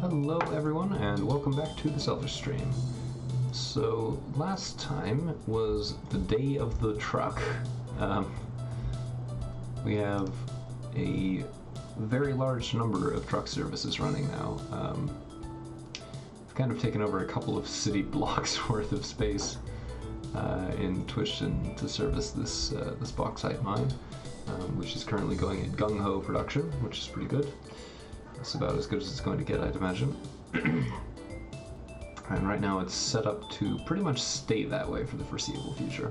Hello everyone, and welcome back to the Selfish Stream. So, last time was the day of the truck. We have a very large number of truck services running now. We've kind of taken over a couple of city blocks worth of space in Twishton to service this bauxite mine, which is currently going at gung-ho production, which is pretty good. It's about as good as it's going to get, I'd imagine. And right now it's set up to pretty much stay that way for the foreseeable future.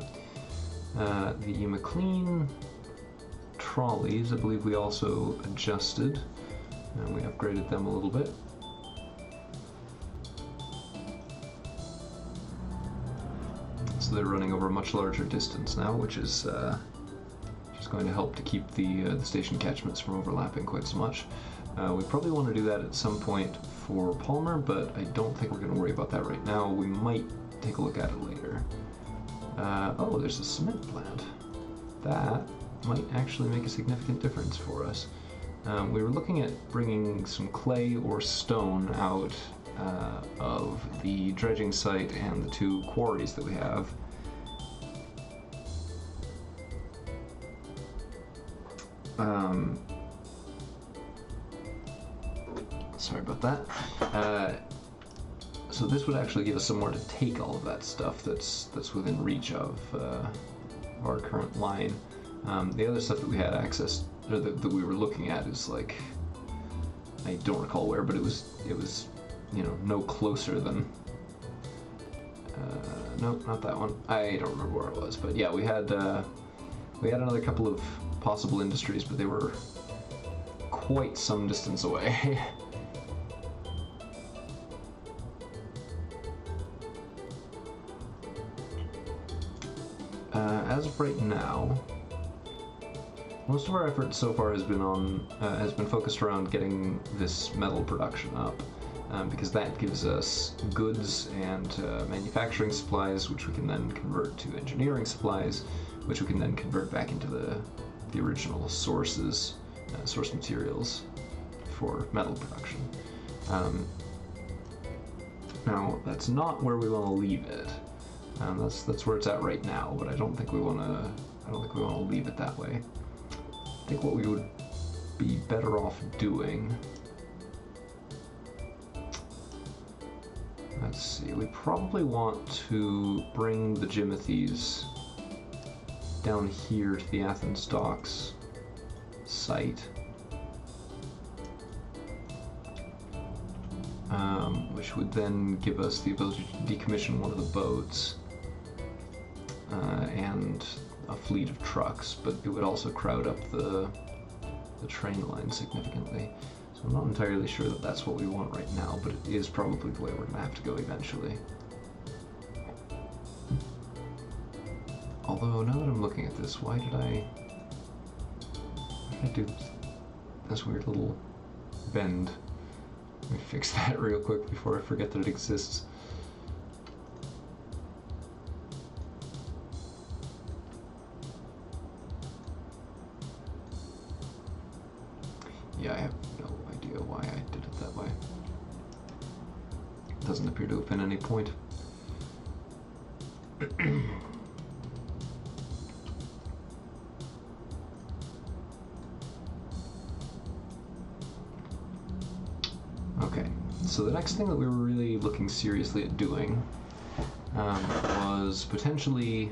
The McLean trolleys, I believe we also adjusted, and we upgraded them a little bit. So they're running over a much larger distance now, which is going to help to keep the station catchments from overlapping quite so much. We probably want to do that at some point for Palmer, but I don't think we're going to worry about that right now. We might take a look at it later. Oh, there's a cement plant. That might actually make a significant difference for us. We were looking at bringing some clay or stone out of the dredging site and the two quarries that we have. Sorry about that. So this would actually give us somewhere to take all of that stuff that's within reach of our current line. The other stuff that we had access, or that we were looking at, is like, I don't recall where, but it was no closer than. Nope, not that one. I don't remember where it was, but yeah, we had another couple of possible industries, but they were quite some distance away. As of right now, most of our effort so far has been focused around getting this metal production up, because that gives us goods and manufacturing supplies, which we can then convert to engineering supplies, which we can then convert back into the original source materials for metal production. Now, that's not where we want to leave it. That's where it's at right now, but I don't think we want to leave it that way. I think what we would be better off doing. Let's see. We probably want to bring the Jimothy's down here to the Athens Docks site, which would then give us the ability to decommission one of the boats and a fleet of trucks, but it would also crowd up the train line significantly. So I'm not entirely sure that that's what we want right now, but it is probably the way we're going to have to go eventually. Although, now that I'm looking at this, why did I do this weird little bend? Let me fix that real quick before I forget that it exists. Yeah, I have no idea why I did it that way. It doesn't appear to have been any point. Okay, so the next thing that we were really looking seriously at doing was potentially,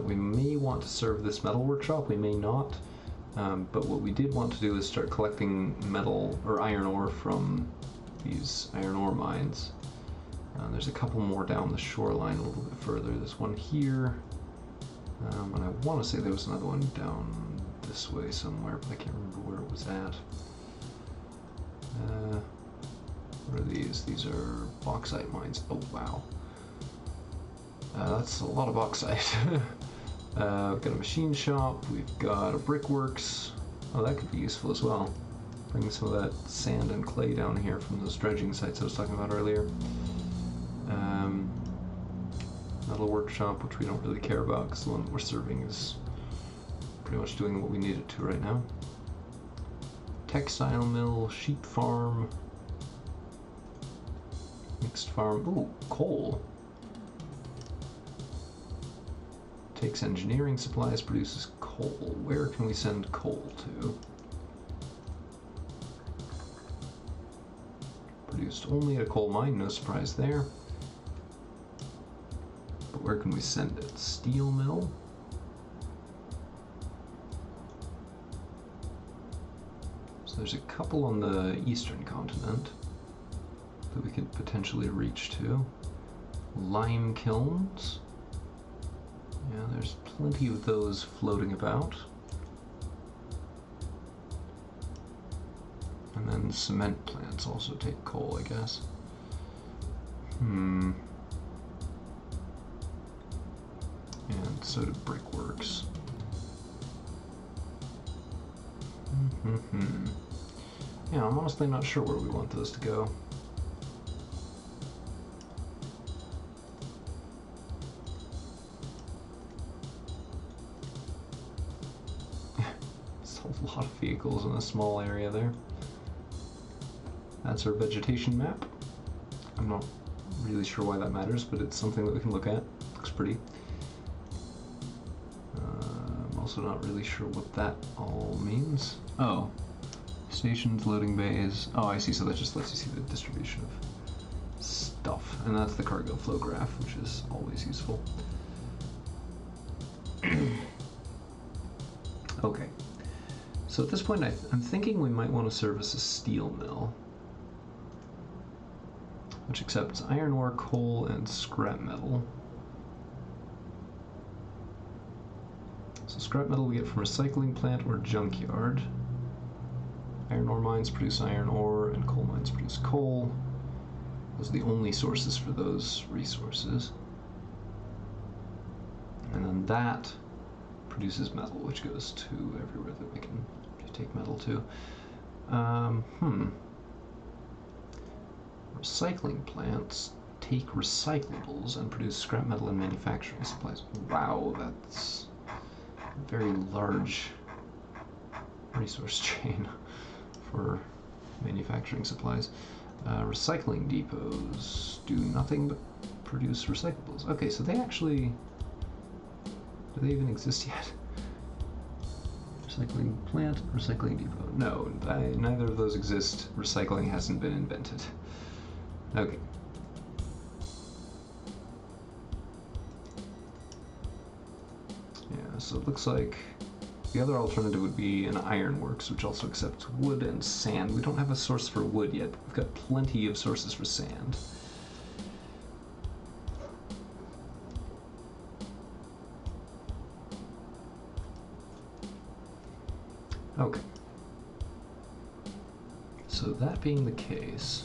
we may want to serve this metal workshop, we may not, but what we did want to do is start collecting metal or iron ore from these iron ore mines. There's a couple more down the shoreline a little bit further. There's one here, and I want to say there was another one down this way somewhere, but I can't remember where it was at. What are these? These are bauxite mines. Oh, wow. That's a lot of bauxite. We've got a machine shop, we've got a brickworks. Oh, that could be useful as well. Bring some of that sand and clay down here from those dredging sites I was talking about earlier. Metal workshop, which we don't really care about because the one that we're serving is pretty much doing what we need it to right now. textile mill, sheep farm, mixed farm. Ooh, coal. Takes engineering supplies, produces coal. Where can we send coal to? Produced only at a coal mine, no surprise there. But where can we send it? Steel mill? So there's a couple on the eastern continent that we could potentially reach to. Lime kilns. Yeah, there's plenty of those floating about. And then cement plants also take coal, I guess. And so do brickworks. Yeah, I'm honestly not sure where we want those to go. It's a lot of vehicles in a small area there. That's our vegetation map. I'm not really sure why that matters, but it's something that we can look at. Looks pretty. I'm also not really sure what that all means. Oh, stations, loading bays. Oh, I see. So that just lets you see the distribution of stuff. And that's the cargo flow graph, which is always useful. Okay. So at this point, I'm thinking we might want to service a steel mill, which accepts iron ore, coal, and scrap metal. So scrap metal we get from recycling plant or junkyard. Iron ore mines produce iron ore, and coal mines produce coal. Those are the only sources for those resources. And then that produces metal, which goes to everywhere that we can take metal to. Recycling plants take recyclables and produce scrap metal and manufacturing supplies. Wow, that's a very large resource chain for manufacturing supplies. Recycling depots do nothing but produce recyclables. Okay, so they actually... do they even exist yet? Recycling plant, recycling depot. No, neither of those exist. Recycling hasn't been invented. Okay. Yeah, so it looks like the other alternative would be an ironworks, which also accepts wood and sand. We don't have a source for wood yet, but we've got plenty of sources for sand. Okay. So that being the case,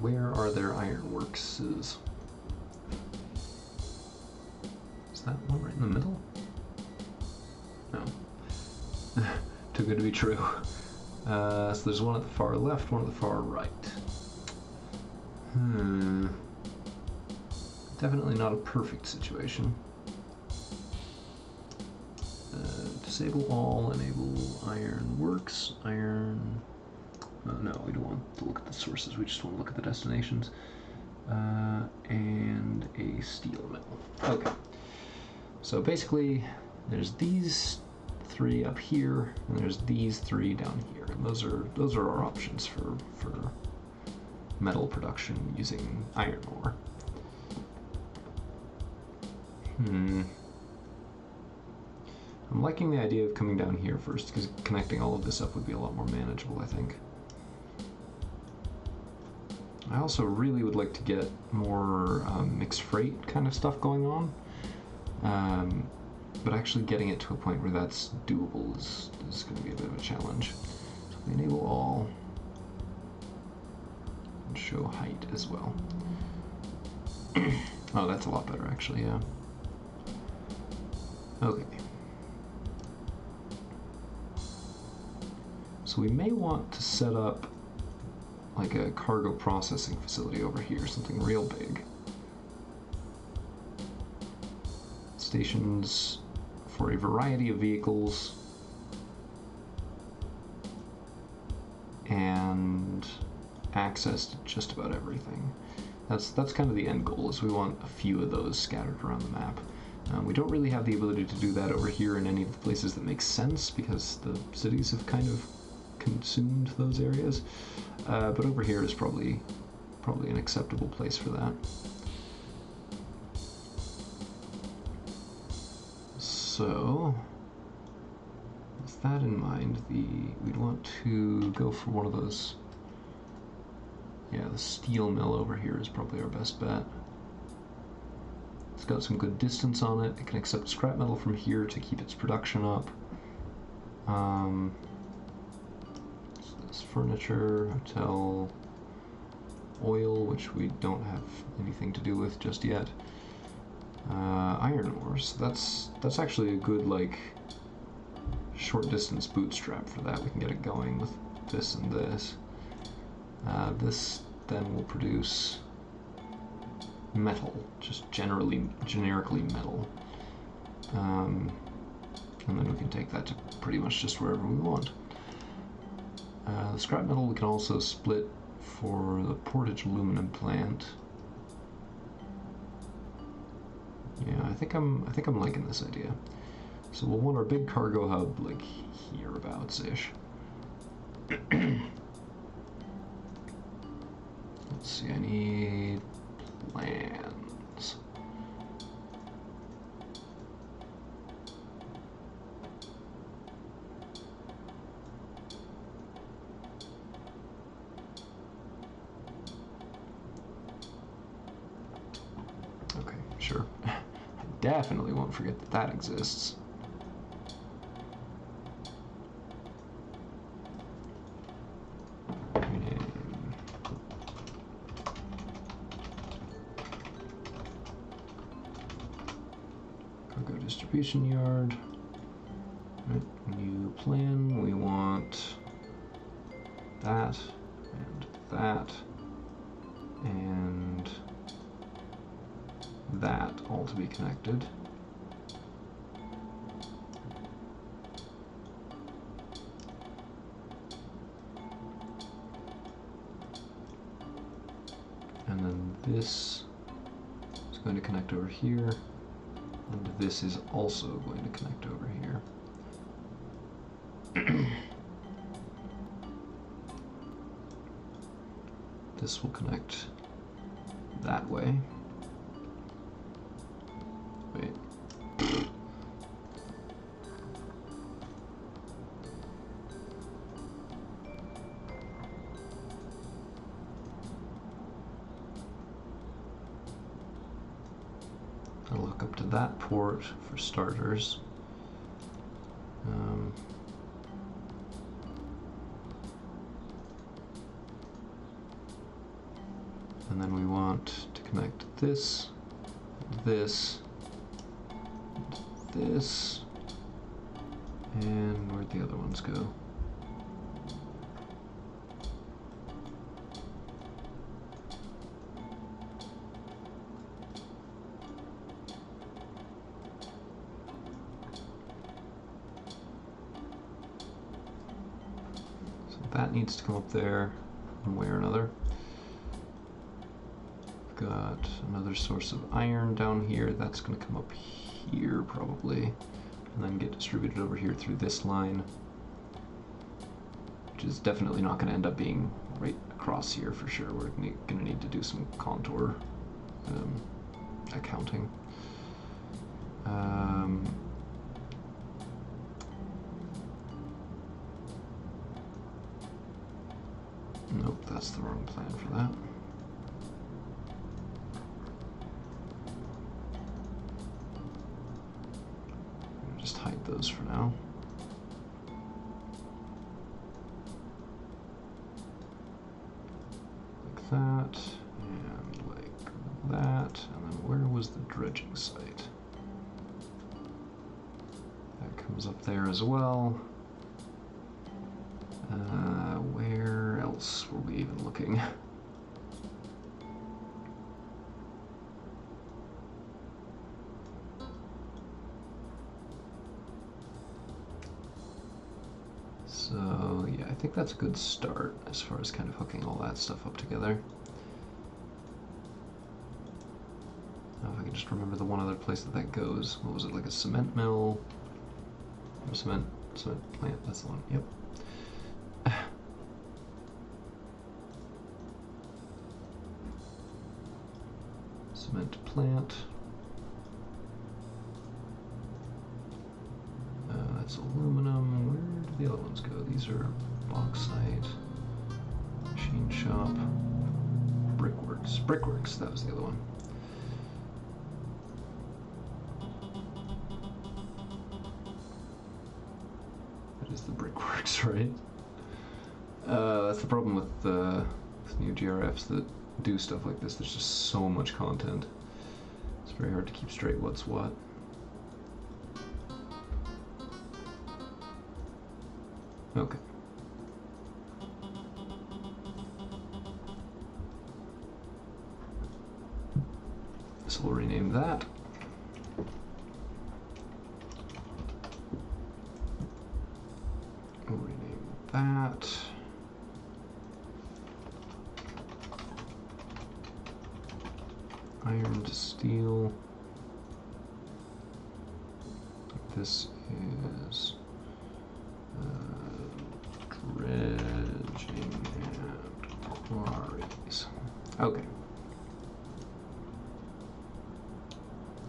where are there ironworkses? Is that one right in the middle? No. Too good to be true. So there's one at the far left, one at the far right. Definitely not a perfect situation. Disable all, enable ironworks, iron... no, we don't want to look at the sources, we just want to look at the destinations. And a steel mill. Okay. So basically, there's these three up here, and there's these three down here. And those are our options for metal production using iron ore. I'm liking the idea of coming down here first, because connecting all of this up would be a lot more manageable, I think. I also really would like to get more mixed freight kind of stuff going on, but actually getting it to a point where that's doable is going to be a bit of a challenge. So we enable all, and show height as well. Oh, that's a lot better actually, yeah. Okay. So we may want to set up like a cargo processing facility over here, something real big. Stations for a variety of vehicles. and access to just about everything. That's kind of the end goal, is we want a few of those scattered around the map. We don't really have the ability to do that over here in any of the places that make sense, because the cities have kind of consumed those areas. But over here is probably an acceptable place for that. So, with that in mind, we'd want to go for one of those. Yeah, the steel mill over here is probably our best bet. It's got some good distance on it. It can accept scrap metal from here to keep its production up. So this furniture, hotel, oil, which we don't have anything to do with just yet. Iron ores. That's actually a good, like, short distance bootstrap for that. We can get it going with this and this. This then will produce metal, just generically metal. And then we can take that to pretty much just wherever we want. The scrap metal we can also split for the Portage aluminum plant. Yeah, I think I'm liking this idea. So we'll want our big cargo hub like hereabouts-ish. Let's see, I need plans. Okay, sure. I definitely won't forget that that exists. Distribution yard. Right, new plan. We want that and that and that all to be connected. And then this is going to connect over here. And this is also going to connect over here. This will connect that way. Wait. I'll hook up to that port for starters. And then we want to connect this, this, this, and where'd the other ones go? That needs to come up there one way or another. We've got another source of iron down here. That's going to come up here probably, and then get distributed over here through this line, which is definitely not going to end up being right across here for sure. We're going to need to do some contour accounting. Nope, that's the wrong plan for that. I'll just hide those for now. Like that, and like that, and then where was the dredging site? That comes up there as well. Where else were we even looking? So yeah, I think that's a good start as far as kind of hooking all that stuff up together. Now if I can just remember the one other place that goes. What was it, like a cement mill? Or cement plant, that's the one, yep. Cement plant. That's aluminum. Where do the other ones go? These are bauxite. Machine shop. Brickworks. Brickworks, that was the other one. That is the Brickworks, right? That's the problem with new GRFs that do stuff like this. There's just so much content. It's very hard to keep straight what's what. Okay. So we'll rename that. We'll rename that. Iron to steel. This is dredging and quarries. Okay.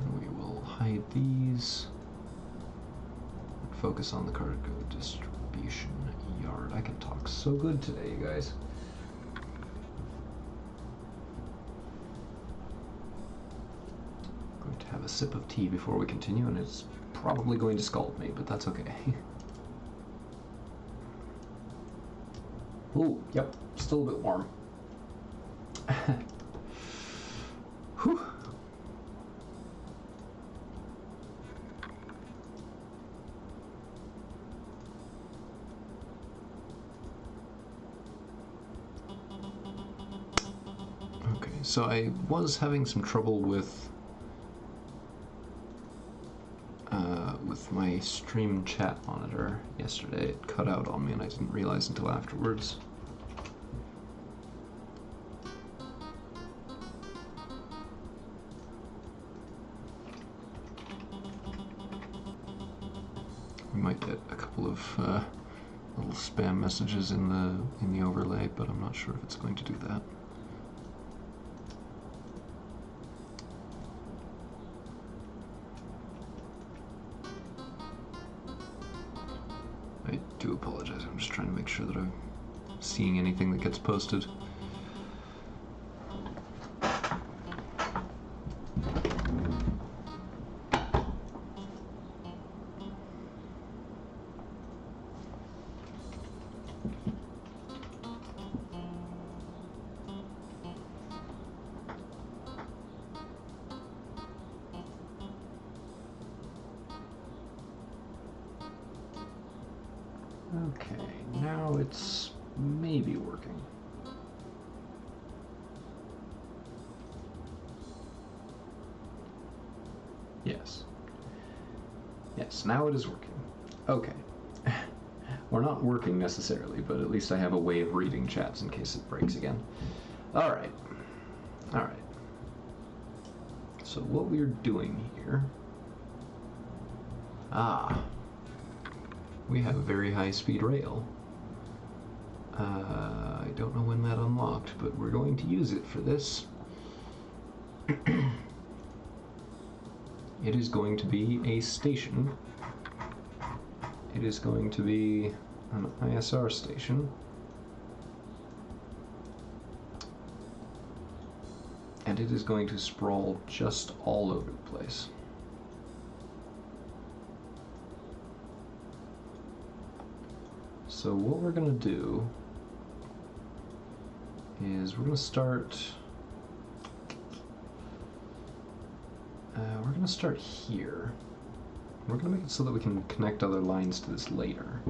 And we will hide these. Focus on the cargo distribution yard. I can talk so good today, you guys. I'm going to have a sip of tea before we continue, and it's probably going to scald me, but that's okay. Ooh, yep, still a bit warm. Whew. Okay, so I was having some trouble with my stream chat monitor yesterday. It cut out on me and I didn't realize until afterwards. We might get a couple of little spam messages in the overlay, but I'm not sure if it's going to do that. I do apologize. I'm just trying to make sure that I'm seeing anything that gets posted. Okay, now it's maybe working. Yes. Yes, now it is working. Okay. We're not working necessarily, but at least I have a way of reading chats in case it breaks again. Alright. Alright. So what we're doing here... we have a very high-speed rail. I don't know when that unlocked, but we're going to use it for this. It is going to be a station. It is going to be an ISR station. And it is going to sprawl just all over the place. So what we're going to do is we're going to start here. We're going to make it so that we can connect other lines to this later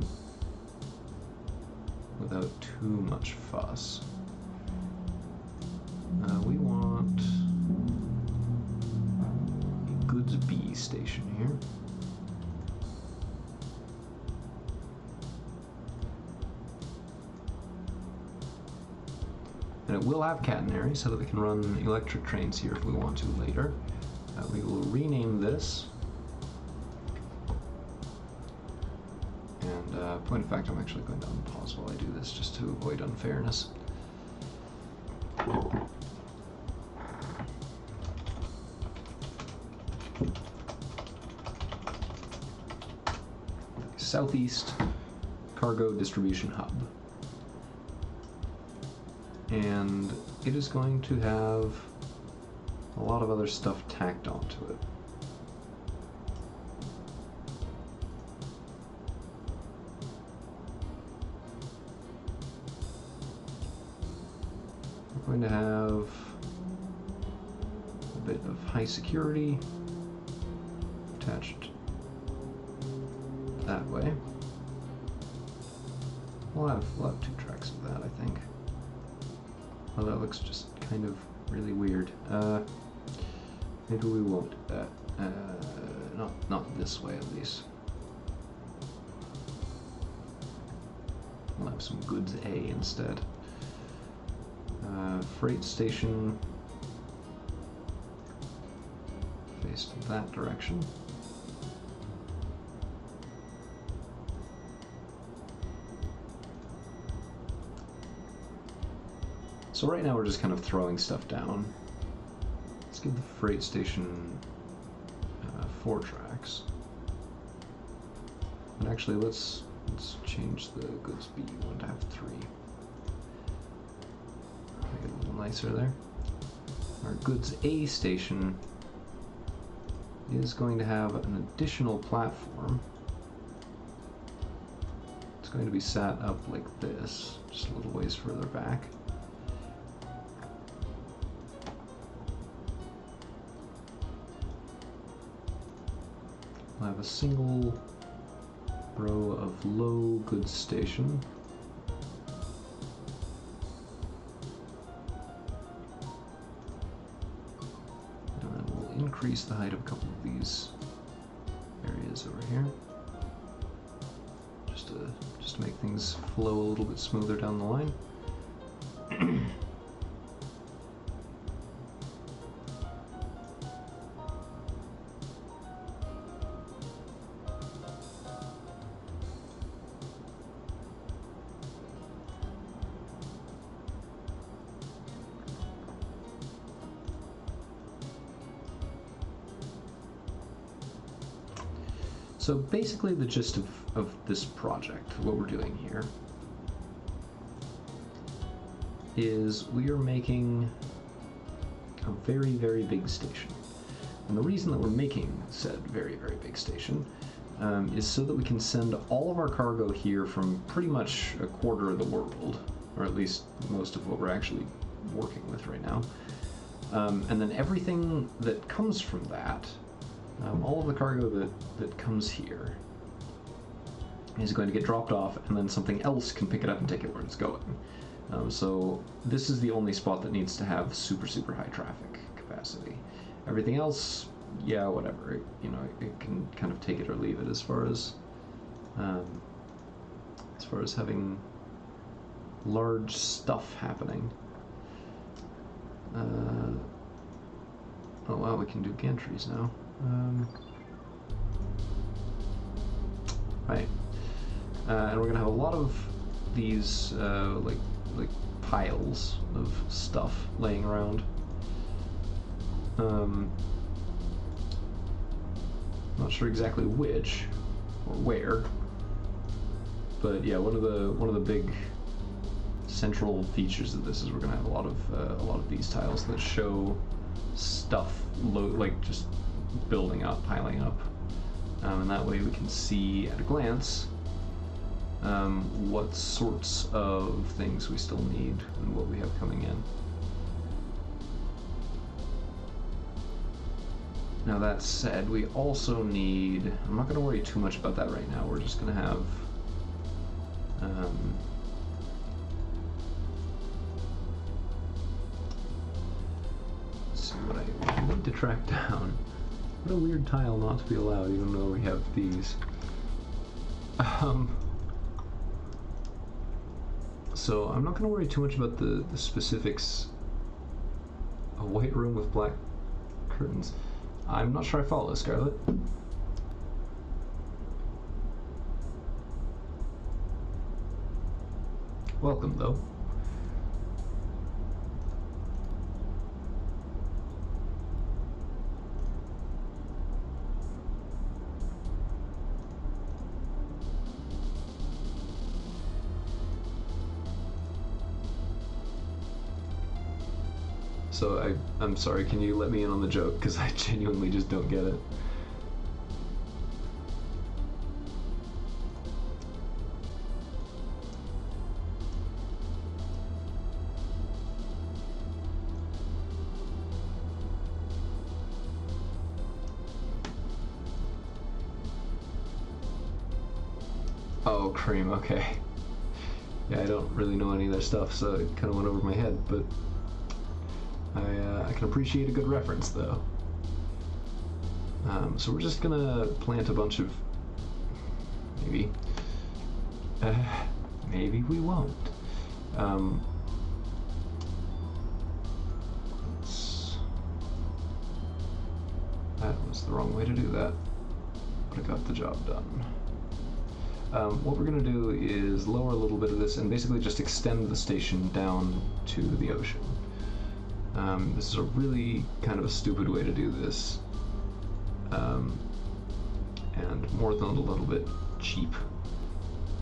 without too much fuss. We want a goods B station here. And it will have catenary so that we can run electric trains here if we want to later. We will rename this. And point of fact, I'm actually going to unpause while I do this just to avoid unfairness. Southeast Cargo Distribution Hub. And it is going to have a lot of other stuff tacked onto it. We're going to have a bit of high security attached that way. We'll have 2 tracks of that, I think. Oh, that looks just kind of really weird. Maybe we won't do that. Not this way, at least. We'll have some goods A instead. Freight station faced that direction. So right now we're just kind of throwing stuff down. Let's give the freight station 4 tracks. And actually let's change the goods B one to have 3. Make it a little nicer there. Our goods A station is going to have an additional platform. It's going to be sat up like this, just a little ways further back. We'll have a single row of low goods station. And then we'll increase the height of a couple of these areas over here. Just to make things flow a little bit smoother down the line. So basically the gist of this project, what we're doing here, is we are making a very, very big station. And the reason that we're making said very, very big station is so that we can send all of our cargo here from pretty much a quarter of the world, or at least most of what we're actually working with right now. And then everything that comes from that, all of the cargo that comes here is going to get dropped off, and then something else can pick it up and take it where it's going. So this is the only spot that needs to have super, super high traffic capacity. Everything else, yeah, whatever. It can kind of take it or leave it as far as having large stuff happening. Oh wow, we can do gantries now. Right, and we're gonna have a lot of these like piles of stuff laying around. Not sure exactly which or where, but yeah, one of the big central features of this is we're gonna have a lot of these tiles that show stuff like just building up, piling up, and that way we can see at a glance what sorts of things we still need and what we have coming in. Now that said, we also need, I'm not going to worry too much about that right now, we're just going to have let's see what I need to track down. What a weird tile not to be allowed, even though we have these. So I'm not going to worry too much about the specifics. A white room with black curtains. I'm not sure I follow, Scarlet. Welcome, though. So I'm sorry, can you let me in on the joke? Because I genuinely just don't get it. Oh, Cream, okay. Yeah, I don't really know any of their stuff, so it kind of went over my head, but I can appreciate a good reference, though. So we're just gonna plant a bunch of... maybe. Maybe we won't. That was the wrong way to do that, but I got the job done. What we're going to do is lower a little bit of this and basically just extend the station down to the ocean. This is a really kind of a stupid way to do this, and more than a little bit cheap,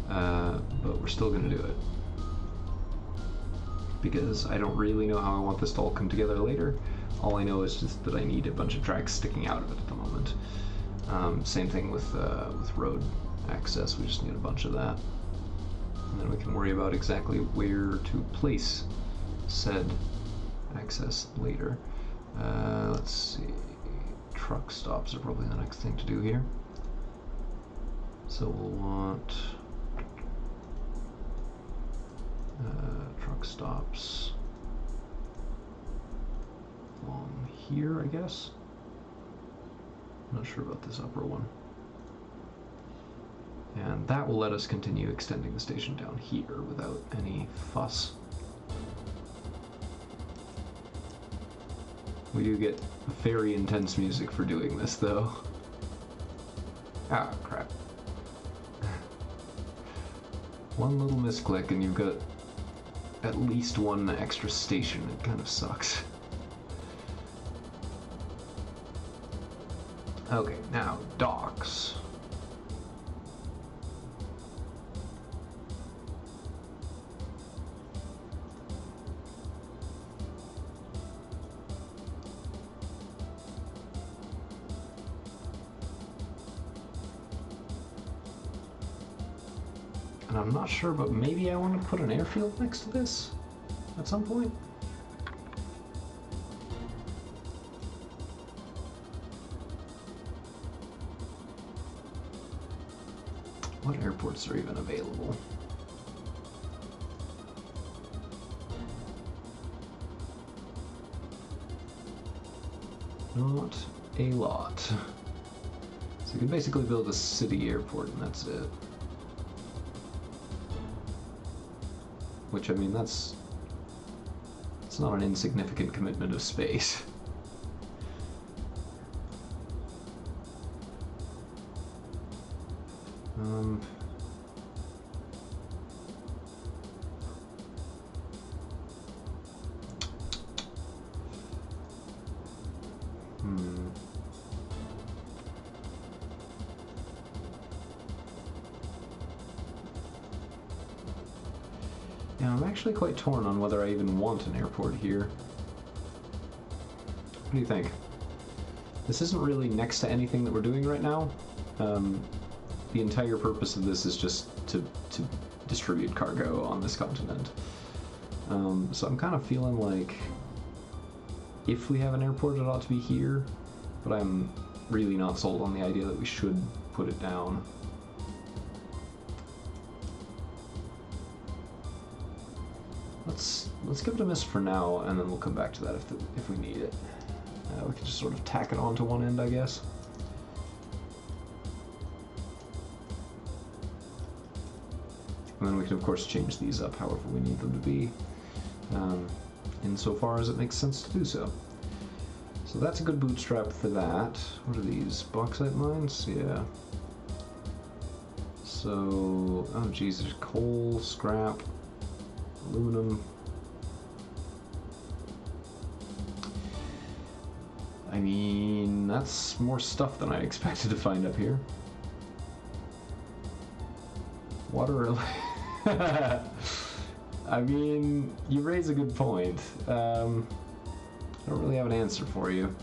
but we're still going to do it. Because I don't really know how I want this to all come together later. All I know is just that I need a bunch of tracks sticking out of it at the moment. Same thing with road access, we just need a bunch of that. And then we can worry about exactly where to place said access later. Let's see, truck stops are probably the next thing to do here. So we'll want truck stops along here, I guess. I'm not sure about this upper one. And that will let us continue extending the station down here without any fuss. We do get very intense music for doing this, though. Ah, crap. One little misclick and you've got at least one extra station. It kind of sucks. Okay, now docks. And I'm not sure, but maybe I want to put an airfield next to this at some point. What airports are even available? Not a lot. So you can basically build a city airport and that's it. Which, I mean, it's not an insignificant commitment of space. Yeah, I'm actually quite torn on whether I even want an airport here. What do you think? This isn't really next to anything that we're doing right now. The entire purpose of this is just to distribute cargo on this continent. So I'm kind of feeling like if we have an airport, it ought to be here, but I'm really not sold on the idea that we should put it down. Let's give it a miss for now, and then we'll come back to that if we need it. We can just sort of tack it on to one end, I guess. And then we can, of course, change these up however we need them to be, insofar as it makes sense to do so. So that's a good bootstrap for that. What are these? Bauxite mines? Yeah. So, oh geez, there's coal, scrap, aluminum. I mean, that's more stuff than I expected to find up here. Water. I mean, you raise a good point. I don't really have an answer for you.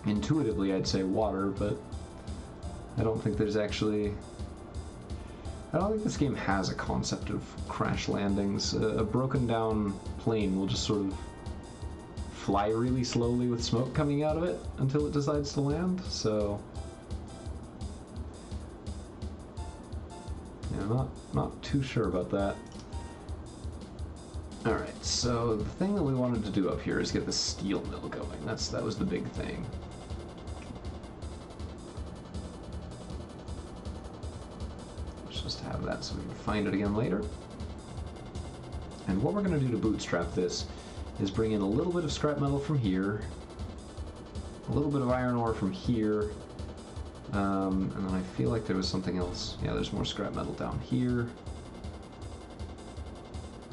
Intuitively, I'd say water, but I don't think there's actually... I don't think this game has a concept of crash landings. A broken down plane will just sort of fly really slowly with smoke coming out of it until it decides to land, so... yeah, not too sure about that. Alright, so the thing that we wanted to do up here is get the steel mill going. That was the big thing. Let's just have that so we can find it again later. And what we're going to do to bootstrap this is bring in a little bit of scrap metal from here, a little bit of iron ore from here, and then I feel like there was something else. Yeah, there's more scrap metal down here.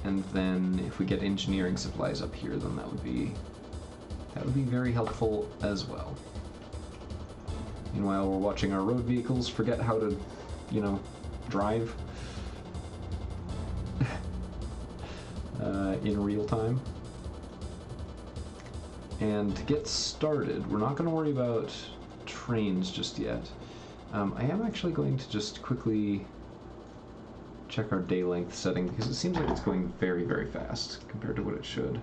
And then if we get engineering supplies up here, then that would be very helpful as well. Meanwhile, we're watching our road vehicles forget how to, you know, drive in real time. And to get started, we're not going to worry about trains just yet. I am actually going to just quickly check our day length setting, because it seems like it's going very, very fast compared to what it should.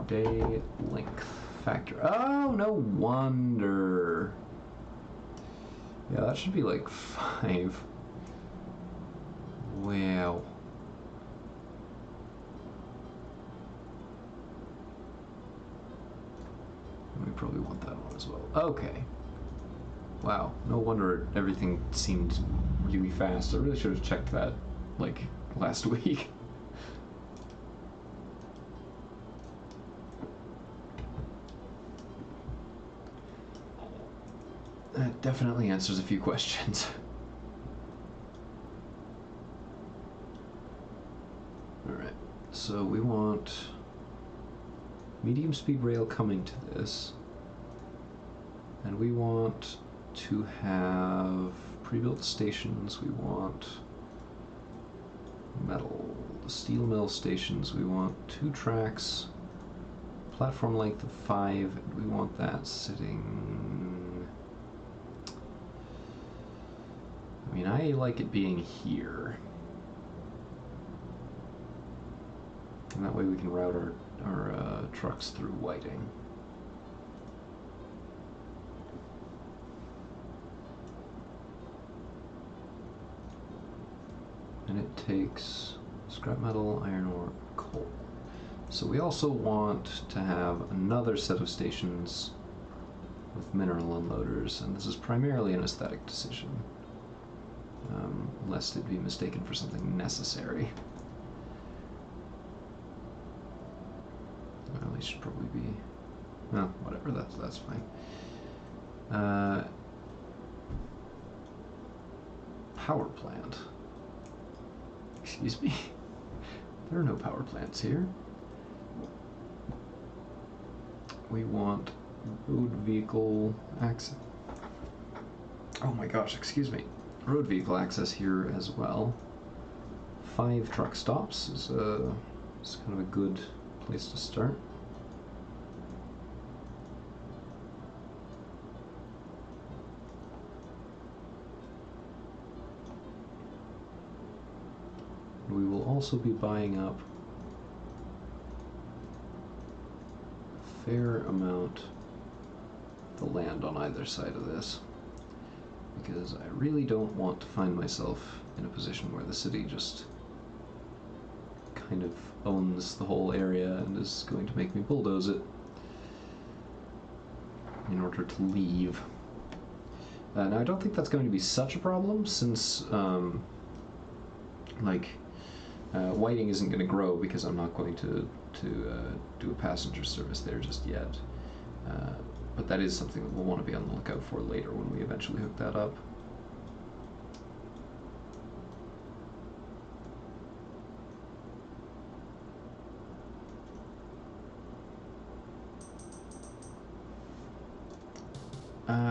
Day length factor. Oh, no wonder. Yeah, that should be like 5. Wow. We probably want that one as well. Okay. Wow, no wonder everything seemed really fast. I really should have checked that, like, last week. That definitely answers a few questions. Alright, so we want medium speed rail coming to this, and we want to have pre-built stations. We want metal. The steel mill stations, we want 2 tracks, platform length of 5, and we want that sitting... I mean, I like it being here. And that way we can route our trucks through Whiting. And it takes scrap metal, iron ore, coal. So we also want to have another set of stations with mineral unloaders, and this is primarily an aesthetic decision, lest it be mistaken for something necessary. Well, they should probably be... well, whatever, that's fine. Power plant. Excuse me? There are no power plants here. We want road vehicle access. Oh my gosh, excuse me. Road vehicle access here as well. 5 truck stops is kind of a good place to start. We will also be buying up a fair amount of the land on either side of this, because I really don't want to find myself in a position where the city just kind of owns the whole area and is going to make me bulldoze it. in order to leave. Now, I don't think that's going to be such a problem, since, Whiting isn't going to grow because I'm not going to do a passenger service there just yet. But that is something that we'll want to be on the lookout for later when we eventually hook that up.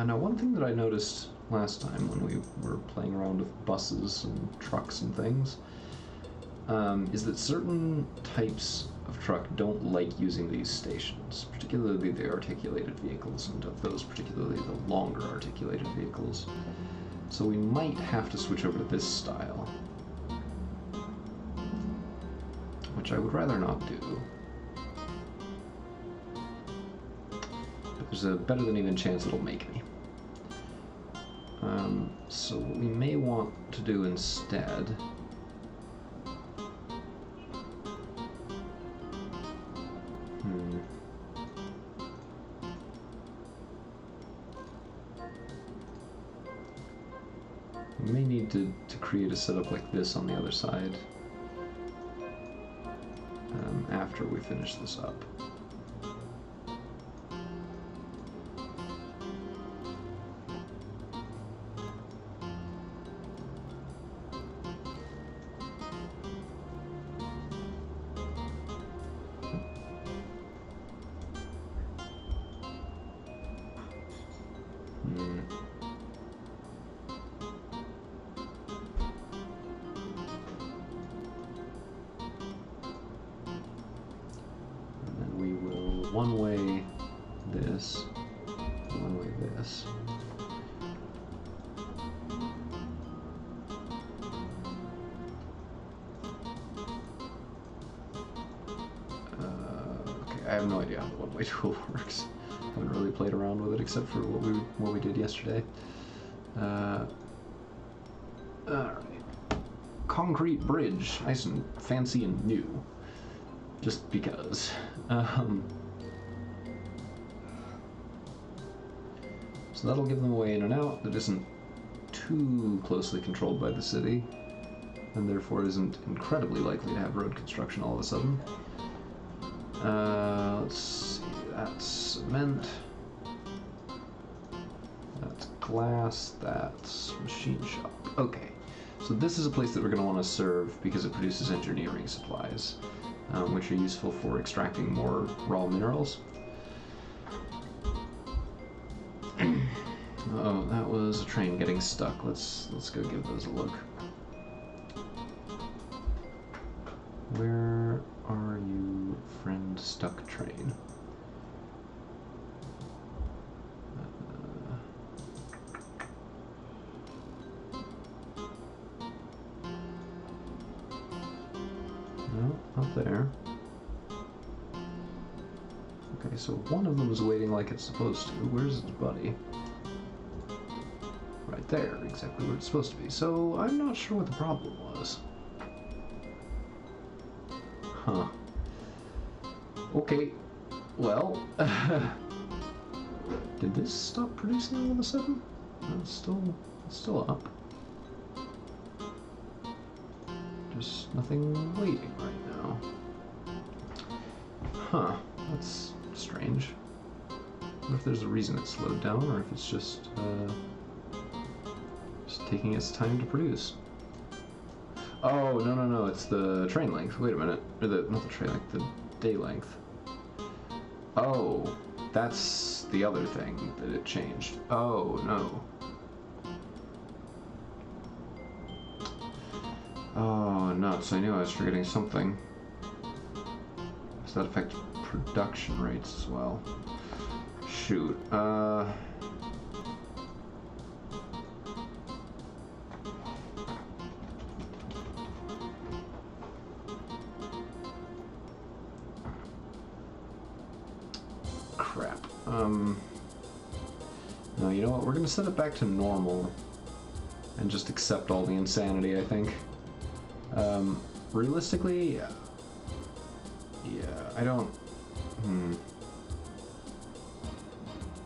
Now, one thing that I noticed last time when we were playing around with buses and trucks and things is that certain types of truck don't like using these stations, particularly the articulated vehicles, and of those particularly the longer articulated vehicles. So we might have to switch over to this style, which I would rather not do. But there's a better than even chance it'll make me. So what we may want to do instead we may need to create a setup like this on the other side after we finish this up. One-way this, one-way this. Okay, I have no idea how the one-way tool works. I haven't really played around with it except for what we did yesterday. Alright. Concrete bridge, nice and fancy and new. Just because. So that'll give them a way in and out that isn't too closely controlled by the city, and therefore isn't incredibly likely to have road construction all of a sudden. Let's see, that's cement, that's glass, that's machine shop. Okay, so this is a place that we're going to want to serve because it produces engineering supplies, which are useful for extracting more raw minerals. Oh, that was a train getting stuck. Let's go give those a look. Where are you, friend? Stuck train. No, not there. Okay, so one of them is waiting like it's supposed to. Where's its buddy? Right there, exactly where it's supposed to be. So I'm not sure what the problem was. Huh. Okay, well, did this stop producing all of a sudden? No, it's still up. Just nothing waiting right now. Huh, that's strange. I wonder if there's a reason it slowed down, or if it's just taking its time to produce. Oh, no, it's the train length. Wait a minute. Or not the train length, the day length. Oh, that's the other thing that it changed. Oh, no. Oh, nuts. I knew I was forgetting something. Does that affect production rates as well? Shoot. Crap. No, you know what? We're gonna set it back to normal and just accept all the insanity, I think. Realistically, yeah, I don't...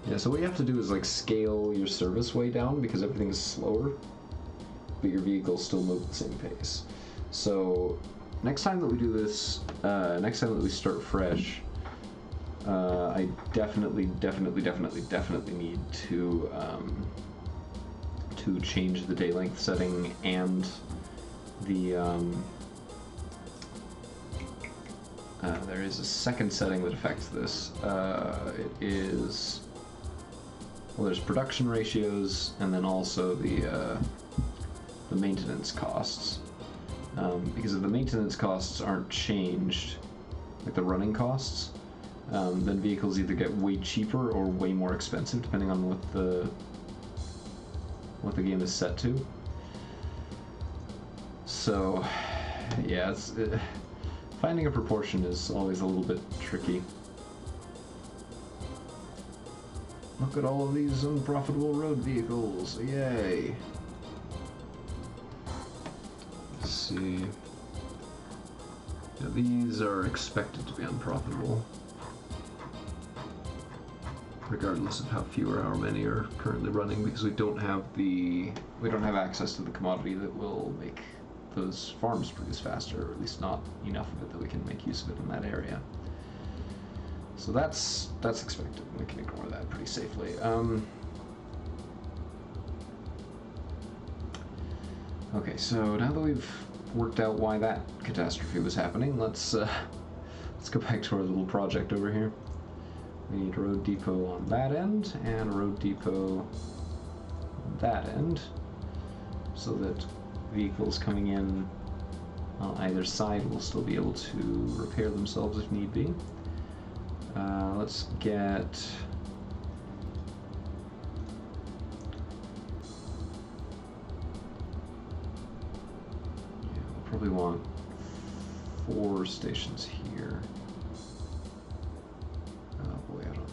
Yeah, so what you have to do is like scale your service way down because everything's slower, but your vehicles still move at the same pace. So next time that we do this, next time that we start fresh, I definitely need to change the day length setting and the there is a second setting that affects this. It is, well, there's production ratios and then also the maintenance costs. Because if the maintenance costs aren't changed, like the running costs, then vehicles either get way cheaper or way more expensive depending on what the game is set to. So, yeah, finding a proportion is always a little bit tricky. Look at all of these unprofitable road vehicles, yay! Let's see. Yeah, these are expected to be unprofitable, regardless of how few or how many are currently running, because we don't have access to the commodity that will make those farms produce faster, or at least not enough of it that we can make use of it in that area. So that's expected. We can ignore that pretty safely. Okay, so now that we've worked out why that catastrophe was happening, let's go back to our little project over here. We need a road depot on that end and a road depot on that end, so that vehicles coming in on either side will still be able to repair themselves if need be. Let's get... Yeah, we'll probably want 4 stations here. Oh boy, I don't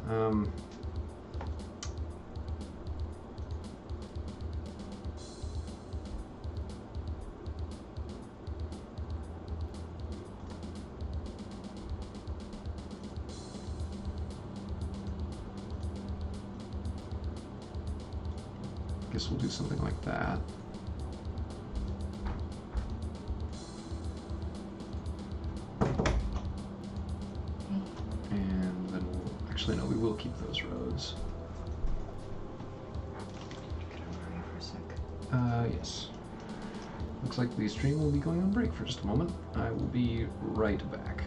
know. Guess we'll do something like that. And then we'll... Actually, no, we will keep those roads. Get over here for a sec. Yes. Looks like the stream will be going on break for just a moment. I will be right back.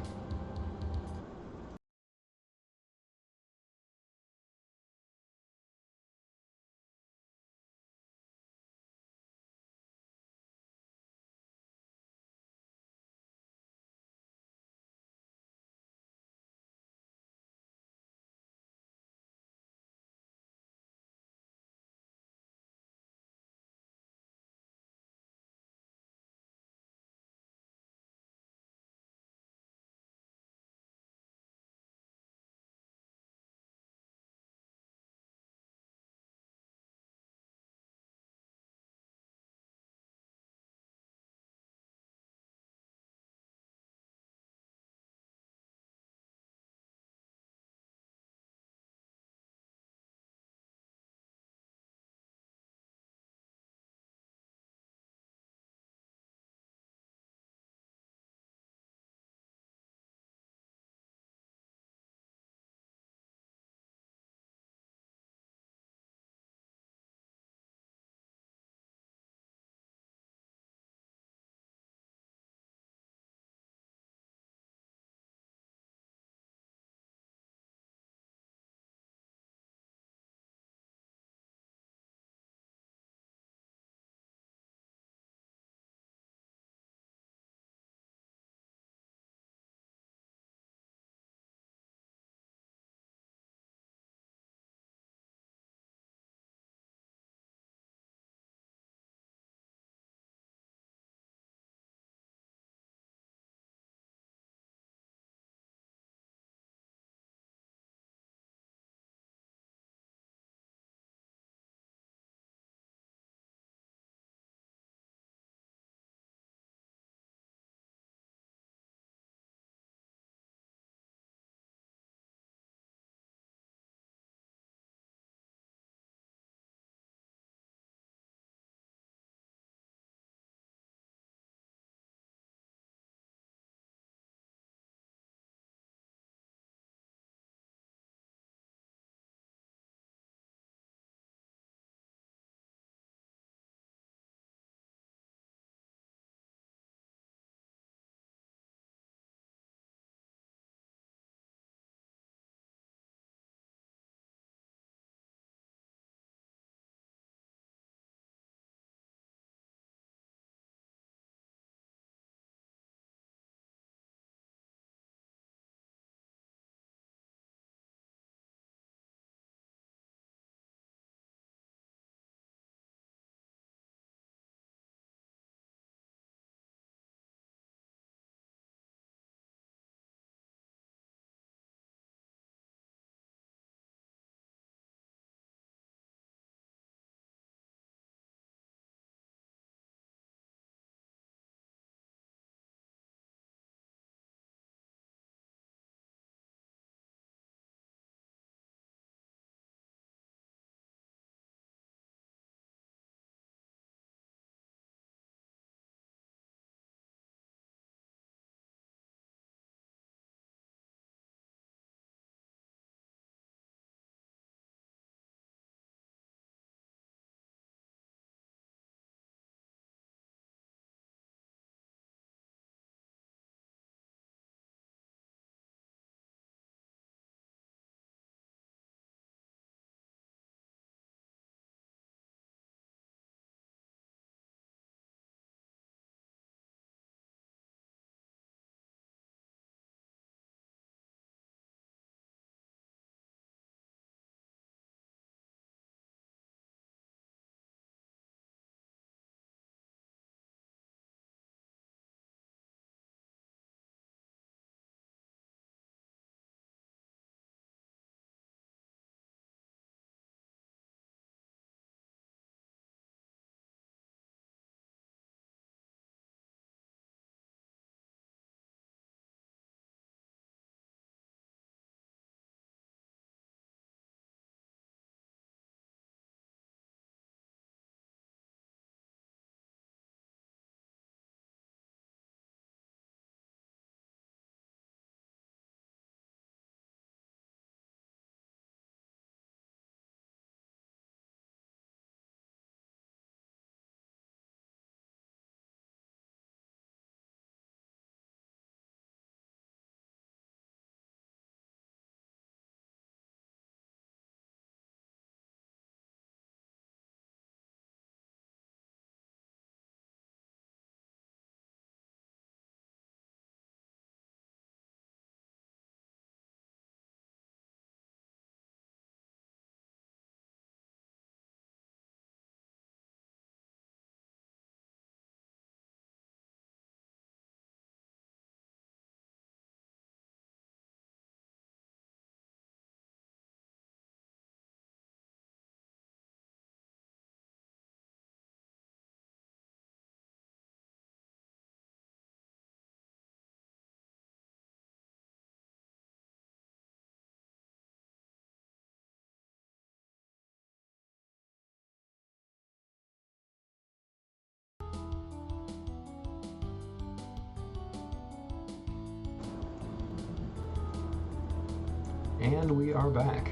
And we are back.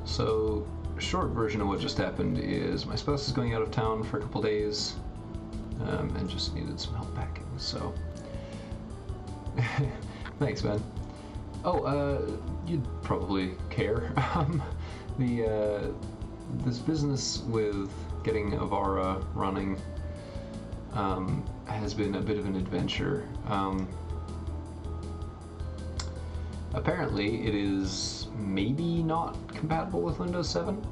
So, short version of what just happened is my spouse is going out of town for a couple days, and just needed some help packing, so... Thanks, man. Oh, you'd probably care. This business with getting Avara running has been a bit of an adventure. Apparently, it is maybe not compatible with Windows 7.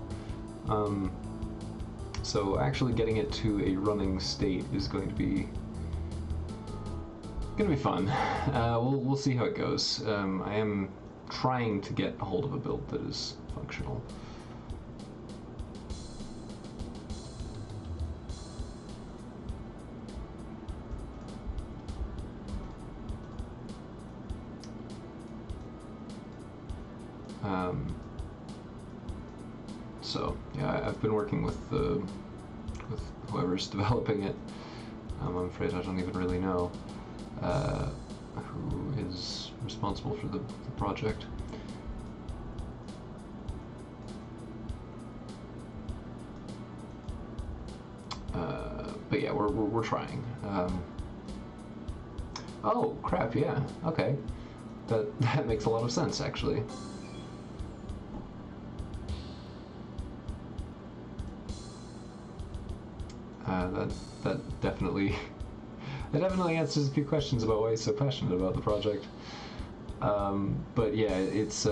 So actually getting it to a running state is going to be fun. We'll see how it goes. I am trying to get a hold of a build that is functional. So yeah, I've been working with whoever's developing it. I'm afraid I don't even really know who is responsible for the project. But yeah, we're trying. Oh crap! Yeah. Okay. That makes a lot of sense, actually. That definitely answers a few questions about why he's so passionate about the project. But yeah, it's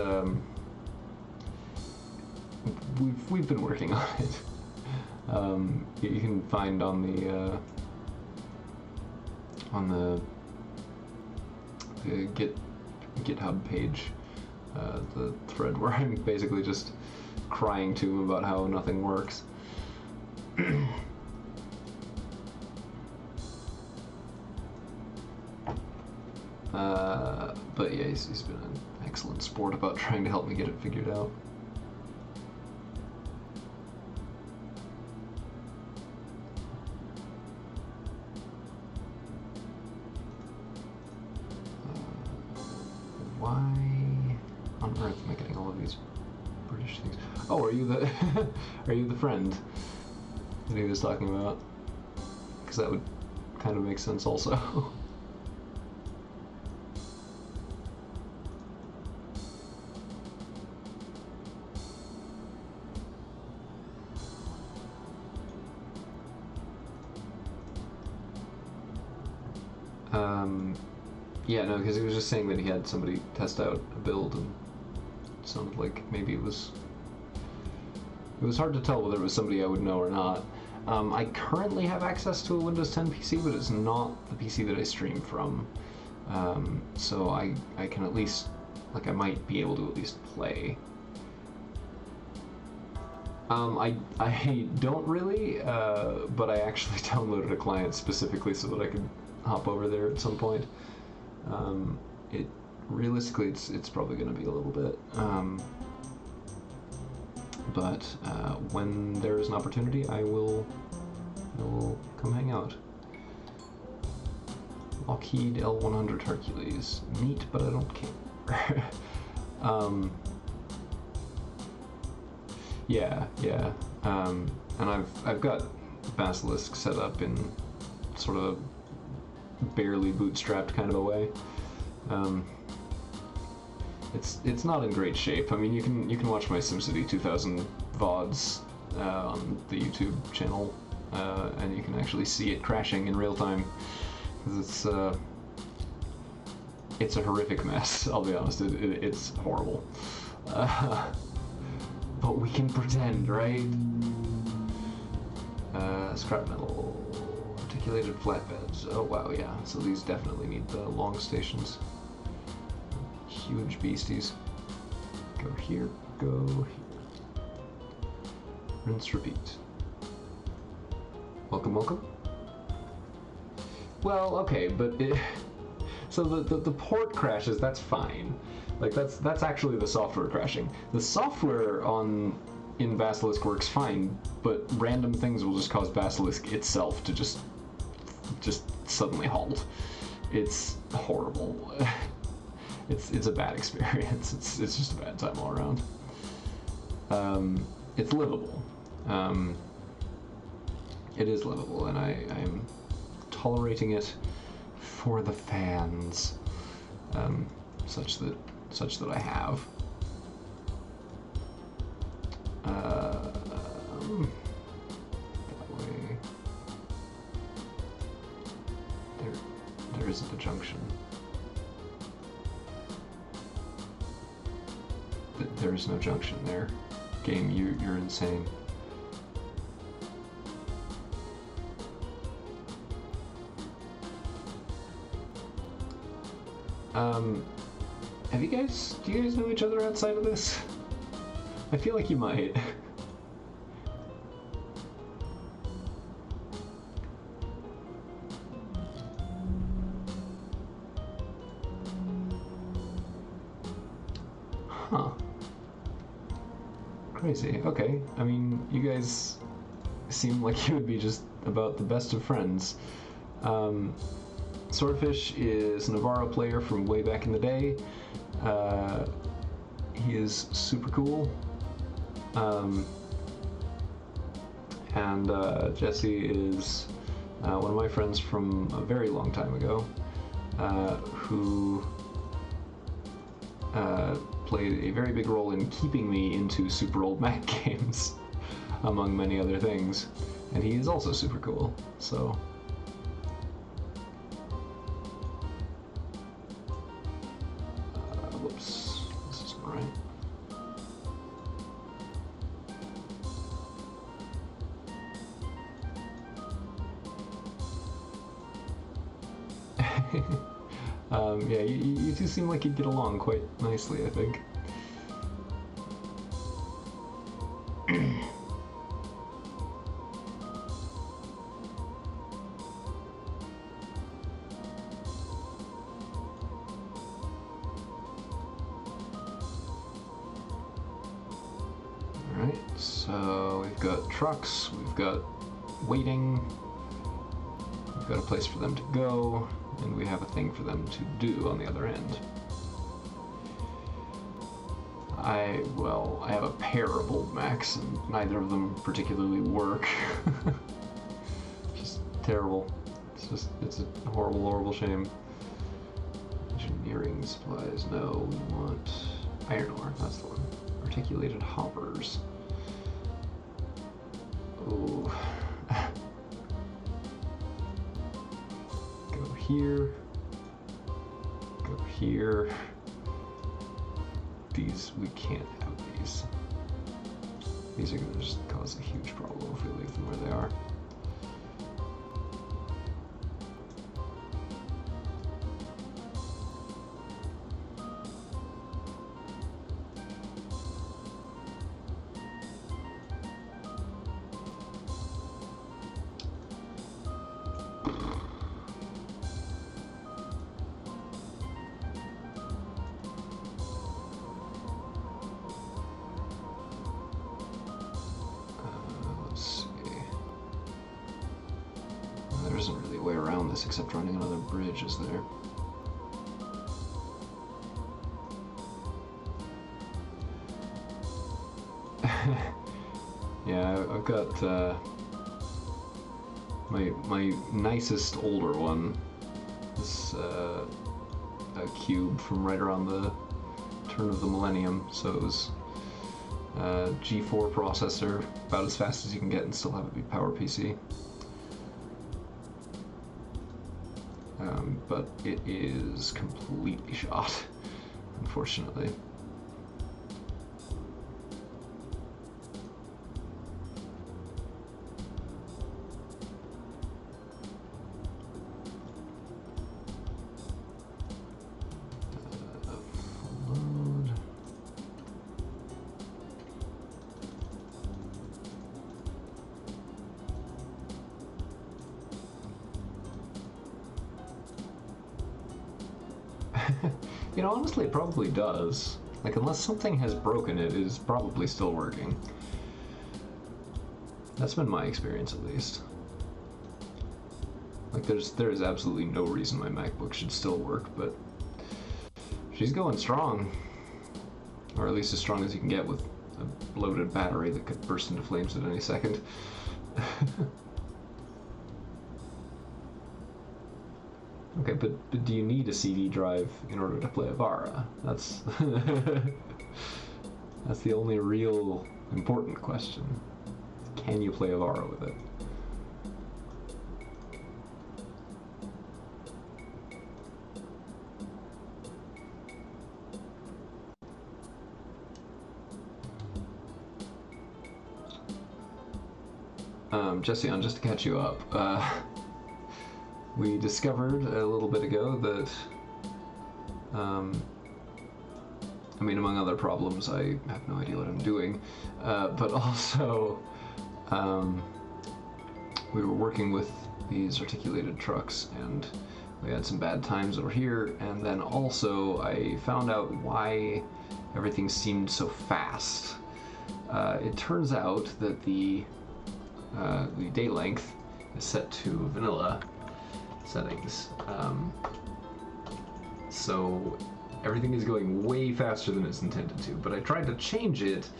we've been working on it. You can find on the GitHub page the thread where I'm basically just crying to him about how nothing works. But yeah, he's been an excellent sport about trying to help me get it figured out. Why on earth am I getting all of these British things? Oh, are you the are you the friend that he was talking about? Because that would kind of make sense also. Yeah, no, because he was just saying that he had somebody test out a build, and it sounded like maybe it was hard to tell whether it was somebody I would know or not. I currently have access to a Windows 10 PC, but it's not the PC that I stream from. So I can at least, I might be able to at least play. I don't really, but I actually downloaded a client specifically so that I could hop over there at some point. Realistically, it's probably going to be a little bit, but when there is an opportunity, I will come hang out. Lockheed L100 Hercules, neat, but I don't care. Yeah, and I've got Basilisk set up in sort of a barely bootstrapped kind of a way. It's not in great shape. I mean, you can watch my SimCity 2000 VODs on the YouTube channel, and you can actually see it crashing in real time, because it's a horrific mess. I'll be honest, it's horrible. But we can pretend, right? Scrap metal. Articulated flatbeds. Oh wow, yeah. So these definitely need the long stations. Huge beasties. Go here, go here. Rinse, repeat. Welcome. Well, okay, but so the port crashes, that's fine. That's actually the software crashing. The software in Basilisk works fine, but random things will just cause Basilisk itself to just suddenly halt. It's horrible. it's a bad experience. It's just a bad time all around. It's livable. It is livable, and I'm tolerating it for the fans, such that I have. That way, there isn't a junction. There is no junction there. Game, you're insane. Do you guys know each other outside of this? I feel like you might. Huh. Crazy. Okay. I mean, you guys seem like you would be just about the best of friends. Swordfish is a Navarro player from way back in the day. He is super cool. And Jesse is one of my friends from a very long time ago, who played a very big role in keeping me into super old Mac games, among many other things. And he is also super cool, so... whoops, this isn't right. Yeah, you two seem like you'd get along quite nicely, I think. Alright, so we've got trucks, we've got waiting, we've got a place for them to go, and we have a thing for them to do on the other end. I have a pair of old Macs, and neither of them particularly work. Just terrible. It's a horrible, horrible shame. Engineering supplies, no, we want iron ore, that's the one. Articulated hoppers. Ooh. Go here. Go here. These, we can't have these. These are gonna just cause a huge problem if we leave them where they are. There isn't really a way around this except running another bridge, is there? Yeah, I've got my nicest older one. This a cube from right around the turn of the millennium, so it was G4 processor, about as fast as you can get and still have it be PowerPC. But it is completely shot, unfortunately. You know, honestly, it probably does. Like, unless something has broken it, it is probably still working. That's been my experience, at least. Like, there is absolutely no reason my MacBook should still work, but She's going strong. Or at least as strong as you can get with a loaded battery that could burst into flames at any second. Okay, but do you need a CD drive in order to play Avara? That's that's the only real important question. Can you play Avara with it? Jesse, just to catch you up, we discovered a little bit ago that, I mean, among other problems, I have no idea what I'm doing, but also, we were working with these articulated trucks, and we had some bad times over here, and then also I found out why everything seemed so fast. It turns out that the day length is set to vanilla settings, so everything is going way faster than it's intended to, but I tried to change it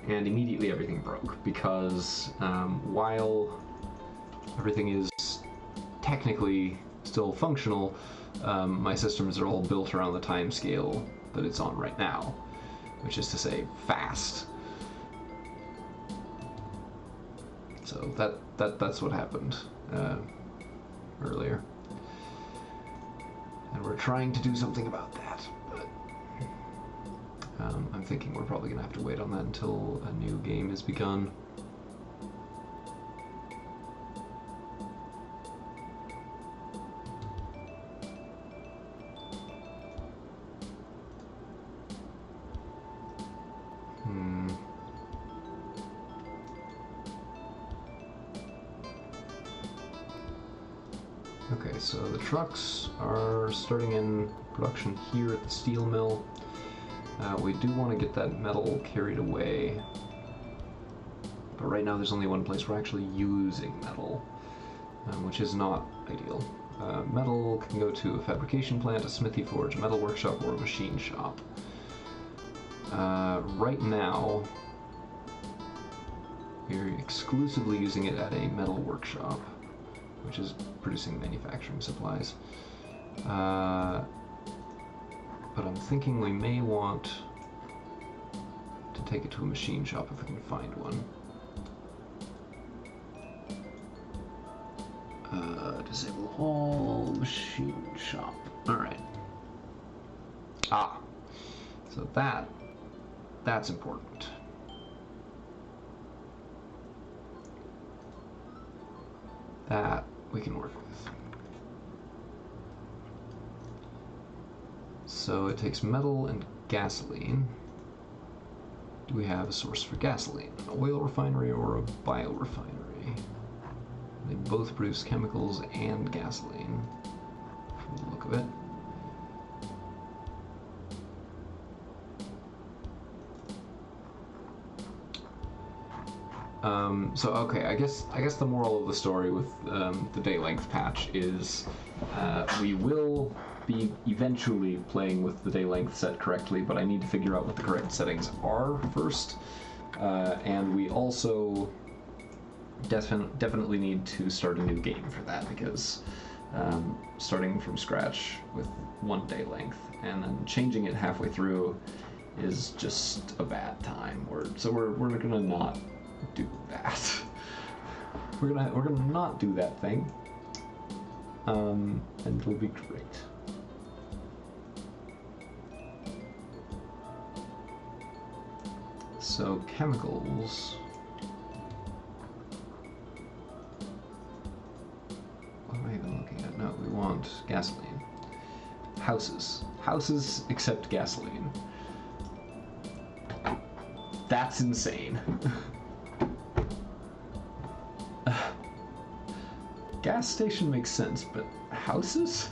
and immediately everything broke because while everything is technically still functional, my systems are all built around the time scale that it's on right now, which is to say fast. So that's what happened earlier, and we're trying to do something about that. But I'm thinking we're probably gonna have to wait on that until a new game is begun. Okay, so the trucks are starting in production here at the steel mill. We do want to get that metal carried away, but right now there's only one place we're actually using metal, which is not ideal. Metal can go to a fabrication plant, a smithy forge, a metal workshop, or a machine shop. Right now, we're exclusively using it at a metal workshop, which is producing manufacturing supplies. But I'm thinking we may want to take it to a machine shop if we can find one. Disable all machine shop. Alright. So that's important. That we can work with. So it takes metal and gasoline. Do we have a source for gasoline? An oil refinery or a biorefinery? They both produce chemicals and gasoline, from the look of it. Okay, I guess the moral of the story with the day length patch is we will be eventually playing with the day length set correctly, but I need to figure out what the correct settings are first, and we also definitely need to start a new game for that, because starting from scratch with one day length and then changing it halfway through is just a bad time. So we're gonna not do that. We're gonna not do that thing, and it'll be great. So chemicals. What am I even looking at? No, we want gasoline. Houses accept gasoline. That's insane. Gas station makes sense, but houses?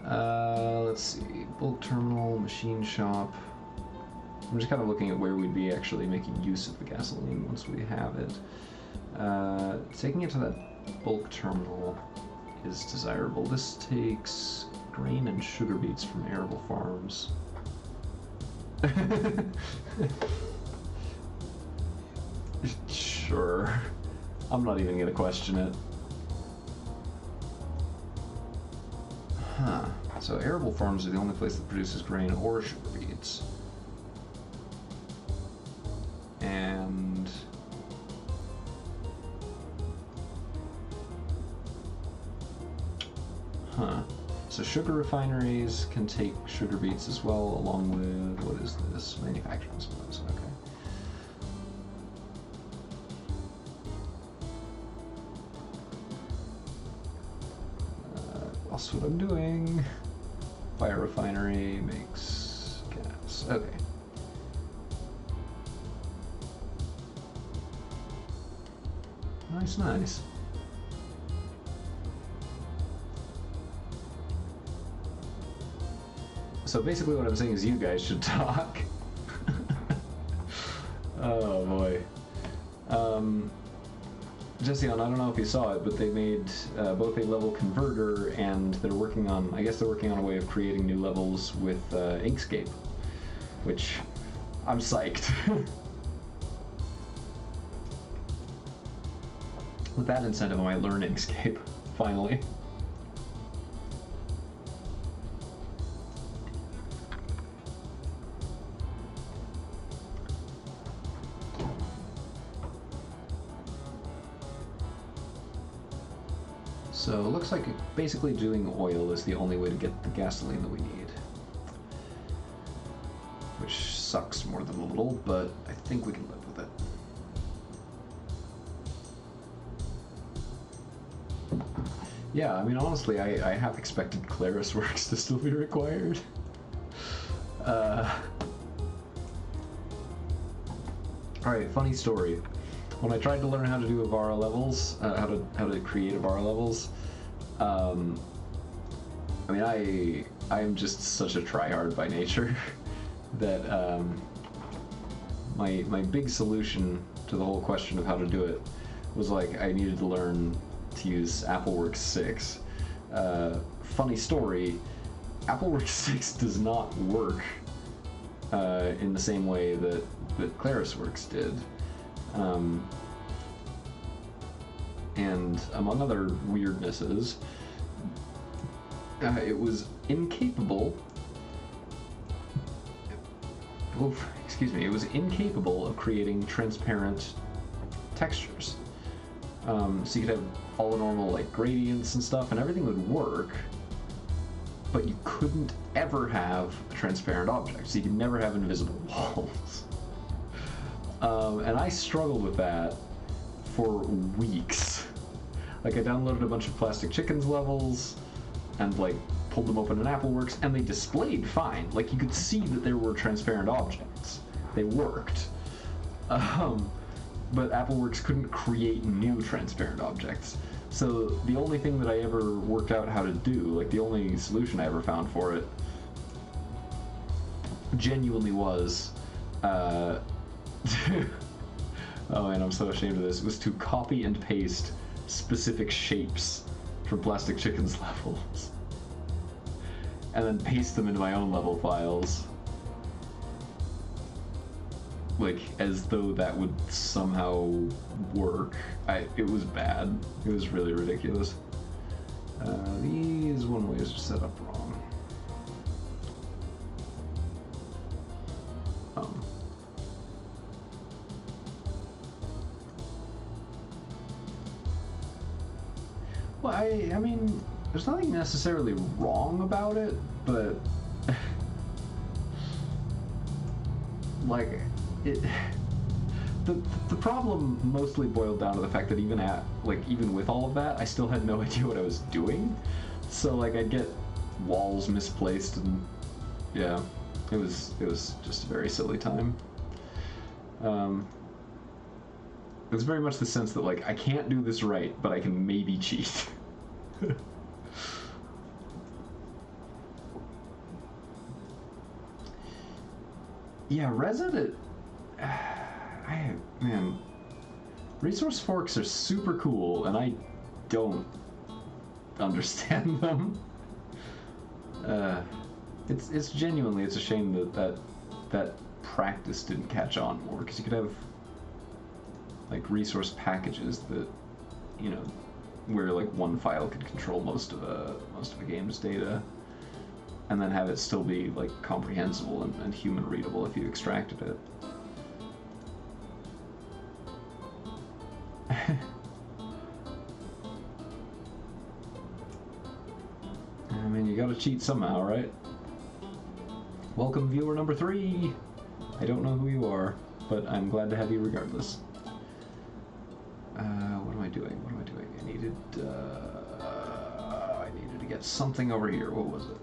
Let's see. Bulk terminal, machine shop. I'm just kind of looking at where we'd be actually making use of the gasoline once we have it. Taking it to that bulk terminal is desirable. This takes grain and sugar beets from arable farms. Sure. I'm not even gonna question it. Huh. So arable farms are the only place that produces grain or sugar beets. And so sugar refineries can take sugar beets as well, along with, what is this? Manufacturing supplies, okay. That's what I'm doing. Fire refinery makes gas, okay. Nice, nice. So basically what I'm saying is you guys should talk. Oh boy. Jesse, I don't know if you saw it, but they made both a level converter, and they're working on, I guess they're working on a way of creating new levels with Inkscape, which I'm psyched. With that incentive, I might learn Inkscape, finally. So it looks like basically doing oil is the only way to get the gasoline that we need. Which sucks more than a little, but I think we can live with it. Yeah, I mean, honestly, I have expected Claris works to still be required. Alright, funny story. When I tried to learn how to do Avara levels, how to create Avara levels, I mean, I am just such a tryhard by nature that my big solution to the whole question of how to do it was like I needed to learn to use AppleWorks 6. Funny story, AppleWorks 6 does not work in the same way that ClarisWorks did. And among other weirdnesses, it was incapable. It was incapable of creating transparent textures. So you could have all the normal like gradients and stuff, and everything would work, but you couldn't ever have a transparent object. So you could never have invisible walls. And I struggled with that for weeks. Like I downloaded a bunch of Plastic Chickens levels and like pulled them open in AppleWorks, and they displayed fine. Like you could see that there were transparent objects. They worked. But AppleWorks couldn't create new transparent objects. So the only thing that I ever worked out how to do, like the only solution I ever found for it, genuinely was oh man, I'm so ashamed of this. It was to copy and paste specific shapes from Plastic Chicken's levels. And then paste them into my own level files. Like, as though that would somehow work. It was bad. It was really ridiculous. These one ways are set up wrong. Well, I mean, there's nothing necessarily wrong about it, but like the problem mostly boiled down to the fact that even with all of that, I still had no idea what I was doing. So like I'd get walls misplaced, and yeah, it was just a very silly time. It was very much the sense that like I can't do this right, but I can maybe cheat. Yeah, Resident. Man, resource forks are super cool, and I don't understand them. It's genuinely, it's a shame that practice didn't catch on more, because you could have like resource packages that, you know, where like one file could control most of a game's data, and then have it still be like comprehensible and human readable if you extracted it. I mean, you gotta cheat somehow, right? Welcome, viewer number 3! I don't know who you are, but I'm glad to have you regardless. What am I doing? What am I doing? I needed to get something over here. What was it?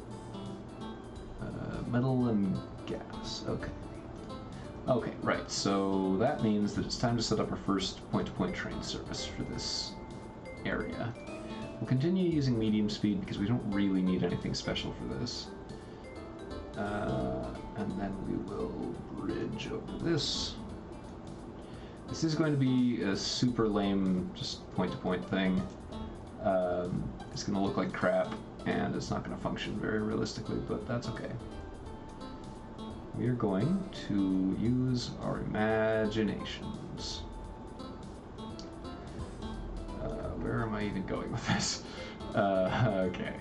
Metal and gas. Okay. Okay, right. So that means that it's time to set up our first point-to-point train service for this area. We'll continue using medium speed because we don't really need anything special for this. And then we will bridge over this. This is going to be a super lame, just point-to-point thing. It's going to look like crap, and it's not going to function very realistically, but that's okay. We are going to use our imaginations. Where am I even going with this? Okay.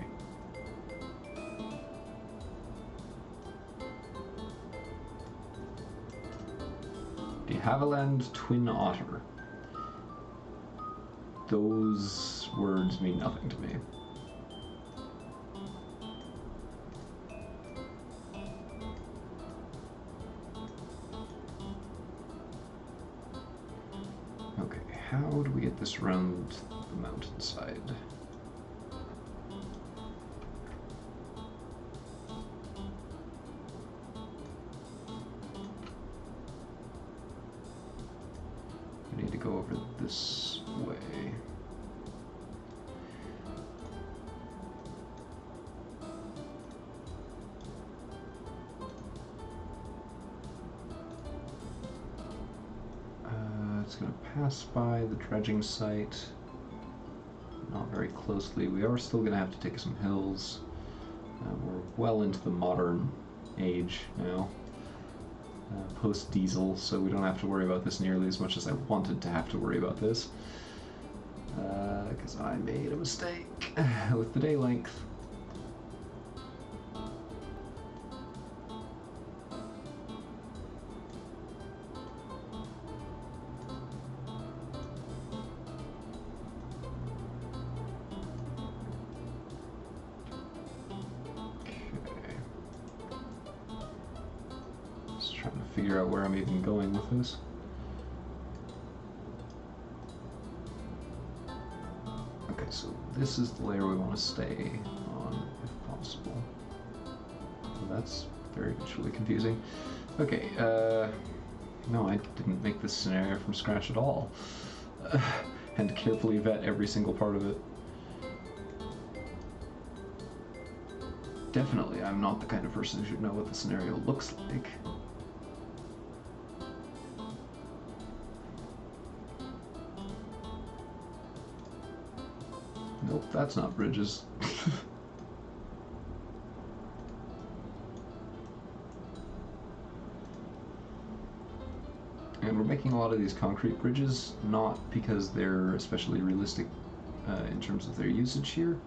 De Havilland Twin Otter. Those words mean nothing to me. Okay, how do we get this around the mountainside? We need to go over this way. It's going to pass by the dredging site. Not very closely. We are still going to have to take some hills. We're well into the modern age now. Post-diesel, so we don't have to worry about this nearly as much as I wanted to have to worry about this. Because I made a mistake with the day length. Figure out where I'm even going with this. Okay, so this is the layer we want to stay on, if possible. So that's very visually confusing. Okay, no, I didn't make this scenario from scratch at all. And carefully vet every single part of it. Definitely, I'm not the kind of person who should know what the scenario looks like. Nope, that's not bridges. And we're making a lot of these concrete bridges, not because they're especially realistic in terms of their usage here,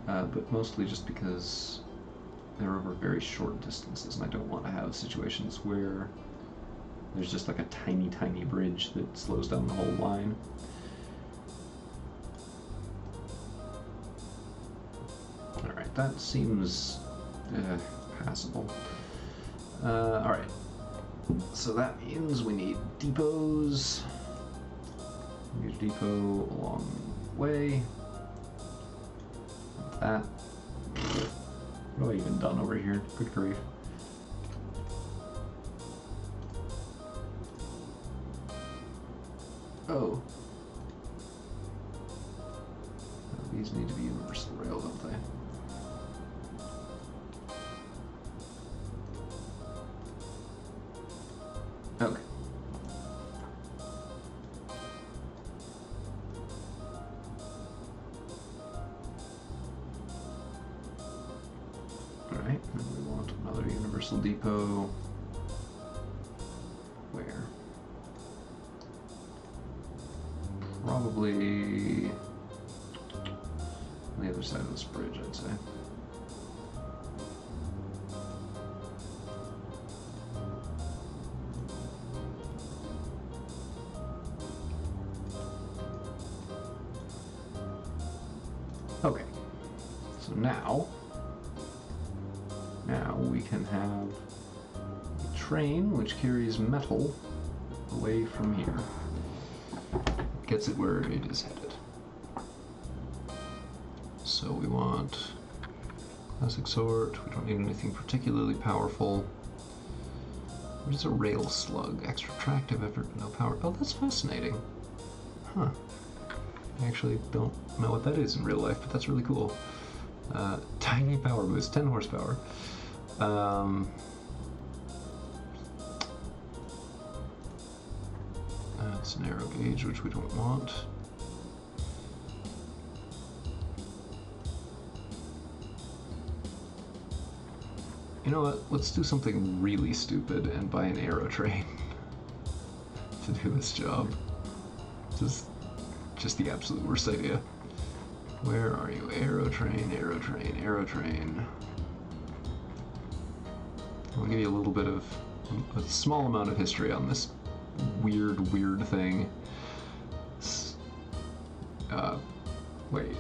but mostly just because they're over very short distances, and I don't want to have situations where there's just like a tiny, tiny bridge that slows down the whole line. Alright, that seems passable. Alright, so that means we need depots. We need a depot along the way. Like that. What have I even done over here? Good grief. Oh. These need to be universal rail, don't they? Okay. depot. Where? Probably on the other side of this bridge, I'd say. Okay, so now we can have a train which carries metal away from here. Gets it where it is headed. So we want classic sort. We don't need anything particularly powerful. What is a rail slug? Extra tractive effort, but no power. Oh, that's fascinating. Huh. I actually don't know what that is in real life, but that's really cool. Tiny power boost, 10 horsepower. It's an narrow gauge, which we don't want. You know what? Let's do something really stupid and buy an aero train to do this job. Just the absolute worst idea. Where are you? Aero train, aero train, aero train. I'll give you a little bit of a small amount of history on this weird thing. Wait.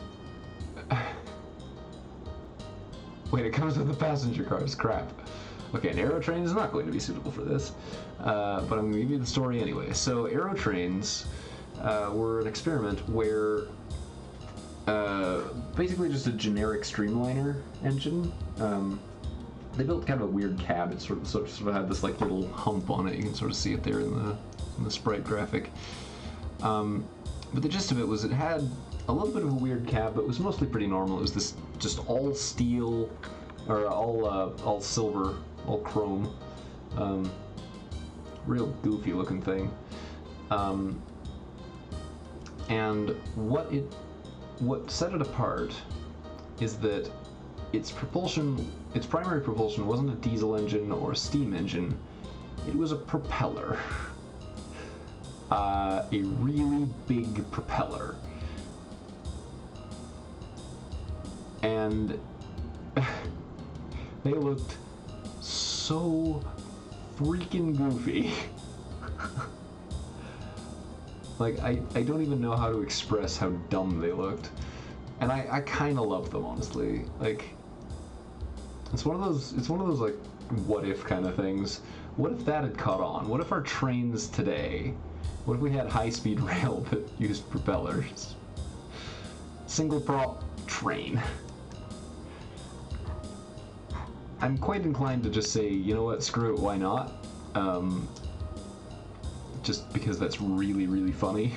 Wait, it comes with the passenger cars. Crap. Okay, an aero train is not going to be suitable for this, but I'm going to give you the story anyway. So, aero trains were an experiment where basically just a generic streamliner engine. They built kind of a weird cab. It sort of had this like little hump on it. You can sort of see it there in the sprite graphic. But the gist of it was it had a little bit of a weird cab, but it was mostly pretty normal. It was this just all steel, or all silver, all chrome, real goofy looking thing. And what set it apart is that its primary propulsion wasn't a diesel engine or a steam engine. It was a propeller. A really big propeller. And they looked so freaking goofy. Like, I don't even know how to express how dumb they looked. And I kind of love them, honestly. Like, it's one of those like what if kind of things. What if that had caught on? What if our trains today, what if we had high-speed rail that used propellers? Single prop train. I'm quite inclined to just say, you know what, screw it, why not? Just because that's really, really funny.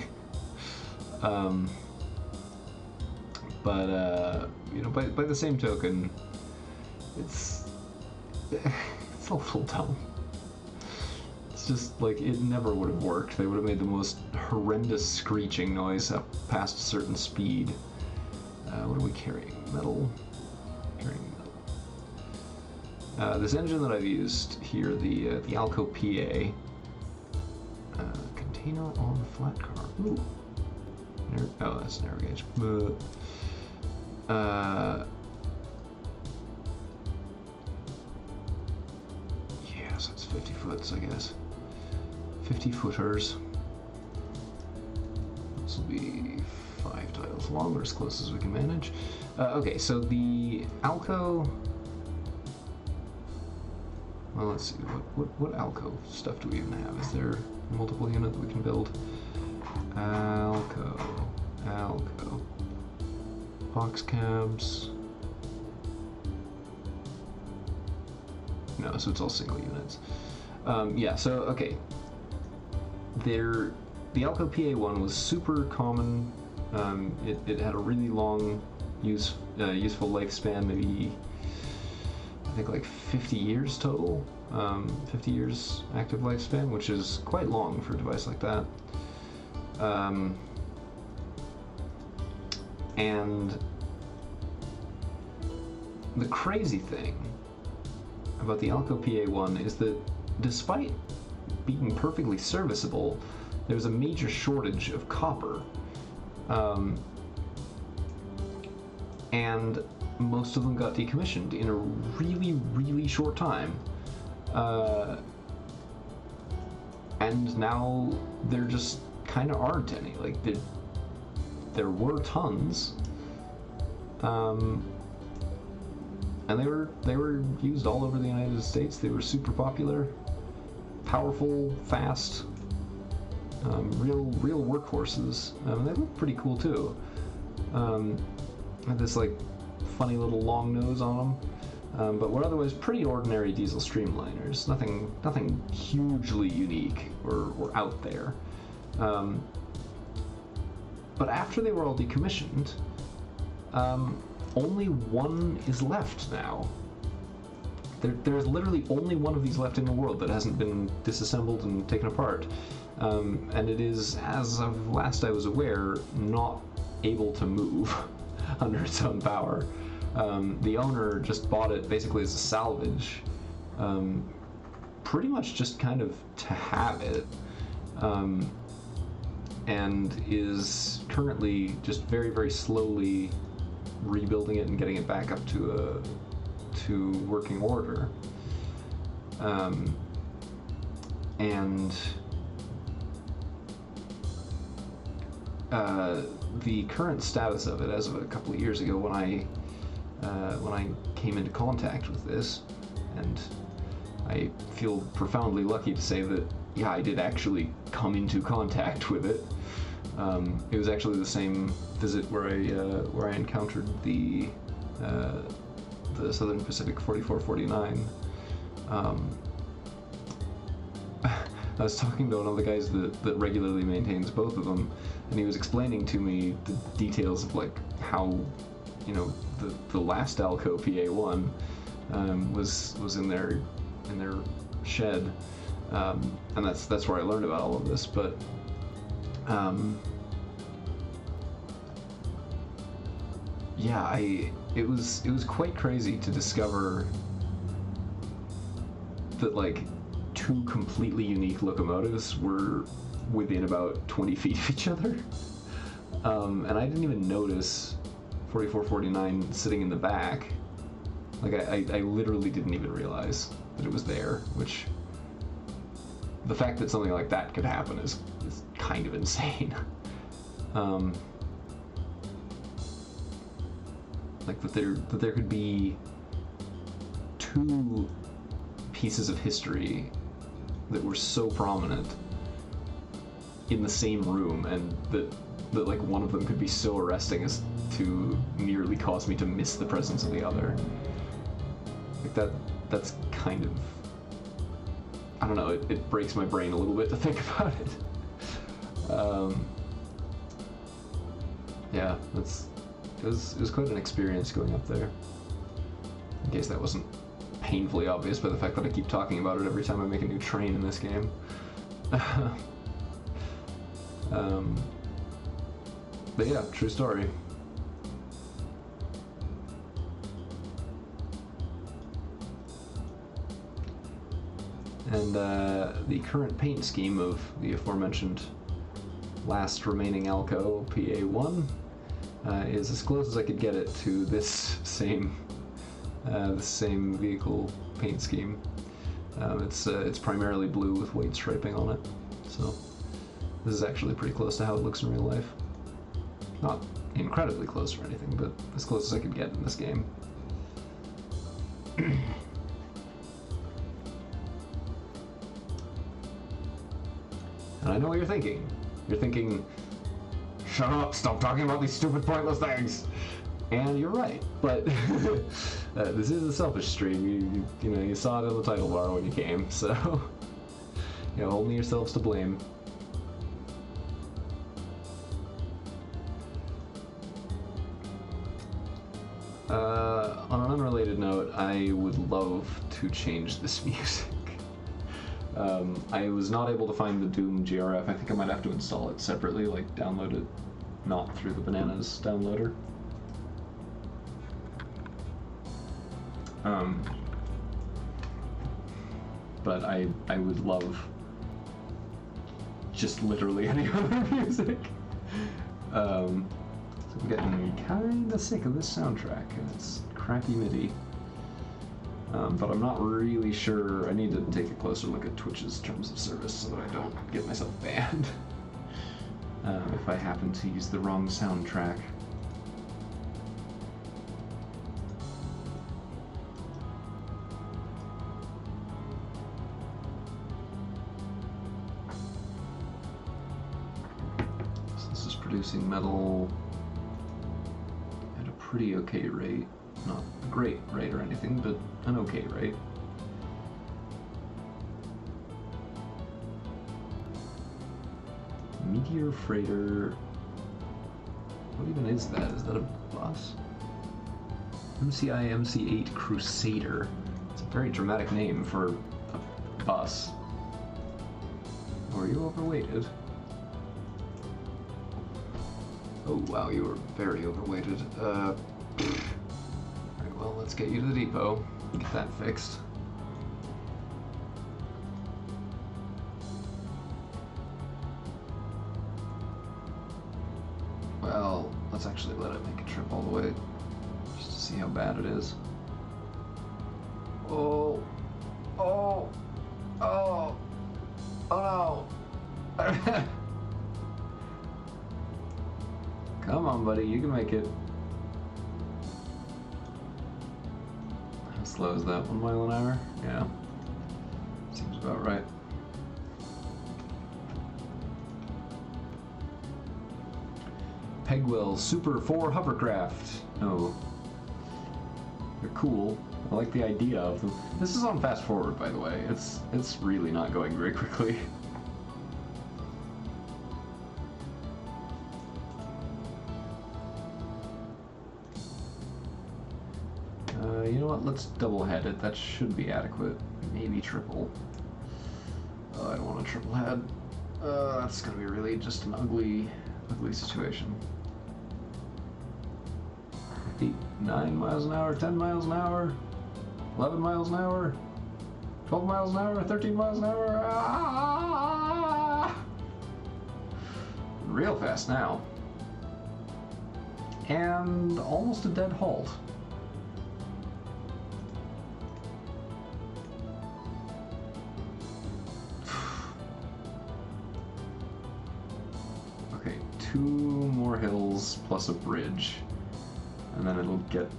But you know, by the same token, it's a little dumb. It's just like it never would have worked. They would have made the most horrendous screeching noise up past a certain speed. What are we carrying? Metal. Carrying metal. This engine that I've used here, the Alco PA. Container on flat car. Ooh. Oh, that's narrow gauge. Yeah, so it's 50 foots, I guess. 50 footers. This will be 5 tiles long, or as close as we can manage. Okay, so the Alco. Well, let's see. What Alco stuff do we even have? Is there a multiple unit that we can build? Alco. Box cabs. No, so it's all single units. Yeah, so, okay. The Alco PA1 was super common. It had a really long useful lifespan, maybe, I think like 50 years total. 50 years active lifespan, which is quite long for a device like that. And the crazy thing about the Alco PA1 is that despite being perfectly serviceable, there was a major shortage of copper. And most of them got decommissioned in a really, really short time. And now there just kind of aren't any. Like, there were tons. And they were used all over the United States. They were super popular, powerful, fast, real workhorses. They look pretty cool too. Had this like funny little long nose on them, but were otherwise pretty ordinary diesel streamliners. Nothing hugely unique or out there. But after they were all decommissioned, only one is left now. There's literally only one of these left in the world that hasn't been disassembled and taken apart. And it is, as of last I was aware, not able to move under its own power. The owner just bought it basically as a salvage, pretty much just kind of to have it, and is currently just very, very slowly rebuilding it and getting it back up to working order. The current status of it, as of a couple of years ago, when I came into contact with this, and I feel profoundly lucky to say that, yeah, I did actually come into contact with it. It was actually the same visit where I encountered the Southern Pacific 4449. I was talking to one of the guys that regularly maintains both of them, and he was explaining to me the details of like how, the last Alco PA1 was in their shed, and that's where I learned about all of this. But yeah, it was quite crazy to discover that like two completely unique locomotives were within about 20 feet of each other. And I didn't even notice 4449 sitting in the back. Like, I literally didn't even realize that it was there, which, the fact that something like that could happen is kind of insane. Like, that there could be two pieces of history that were so prominent in the same room, and that like one of them could be so arresting as to nearly cause me to miss the presence of the other. Like that's kind of, I don't know, it breaks my brain a little bit to think about it. Yeah, it was quite an experience going up there. In case that wasn't painfully obvious by the fact that I keep talking about it every time I make a new train in this game. But yeah, true story. And the current paint scheme of the aforementioned last remaining Alco PA1 is as close as I could get it to this same vehicle paint scheme. It's primarily blue with white striping on it, so this is actually pretty close to how it looks in real life. Not incredibly close or anything, but as close as I could get in this game. And I know what you're thinking. You're thinking, shut up, stop talking about these stupid, pointless things! And you're right, but this is a selfish stream. You saw it in the title bar when you came, so only yourselves to blame. On an unrelated note, I would love to change this music. I was not able to find the Doom GRF. I think I might have to install it separately, like download it not through the Bananas downloader. but I would love just literally any other music. So I'm getting kinda sick of this soundtrack, and it's crappy MIDI. But I'm not really sure. I need to take a closer look at Twitch's terms of service so that I don't get myself banned if I happen to use the wrong soundtrack. So this is producing metal at a pretty okay rate. Not a great rate or anything, but an okay rate. Meteor Freighter. What even is that? Is that a bus? MCI MC8 Crusader. It's a very dramatic name for a bus. Oh, are you overweighted? Oh wow, you are very overweighted. Alright, well, let's get you to the depot. Get that fixed. Well, let's actually let it make a trip all the way, just to see how bad it is. Oh, oh, oh, oh no. Come on, buddy, you can make it. How slow is that, 1 mile an hour? Yeah, seems about right. Pegwell Super 4 hovercraft. Oh, they're cool. I like the idea of them. This is on fast forward, by the way. It's really not going very quickly. You know what? Let's double head it. That should be adequate. Maybe triple. Oh, I don't want a triple head. That's gonna be really just an ugly situation. 8, 9 miles an hour, 10 miles an hour, 11 miles an hour, 12 miles an hour, 13 miles an hour. Ah! Real fast now. And almost a dead halt. Okay, 2 more hills plus a bridge. And then it'll get...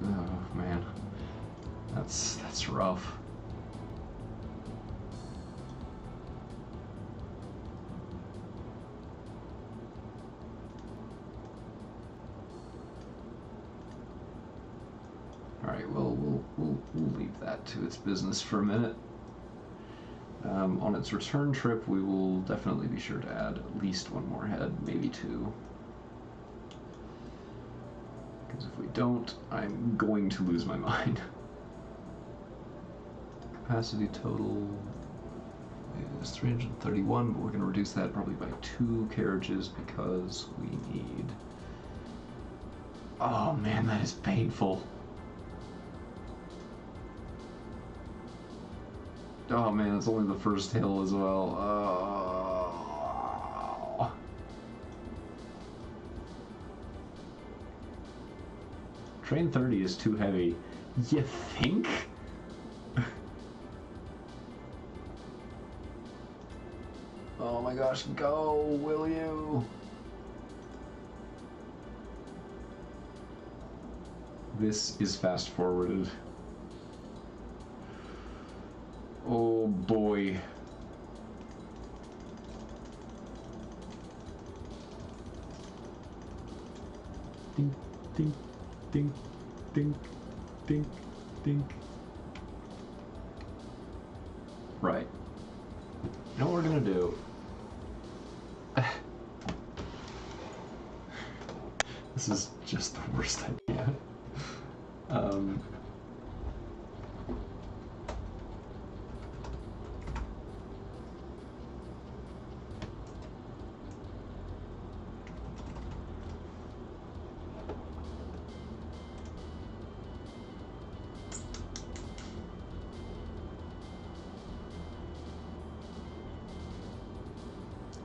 Oh, man. That's rough. Alright, well, we'll leave that to its business for a minute. On its return trip, we will definitely be sure to add at least 1 more head, maybe 2. Because if we don't, I'm going to lose my mind. Capacity total is 331, but we're going to reduce that probably by 2 carriages because we need... Oh man, that is painful. Oh man, it's only the first hill as well. Oh. Train 30 is too heavy. You think? Oh my gosh, go, will you? This is fast forwarded. Oh boy. Dink, dink, dink, dink, dink, dink. Right. You know what we're gonna do? This is just the worst idea.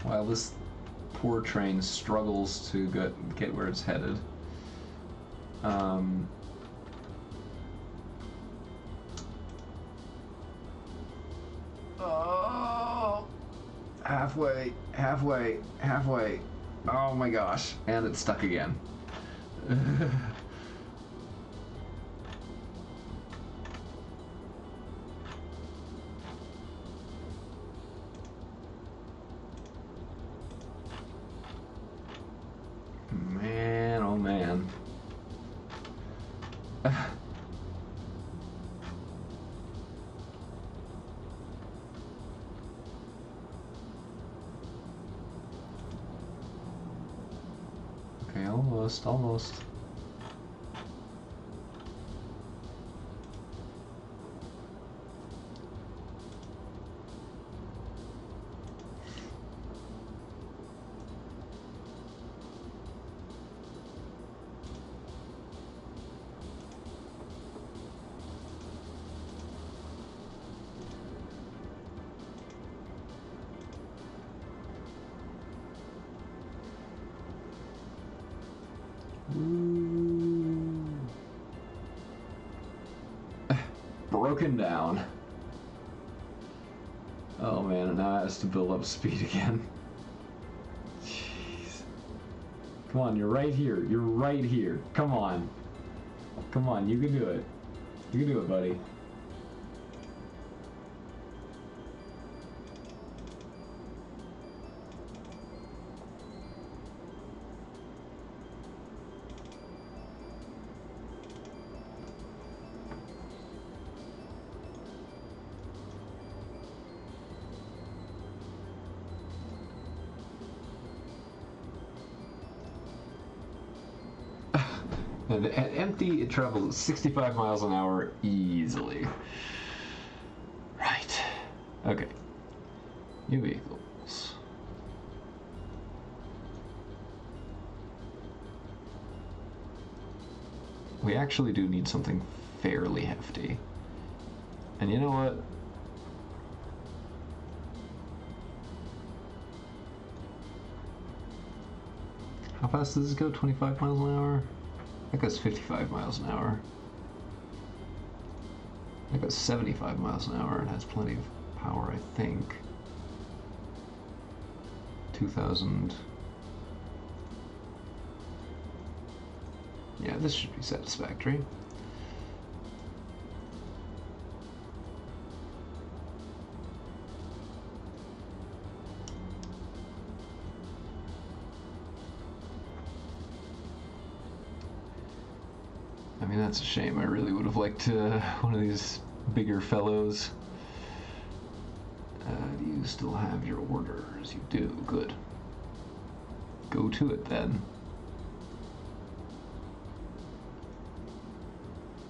while this poor train struggles to get where it's headed. Oh, halfway. Oh my gosh, and it's stuck again. Man, oh man. Okay, almost. Broken down. Oh man, and now it has to build up speed again. Jeez. Come on, you're right here. You're right here. Come on. Come on, you can do it. You can do it, buddy. And at empty, it travels 65 miles an hour easily. Right. Okay. New vehicles. We actually do need something fairly hefty. And you know what? How fast does this go? 25 miles an hour? That goes 55 miles an hour. That goes 75 miles an hour and has plenty of power, I think. 2,000. Yeah, this should be satisfactory. I mean, that's a shame. I really would have liked one of these bigger fellows. Do you still have your orders? You do. Good. Go to it, then.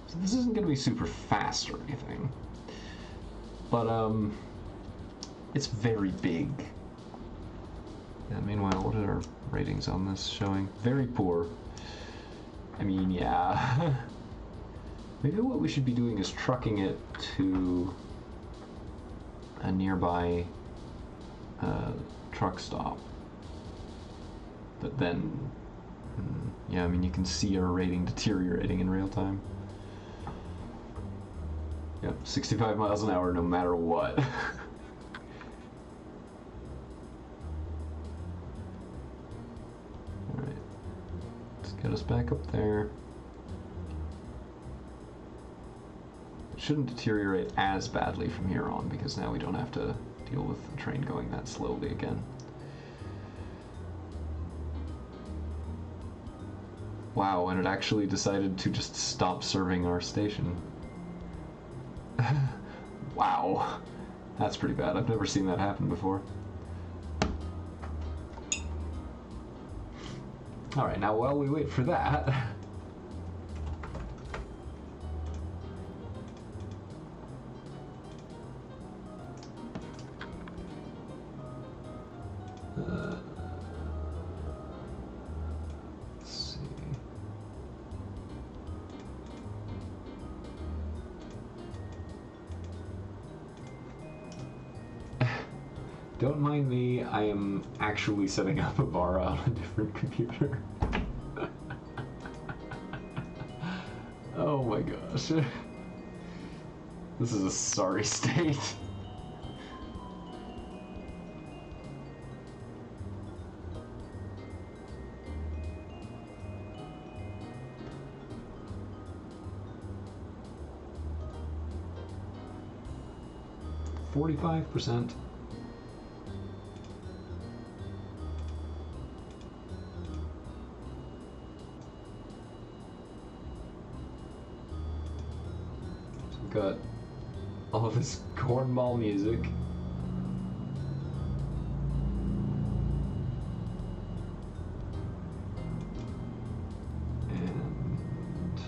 So this isn't going to be super fast or anything. But, it's very big. Yeah, meanwhile, what are our ratings on this showing? Very poor. I mean, yeah. Maybe what we should be doing is trucking it to a nearby truck stop. But then, yeah, I mean, you can see our rating deteriorating in real time. Yep, 65 miles an hour no matter what. Alright. Let's get us back up there. It shouldn't deteriorate as badly from here on because now we don't have to deal with the train going that slowly again. Wow, and it actually decided to just stop serving our station. Wow. That's pretty bad. I've never seen that happen before. Alright, now while we wait for that... let's see... Don't mind me, I am actually setting up a Vara on a different computer. Oh my gosh. This is a sorry state. $45%. Got all of this cornball music. And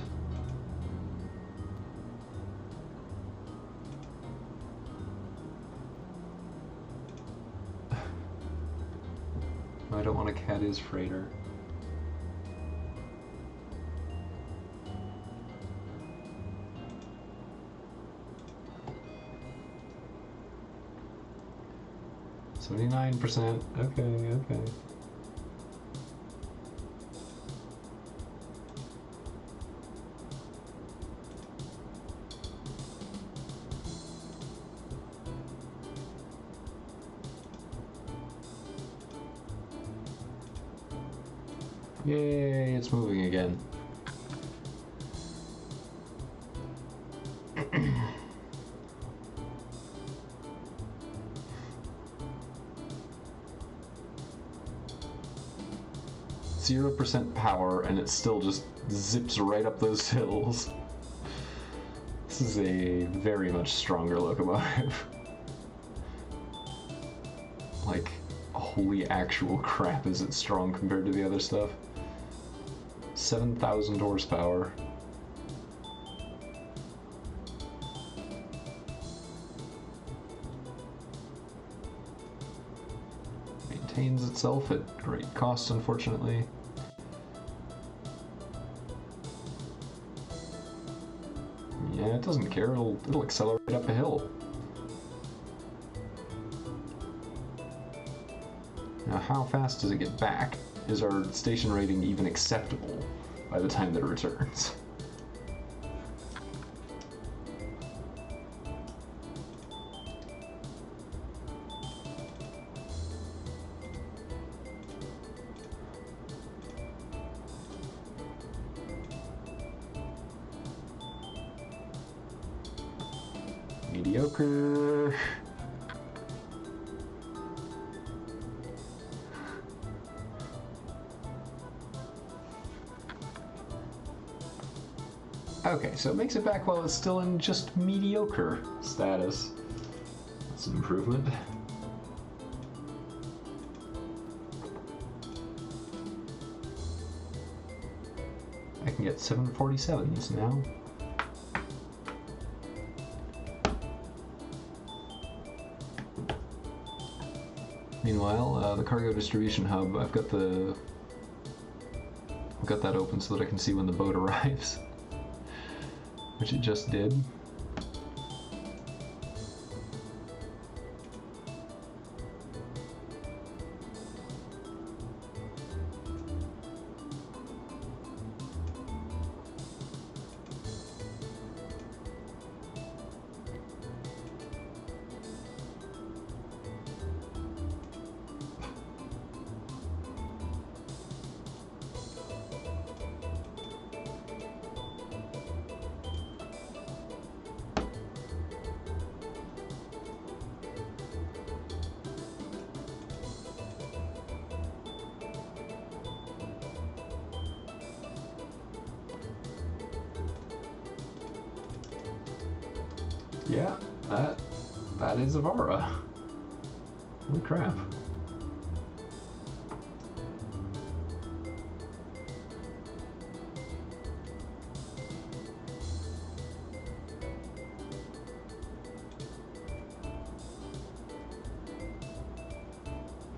I don't want a cat is freighter. $79%. Okay, okay. Yay, it's moving again. 0% power, and it still just zips right up those hills. This is a very much stronger locomotive. Like, holy actual crap, is it strong compared to the other stuff? 7,000 horsepower. Maintains itself at great cost, unfortunately. Yeah, it doesn't care. It'll accelerate up a hill. Now, how fast does it get back? Is our station rating even acceptable by the time that it returns? Mediocre. Okay, so it makes it back while it's still in just mediocre status. That's an improvement. I can get 747s now. Meanwhile, the cargo distribution hub, I've got that open so that I can see when the boat arrives, which it just did. Yeah, that is Avara. Holy crap.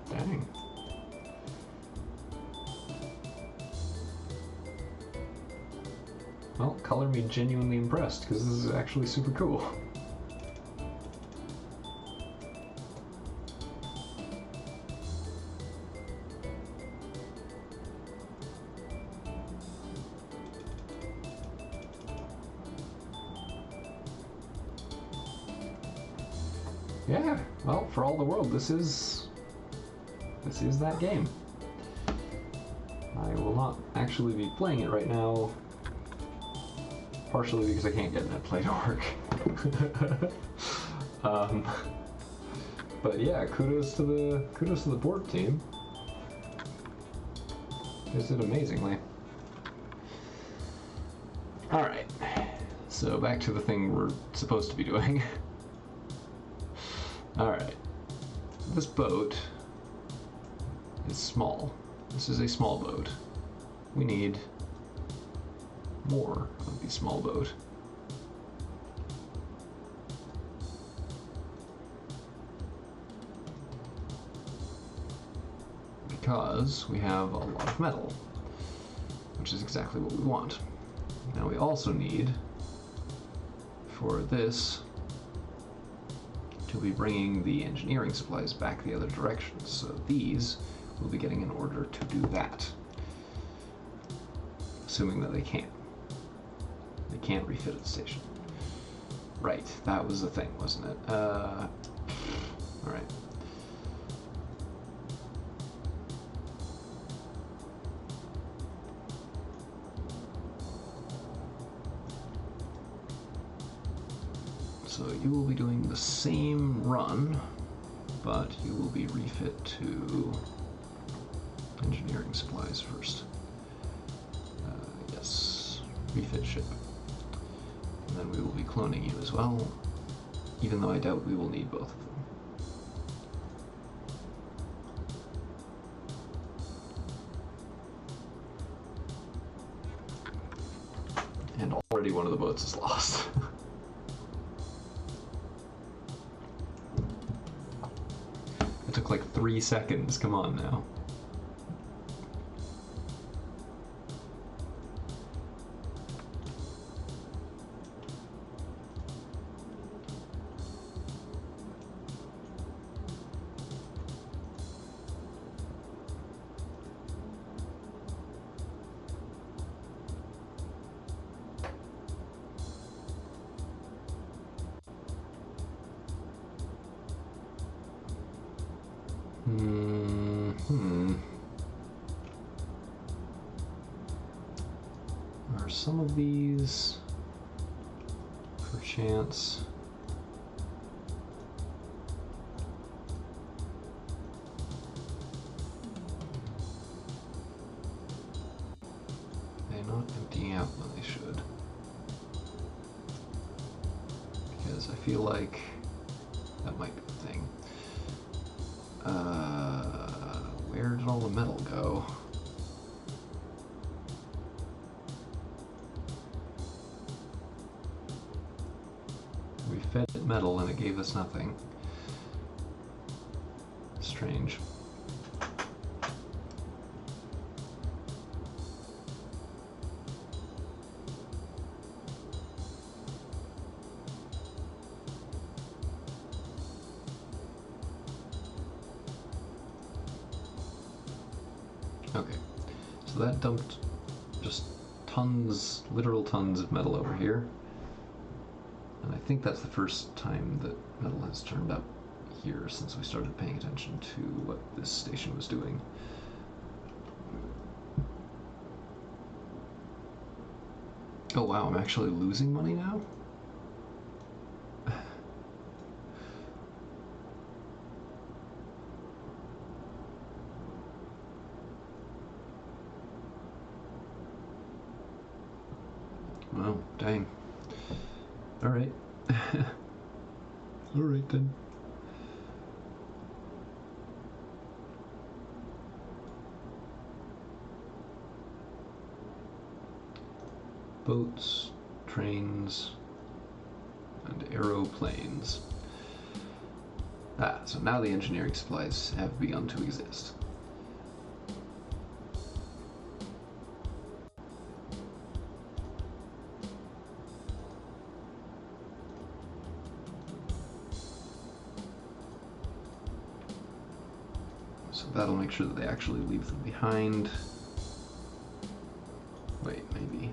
Dang. Well, color me genuinely impressed, because this is actually super cool. Yeah, well, for all the world, this is that game. I will not actually be playing it right now, partially because I can't get NetPlay to work. But yeah, kudos to the board team. They did amazingly. All right, so back to the thing we're supposed to be doing. All right, this boat is small. This is a small boat. We need more of the small boat. Because we have a lot of metal, which is exactly what we want. Now we also need, for this, to be bringing the engineering supplies back the other direction. So these will be getting in order to do that. Assuming that they can. They can't refit at the station. Right, that was the thing, wasn't it? Alright. So you will be doing the same run, but you will be refit to engineering supplies first. Yes, refit ship. And then we will be cloning you as well, even though I doubt we will need both of them. And already one of the boats is lost. It took like 3 seconds, come on now. Are some of these perchance? They're not emptying out when they should. Because I feel like that might be the thing. Where did all the metal go? We fed it metal and it gave us nothing. Strange. Okay, so that dumped just tons, literal tons of metal over here. And I think that's the first time that metal has turned up here since we started paying attention to what this station was doing. Oh wow, I'm actually losing money now? Well, dang. Alright. Alright then. Boats, trains, and aeroplanes. Ah, so now the engineering supplies have begun to exist. So that'll make sure that they actually leave them behind. Wait, maybe.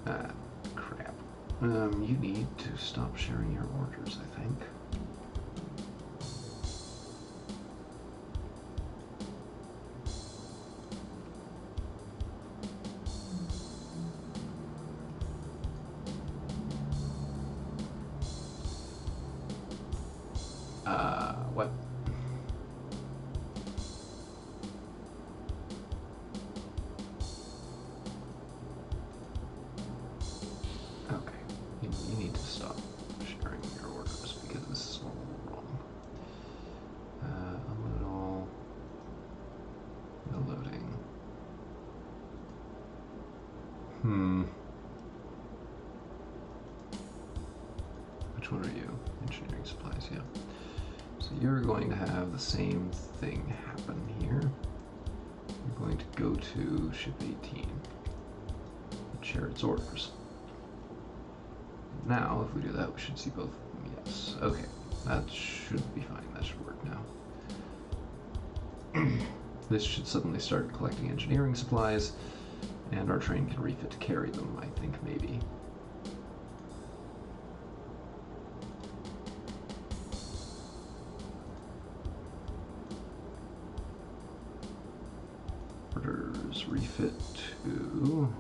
Ah, crap. You need to stop sharing your orders, I think. What? Okay, you need to stop sharing your orders because this is all wrong. Unload all. No loading. Which one are you? Engineering supplies, yeah. So you're going to have the same thing happen here. You're going to go to ship 18 and share its orders. Now, if we do that, we should see both of them. Yes. Okay. That should be fine. That should work now. This should suddenly start collecting engineering supplies, and our train can refit to carry them, I think, maybe. Orders refit to...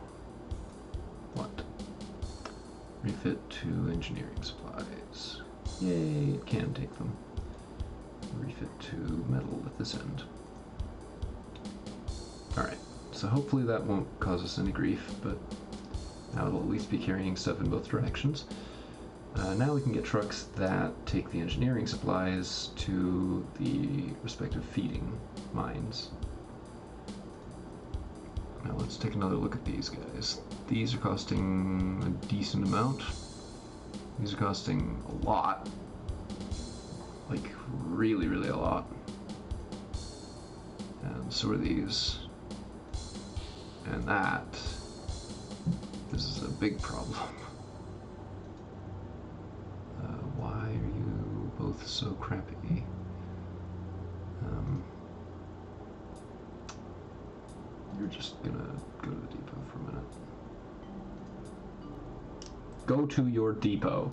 what? Refit to engineering supplies. Yay, it can take them. Refit to metal at this end. Alright, so hopefully that won't cause us any grief, but now it'll at least be carrying stuff in both directions. Now we can get trucks that take the engineering supplies to the respective feeding mines. Now let's take another look at these guys. These are costing a decent amount. These are costing a lot. Like, really, really a lot. And so are these. And that. This is a big problem. Why are you both so crappy? You're just gonna go to the depot for a minute. Go to your depot.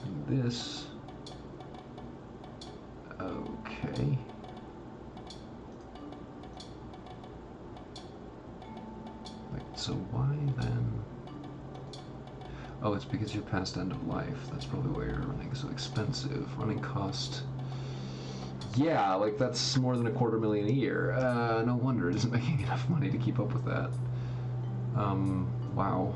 And this. Okay. So why then? Oh, it's because you're past end of life. That's probably why you're running so expensive. Running cost. Yeah, like that's more than $250,000 a year. No wonder it isn't making enough money to keep up with that. Wow.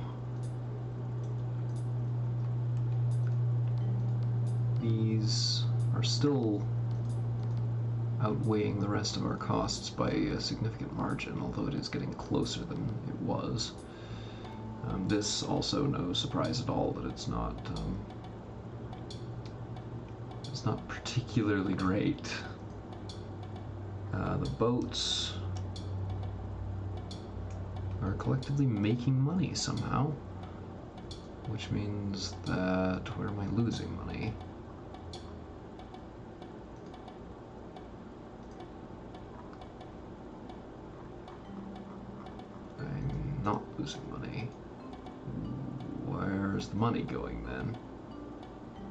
These are still outweighing the rest of our costs by a significant margin, although it is getting closer than it was. This also no surprise at all that it's not particularly great. The boats are collectively making money somehow, which means that where am I losing money? I'm not losing money. Where's the money going then?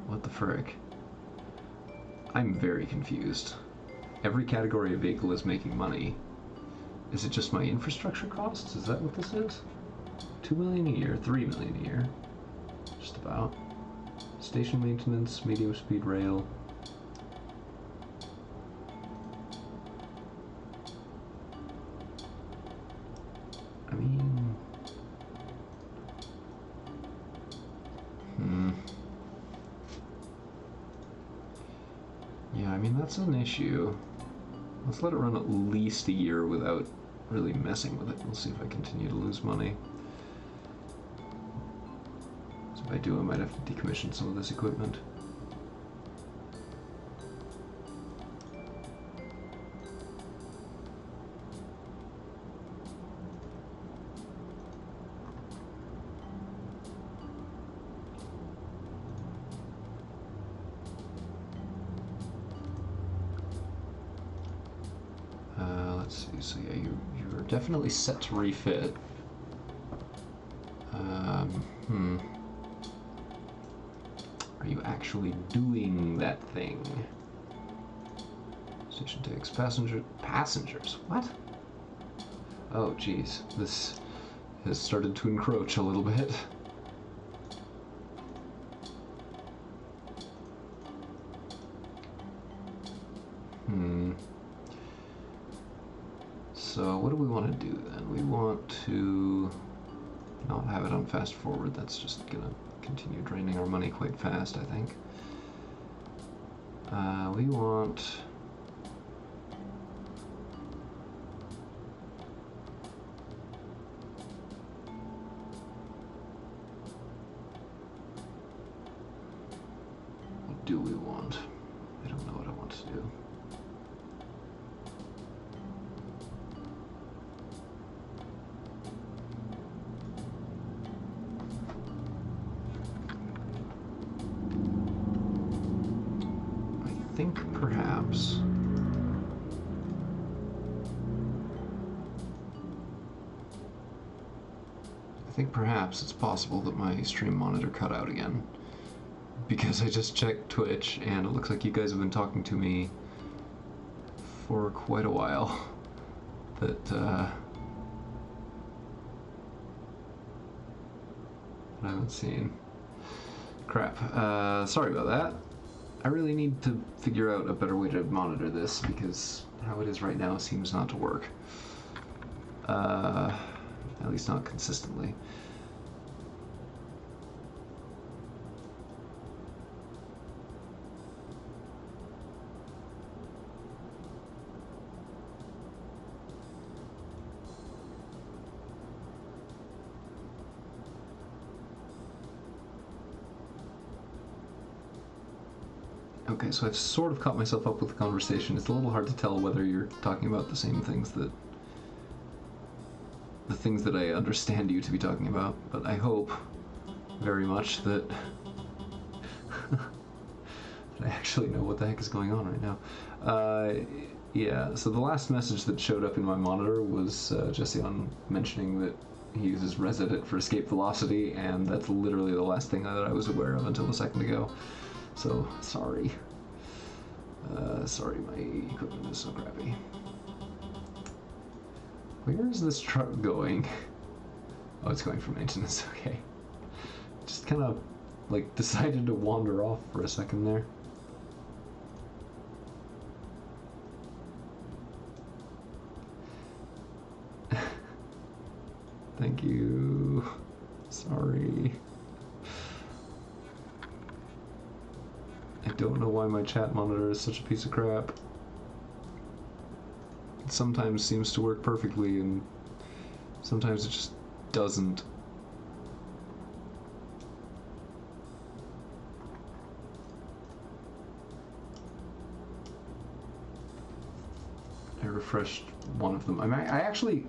What the frick? I'm very confused. Every category of vehicle is making money. Is it just my infrastructure costs? Is that what this is? 2 million a year, 3 million a year. Just about. Station maintenance, medium speed rail. I mean... Yeah, I mean, that's an issue. Let's let it run at least a year without really messing with it. We'll see if I continue to lose money. So if I do, I might have to decommission some of this equipment. So yeah, you're definitely set to refit. Are you actually doing that thing? Station takes passengers. What? Oh, geez. This has started to encroach a little bit. So what do we want to do then? We want to not have it on fast forward. That's just gonna continue draining our money quite fast, I think. We want... What do we want? I don't know what I want to do. I think perhaps... it's possible that my stream monitor cut out again. Because I just checked Twitch and it looks like you guys have been talking to me for quite a while. That I haven't seen. Crap. Sorry about that. I really need to figure out a better way to monitor this because how it is right now seems not to work. At least not consistently. Okay, so I've sort of caught myself up with the conversation. It's a little hard to tell whether you're talking about the same things that... the things that I understand you to be talking about, but I hope very much that... that I actually know what the heck is going on right now. Yeah, so the last message that showed up in my monitor was Jesse on mentioning that he uses Resident for escape velocity, and that's literally the last thing that I was aware of until a second ago. So, sorry. Sorry, my equipment is so crappy. Where is this truck going? Oh, it's going for maintenance, okay. Just kind of, like, decided to wander off for a second there. Thank you. Sorry. I don't know why my chat monitor is such a piece of crap. It sometimes seems to work perfectly, and sometimes it just doesn't. I refreshed one of them. I actually...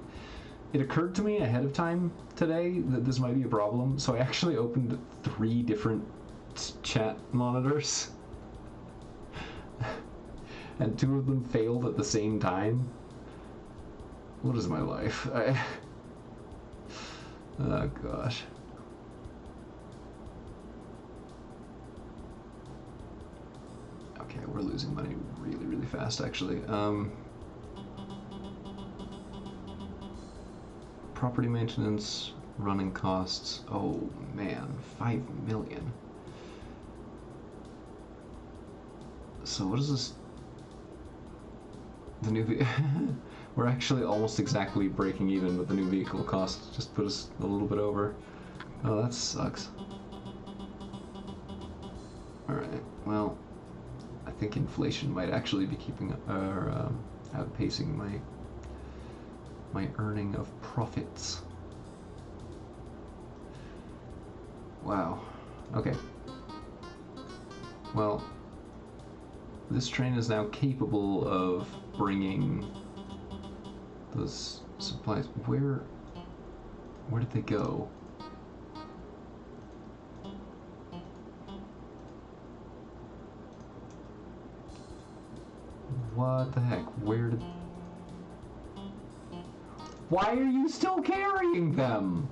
It occurred to me ahead of time today that this might be a problem, so I actually opened 3 different chat monitors. And 2 of them failed at the same time. What is my life? Oh gosh. Okay, we're losing money really, really fast actually. Property maintenance, running costs. Oh man, 5 million. So what is this? The new we're actually almost exactly breaking even, but the new vehicle cost just put us a little bit over. Oh, that sucks. Alright, well, I think inflation might actually be keeping or outpacing my earning of profits. Wow. Okay. Well, this train is now capable of bringing those supplies. Where did they go? What the heck? Where did... Why are you still carrying them?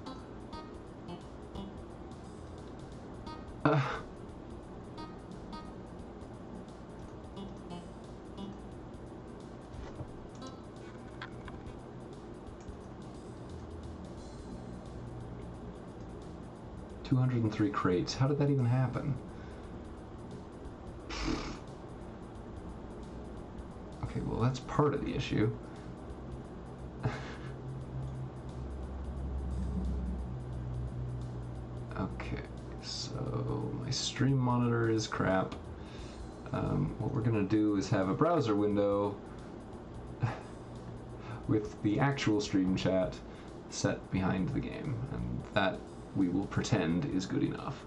203 crates. How did that even happen? Okay, well, that's part of the issue. Okay, so my stream monitor is crap. What we're gonna do is have a browser window with the actual stream chat set behind the game, and that we will pretend is good enough.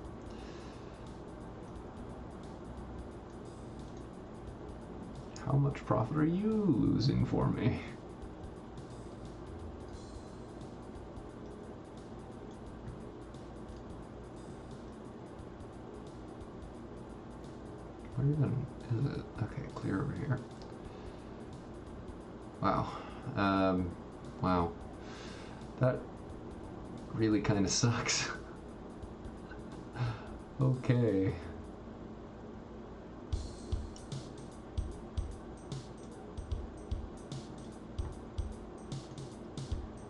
How much profit are you losing for me? Where even is it? Okay, clear over here. Wow. Wow. That really kind of sucks. Okay.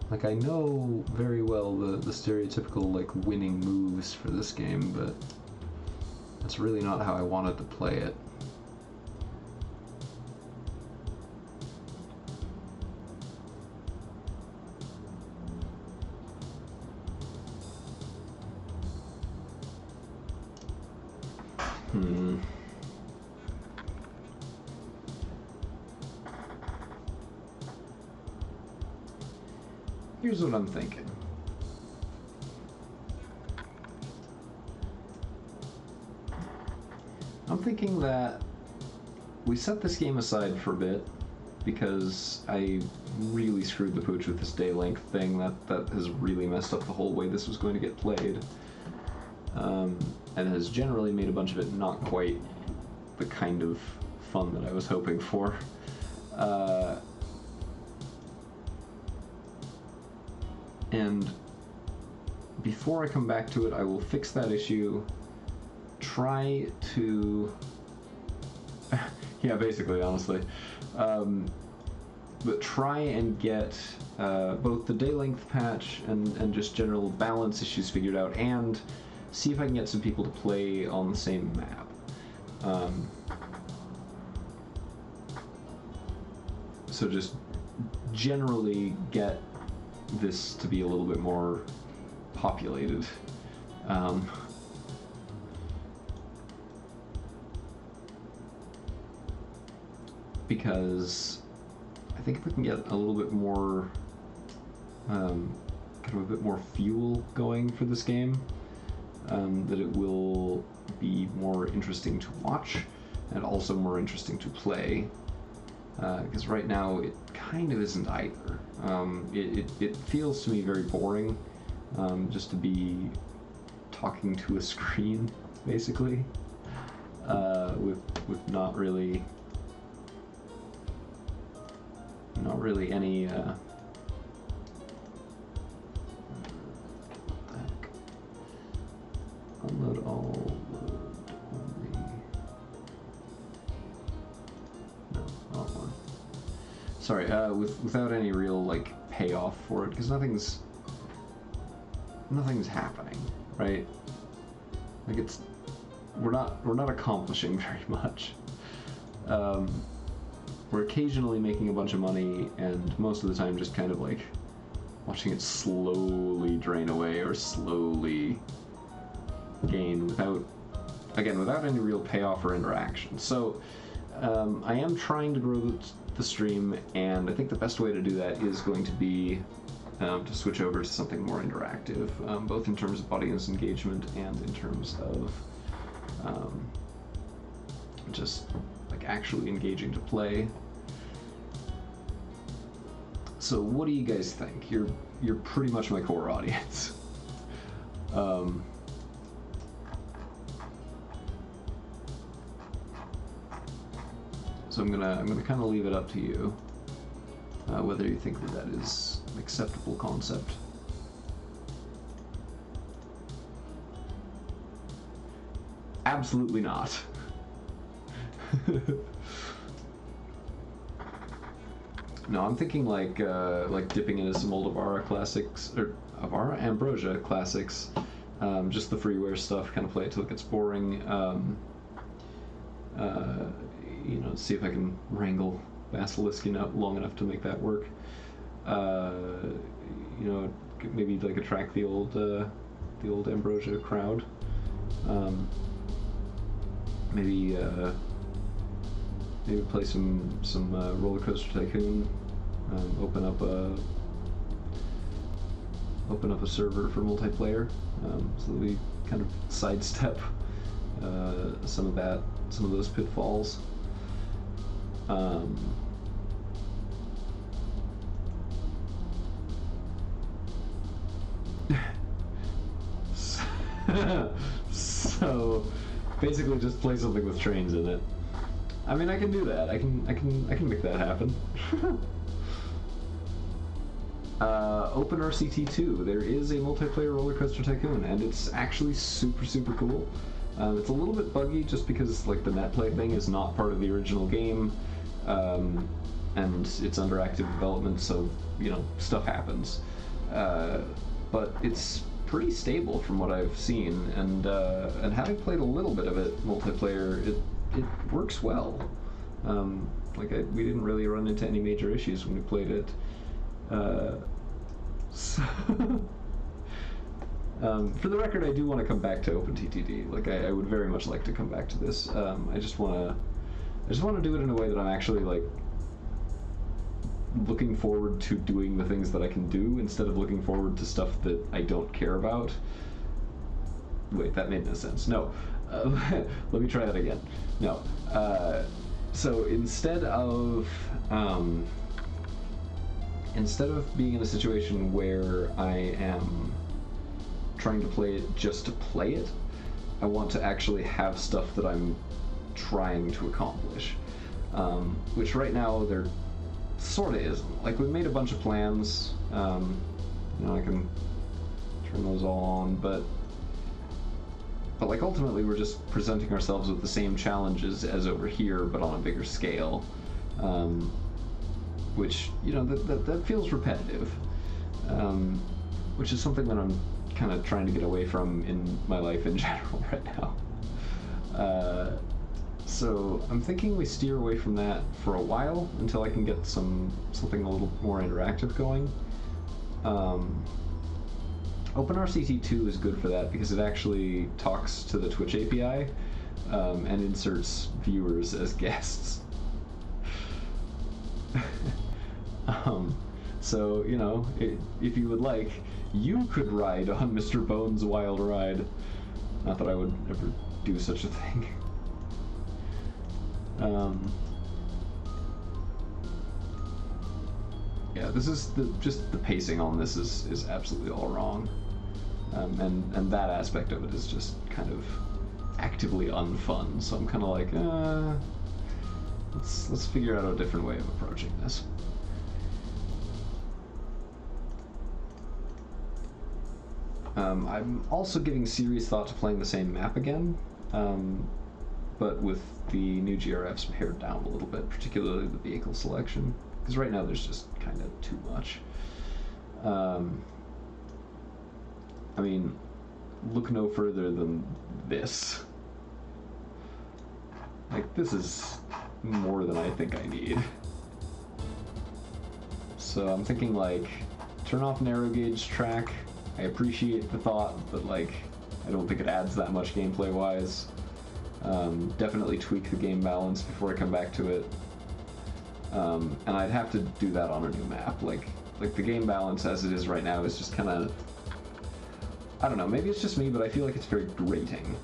Like, I know very well the stereotypical, like, winning moves for this game, but that's really not how I wanted to play it. Here's what I'm thinking. I'm thinking that we set this game aside for a bit because I really screwed the pooch with this day length thing. That has really messed up the whole way this was going to get played, and has generally made a bunch of it not quite the kind of fun that I was hoping for. And before I come back to it, I will fix that issue, try to... yeah, basically, honestly. But try and get both the day length patch and just general balance issues figured out, and see if I can get some people to play on the same map. So just generally get this to be a little bit more populated. Because I think if we can get a little bit more, kind of a bit more fuel going for this game, that it will be more interesting to watch and also more interesting to play. Because right now it kind of isn't either. It feels to me very boring, just to be talking to a screen, basically, with not really any. What the heck? Unload all. Sorry, without any real, like, payoff for it, because nothing's happening, right? Like, we're not accomplishing very much. We're occasionally making a bunch of money, and most of the time just kind of, like, watching it slowly drain away or slowly gain without any real payoff or interaction. So, I am trying to grow the stream, and I think the best way to do that is going to be to switch over to something more interactive, both in terms of audience engagement and in terms of just like actually engaging to play. So what do you guys think? You're pretty much my core audience. So I'm gonna kind of leave it up to you whether you think that is acceptable concept. Absolutely not. No, I'm thinking like dipping into some old Avara classics, or Avara Ambrosia classics, just the freeware stuff. Kind of play it till it gets boring. You know, see if I can wrangle Basilisk long enough to make that work. You know, maybe like attract the old Ambrosia crowd. Maybe play some Roller Coaster Tycoon. Open up a server for multiplayer, so that we kind of sidestep some of those pitfalls. So basically just play something with trains in it. I mean, I can do that. I can make that happen. OpenRCT2. There is a multiplayer Roller Coaster Tycoon, and it's actually super cool. It's a little bit buggy just because like the netplay thing is not part of the original game, and it's under active development, so you know stuff happens. But it's pretty stable from what I've seen, and having played a little bit of it multiplayer, it works well. We didn't really run into any major issues when we played it. For the record, I do want to come back to OpenTTD. Like, I would very much like to come back to this. I just want to do it in a way that I'm actually like looking forward to doing the things that I can do instead of looking forward to stuff that I don't care about. Wait, that made no sense. No. Let me try that again. No. So instead of being in a situation where I am trying to play it just to play it, I want to actually have stuff that I'm trying to accomplish. Which right now there sort of isn't. Like, we've made a bunch of plans. You know, I can turn those all on, but like ultimately we're just presenting ourselves with the same challenges as over here, but on a bigger scale. Which, you know, that feels repetitive. Which is something that I'm kind of trying to get away from in my life in general right now. So I'm thinking we steer away from that for a while until I can get something a little more interactive going. OpenRCT2 is good for that because it actually talks to the Twitch API and inserts viewers as guests. So, you know, if you would like, you could ride on Mr. Bones' wild ride. Not that I would ever do such a thing. Yeah, this is just the pacing on this is absolutely all wrong. And that aspect of it is just kind of actively unfun. So I'm kind of like, let's figure out a different way of approaching this. I'm also giving serious thought to playing the same map again, but with the new GRFs pared down a little bit, particularly the vehicle selection, because right now there's just kind of too much. I mean, look no further than this. Like, this is more than I think I need. So I'm thinking, like, turn off narrow gauge track. I appreciate the thought, but like, I don't think it adds that much gameplay wise. Definitely tweak the game balance before I come back to it. And I'd have to do that on a new map. Like the game balance as it is right now is just kind of, I don't know, maybe it's just me, but I feel like it's very grating.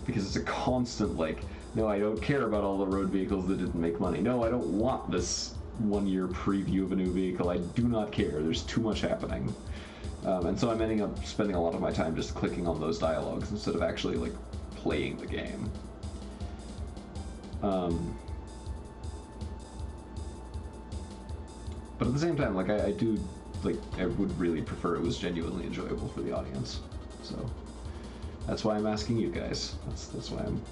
Because it's a constant, like, no, I don't care about all the road vehicles that didn't make money. No, I don't want this 1 year preview of a new vehicle. I do not care. There's too much happening. And so I'm ending up spending a lot of my time just clicking on those dialogues instead of actually, like, playing the game. But at the same time, like, I do like, I would really prefer it was genuinely enjoyable for the audience. So that's why I'm asking you guys. That's why I'm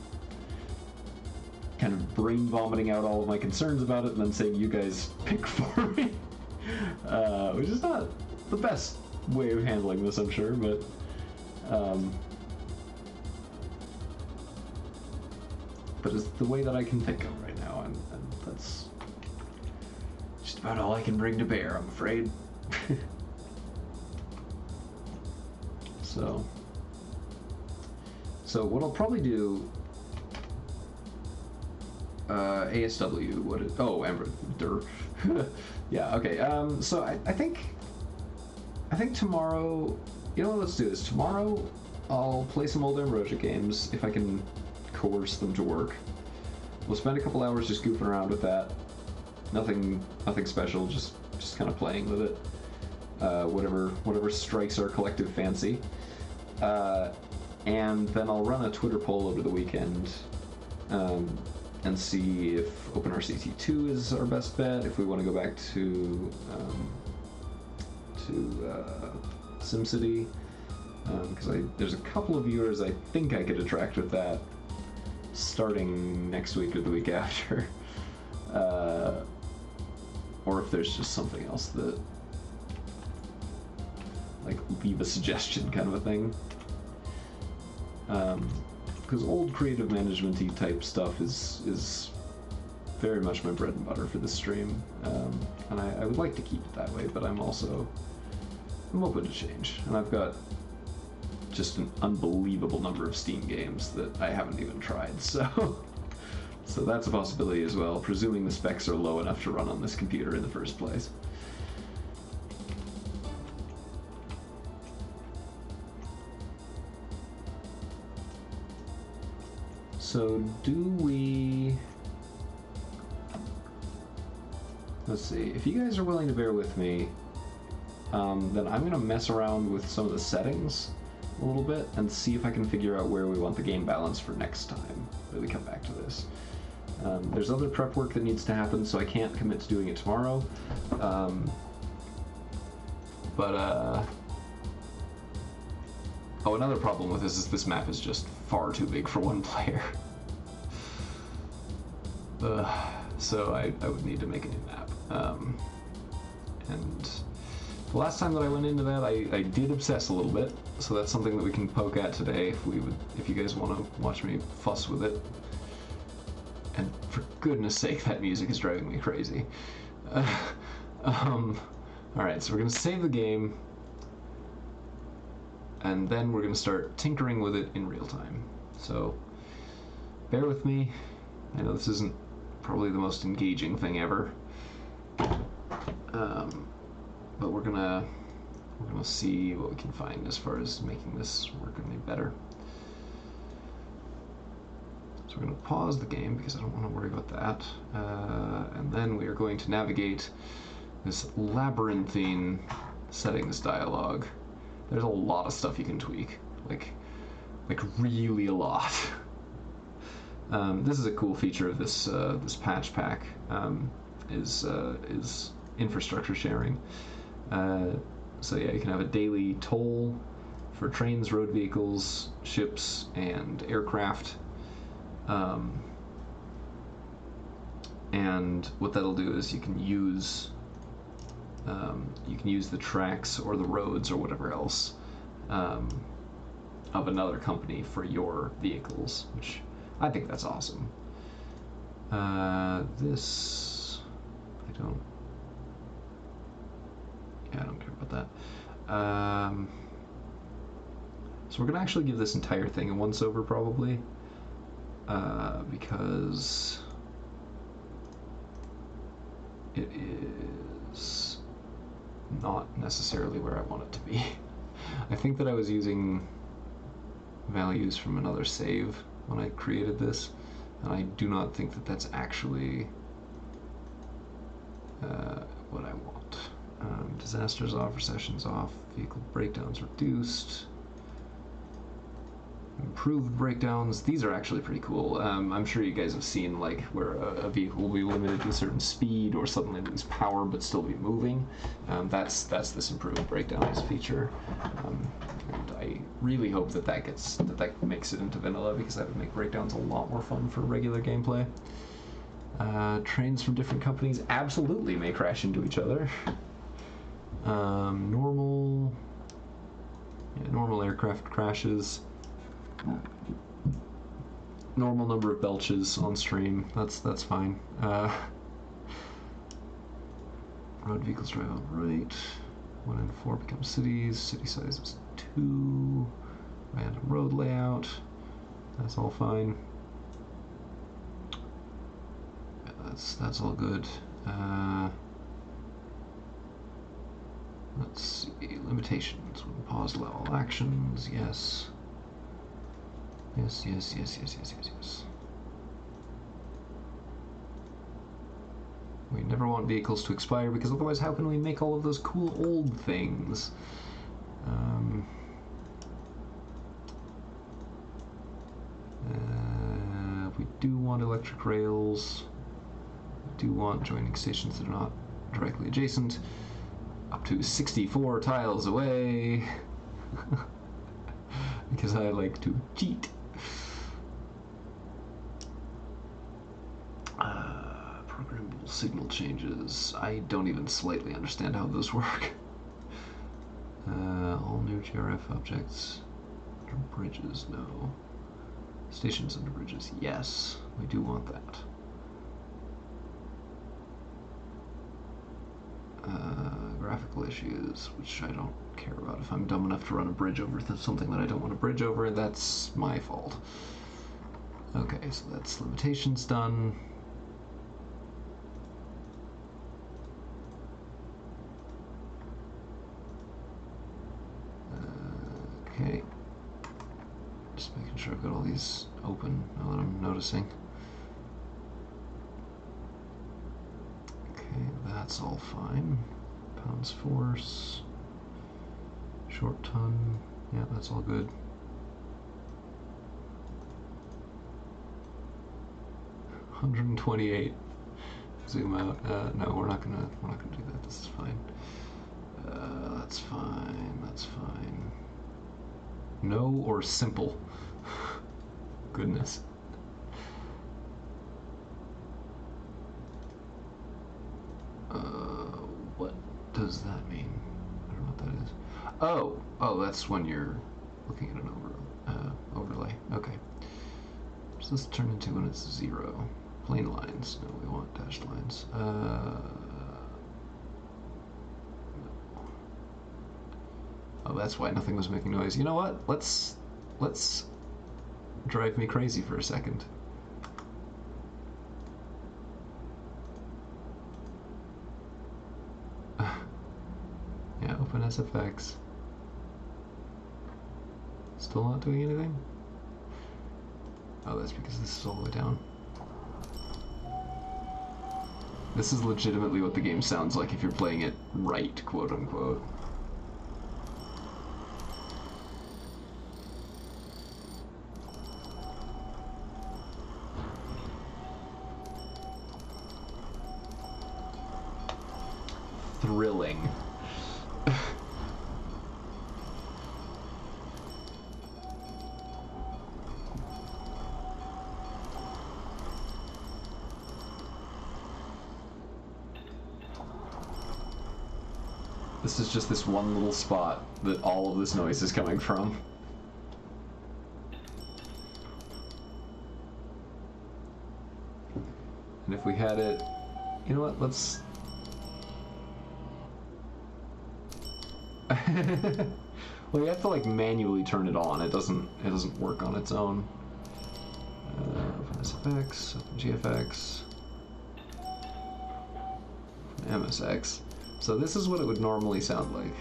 kind of brain vomiting out all of my concerns about it and then saying you guys pick for me. Which is not the best way of handling this, I'm sure, but it's the way that I can think of right now, and that's just about all I can bring to bear, I'm afraid. So what I'll probably do, ASW, what is, oh, Ember, yeah, okay, so I think tomorrow, you know what, let's do this. Tomorrow, I'll play some old Ambrosia games, if I can coerce them to work. We'll spend a couple hours just goofing around with that. Nothing special, just kind of playing with it. Whatever strikes our collective fancy. And then I'll run a Twitter poll over the weekend, and see if OpenRCT2 is our best bet, if we want to go back to SimCity, because there's a couple of viewers I think I could attract with that, starting next week or the week after, or if there's just something else that, like, leave a suggestion kind of a thing, because old creative management-y type stuff is very much my bread and butter for this stream, and I would like to keep it that way, but I'm open to change, and I've got just an unbelievable number of Steam games that I haven't even tried, so that's a possibility as well, presuming the specs are low enough to run on this computer in the first place. So let's see, if you guys are willing to bear with me, then I'm going to mess around with some of the settings a little bit and see if I can figure out where we want the game balance for next time that we come back to this. There's other prep work that needs to happen, so I can't commit to doing it tomorrow. Oh, another problem with this is this map is just far too big for one player. So I would need to make a new map. And the last time that I went into that, I did obsess a little bit, so that's something that we can poke at today if you guys want to watch me fuss with it. And for goodness sake, that music is driving me crazy. Alright, so we're going to save the game, and then we're going to start tinkering with it in real time. So bear with me. I know this isn't probably the most engaging thing ever, but we're gonna see what we can find as far as making this work any better. So we're going to pause the game because I don't want to worry about that, and then we are going to navigate this labyrinthine settings dialog. There's a lot of stuff you can tweak, like really a lot. This is a cool feature of this this patch pack, is infrastructure sharing. So yeah, you can have a daily toll for trains, road vehicles, ships, and aircraft. And what that'll do is you can use the tracks or the roads or whatever else of another company for your vehicles, which I think that's awesome. This I don't care about that. So we're gonna actually give this entire thing a once over probably, because it is not necessarily where I want it to be. I think that I was using values from another save when I created this, and I do not think that that's actually what I want. Disasters off, recessions off, vehicle breakdowns reduced. Improved breakdowns. These are actually pretty cool. I'm sure you guys have seen like where a vehicle will be limited to a certain speed or suddenly lose power but still be moving. That's this improved breakdowns feature, and I really hope that that makes it into vanilla, because that would make breakdowns a lot more fun for regular gameplay. Trains from different companies absolutely may crash into each other. Normal aircraft crashes. Normal number of belches on stream. That's fine. Road vehicles drive on right. 1 in 4 become cities. City size is 2. Random road layout. That's all fine. Yeah, that's all good. Let's see. Limitations. When pause allow all actions. Yes. Yes. We never want vehicles to expire, because otherwise how can we make all of those cool old things? We do want electric rails. We do want joining stations that are not directly adjacent. Up to 64 tiles away. Because I like to cheat. Programmable signal changes. I don't even slightly understand how those work. All new GRF objects. Under bridges, no. Stations under bridges, yes. We do want that. Graphical issues, which I don't care about. If I'm dumb enough to run a bridge over something that I don't want to bridge over, that's my fault. Okay, so that's limitations done. Okay. Just making sure I've got all these open now that I'm noticing. Okay, that's all fine. Pounds force. Short ton. Yeah, that's all good. $128. Zoom out. No, we're not gonna do that. This is fine. That's fine. That's fine. No or simple. Goodness. What does that mean? I don't know what that is. Oh, that's when you're looking at an overlay. Okay. What does this turn into when it's 0? Plain lines. No, we want dashed lines. Oh, that's why nothing was making noise. You know what? Let's drive me crazy for a second. Yeah, open SFX. Still not doing anything? Oh, that's because this is all the way down. This is legitimately what the game sounds like if you're playing it right, quote unquote. Thrilling. This is just this one little spot that all of this noise is coming from. And if we had it, you know what, let's... Well, you have to like manually turn it on. It doesn't work on its own. Open SFX, open GFX, open MSX. So this is what it would normally sound like.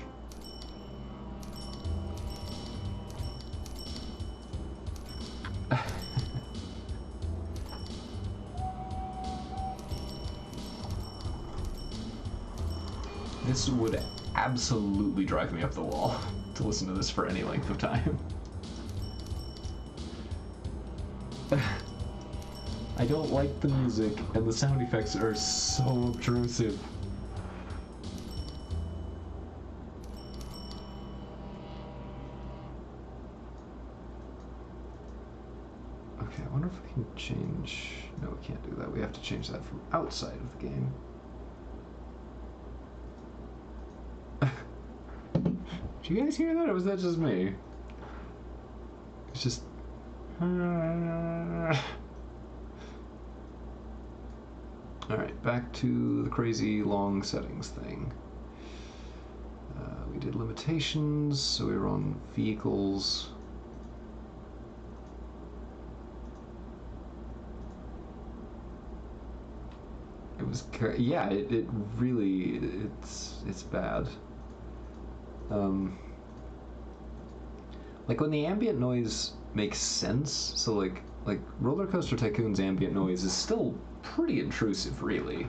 This would absolutely drive me up the wall to listen to this for any length of time. I don't like the music, and the sound effects are so obtrusive. Okay, I wonder if we can change... No, we can't do that. We have to change that from outside of the game. Did you guys hear that, or was that just me? It's just... Alright, back to the crazy long settings thing. We did limitations, so we were on vehicles. It was, yeah, it really, it's bad. Like when the ambient noise makes sense, so like Roller Coaster Tycoon's ambient noise is still pretty intrusive, really,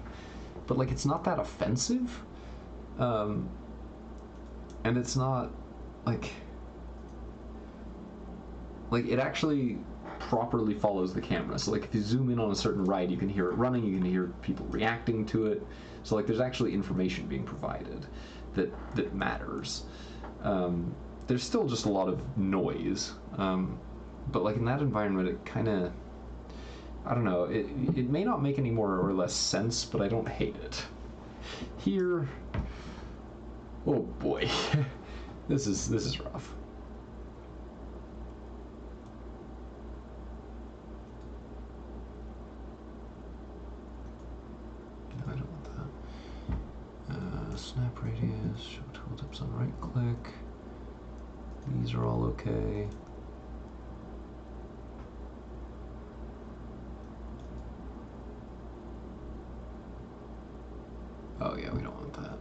but like it's not that offensive, and it's not like it actually properly follows the camera. So like if you zoom in on a certain ride, you can hear it running, you can hear people reacting to it. So like there's actually information being provided that matters. There's still just a lot of noise, but like in that environment, it kind of, I don't know, it may not make any more or less sense, but I don't hate it. Here, oh boy, this is rough. No, I don't want that. Snap radius, show tooltips on right click. These are all okay. Oh yeah, we don't want that.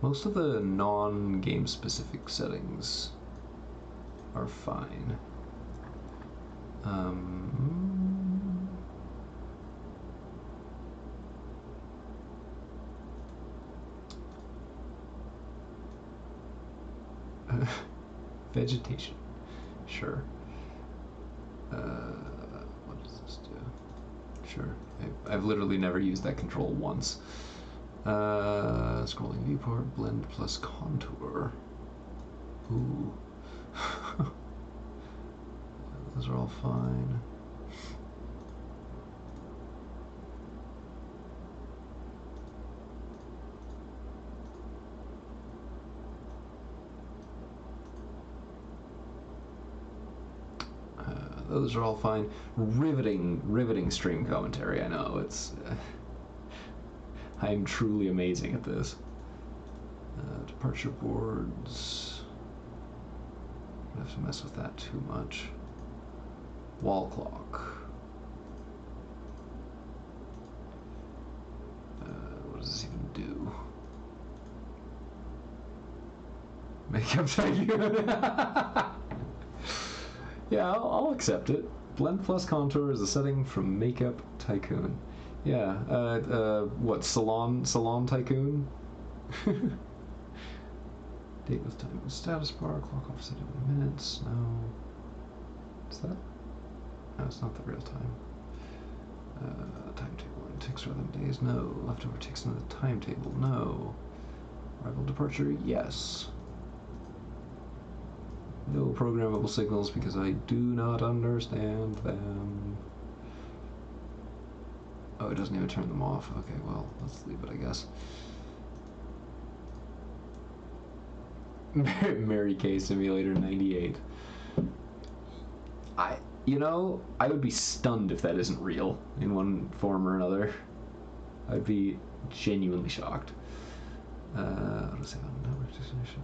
Most of the non-game specific settings are fine. Vegetation, sure. What does this do? Sure. I've literally never used that control once. Scrolling viewport, blend plus contour. Ooh. Those are all fine. Those are all fine. Riveting stream commentary. I know it's. I am truly amazing at this. Departure boards. I don't have to mess with that too much. Wall clock. What does this even do? Makeup tycoon. Yeah, I'll accept it. Blend plus contour is a setting from Makeup Tycoon. Yeah, what, Salon Tycoon? Date with time and status bar, clock offset in minutes, no. Is that? No, it's not the real time. Timetable and ticks rather than days, no. Leftover ticks in the timetable, no. Arrival departure, yes. No programmable signals because I do not understand them. Oh, it doesn't even turn them off. Okay, well, let's leave it, I guess. Mary Kay Simulator 98. I would be stunned if that isn't real in one form or another. I'd be genuinely shocked. What is it on network destination?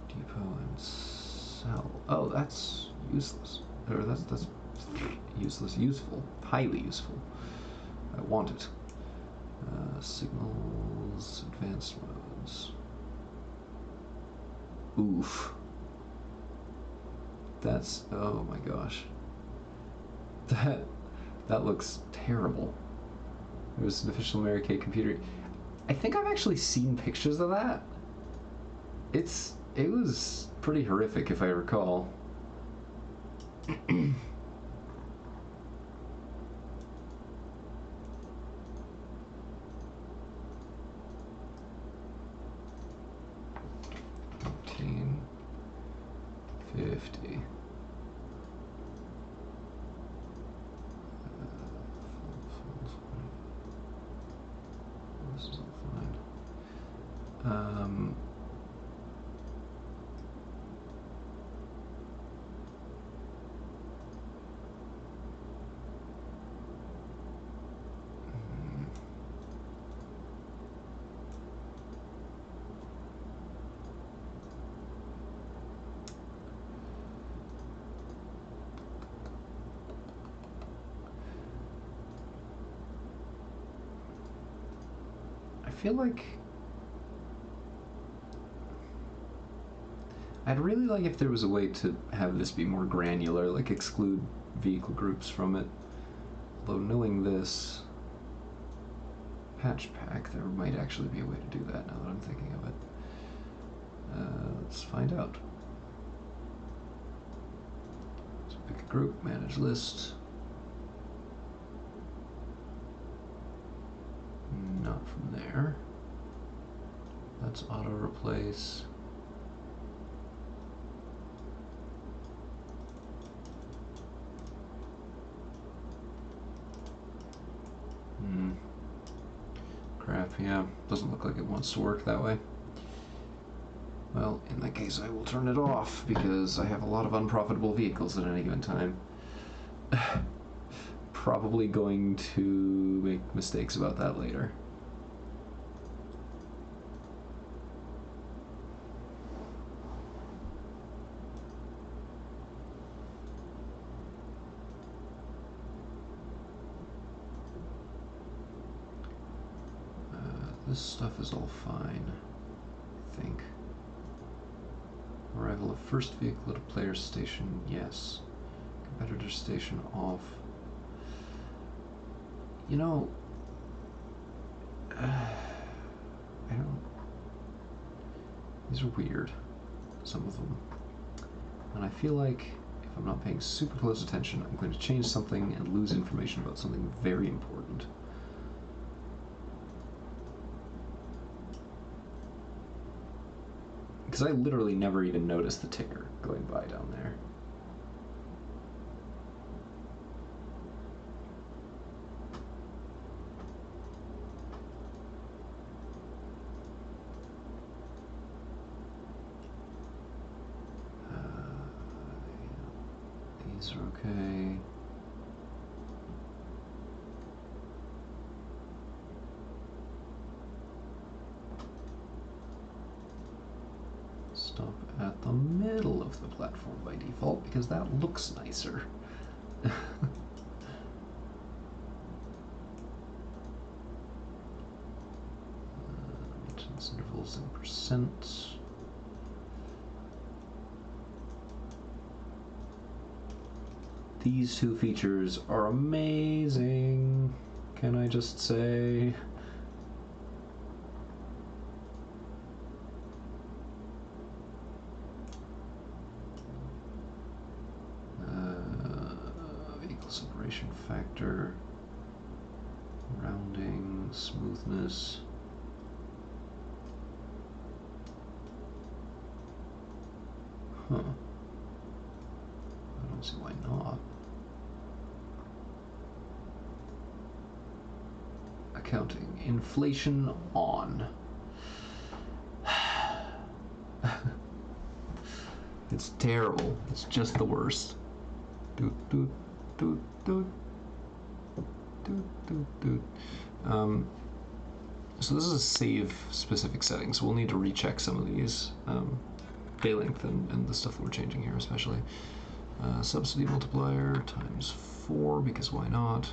Depot and sell. Oh, that's useless. Or that's useless. Useful. Highly useful. I want it. Signals. Advanced modes. Oof. That's, oh my gosh. That that looks terrible. It was an official Mary Kay computer. I think I've actually seen pictures of that. It was pretty horrific if I recall. $15.50. This is all fine. I feel like I'd really like if there was a way to have this be more granular, like exclude vehicle groups from it. Although knowing this patch pack, there might actually be a way to do that now that I'm thinking of it. Let's find out. So pick a group, manage list. Not from there. Let's auto replace. Crap, yeah. Doesn't look like it wants to work that way. Well, in that case, I will turn it off because I have a lot of unprofitable vehicles at any given time. Probably going to make mistakes about that later. This stuff is all fine, I think. Arrival of first vehicle at a player's station, yes. Competitor station off. You know, I don't... These are weird, some of them. And I feel like if I'm not paying super close attention, I'm going to change something and lose information about something very important. Because I literally never even noticed the ticker going by down there. These are okay. Stop at the middle of the platform by default because that looks nicer. Maintenance intervals in percent. These two features are amazing, can I just say? Vehicle separation factor, rounding, smoothness. Huh. I don't see why not. Accounting. Inflation on. It's terrible. It's just the worst. Doot, doot, doot, doot. Doot, doot, doot. So this is a save specific setting, so we'll need to recheck some of these. Day length and the stuff that we're changing here especially. Subsidy multiplier times 4, because why not?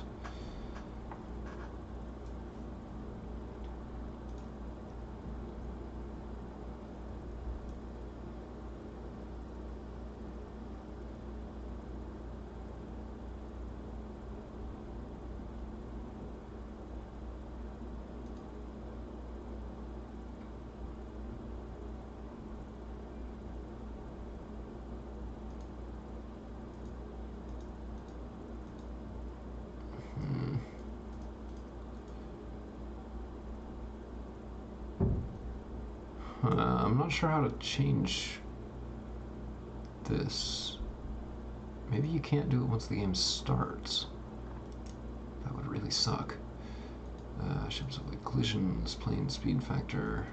I'm not sure how to change this. Maybe you can't do it once the game starts. That would really suck. Ships avoid collisions, plane speed factor.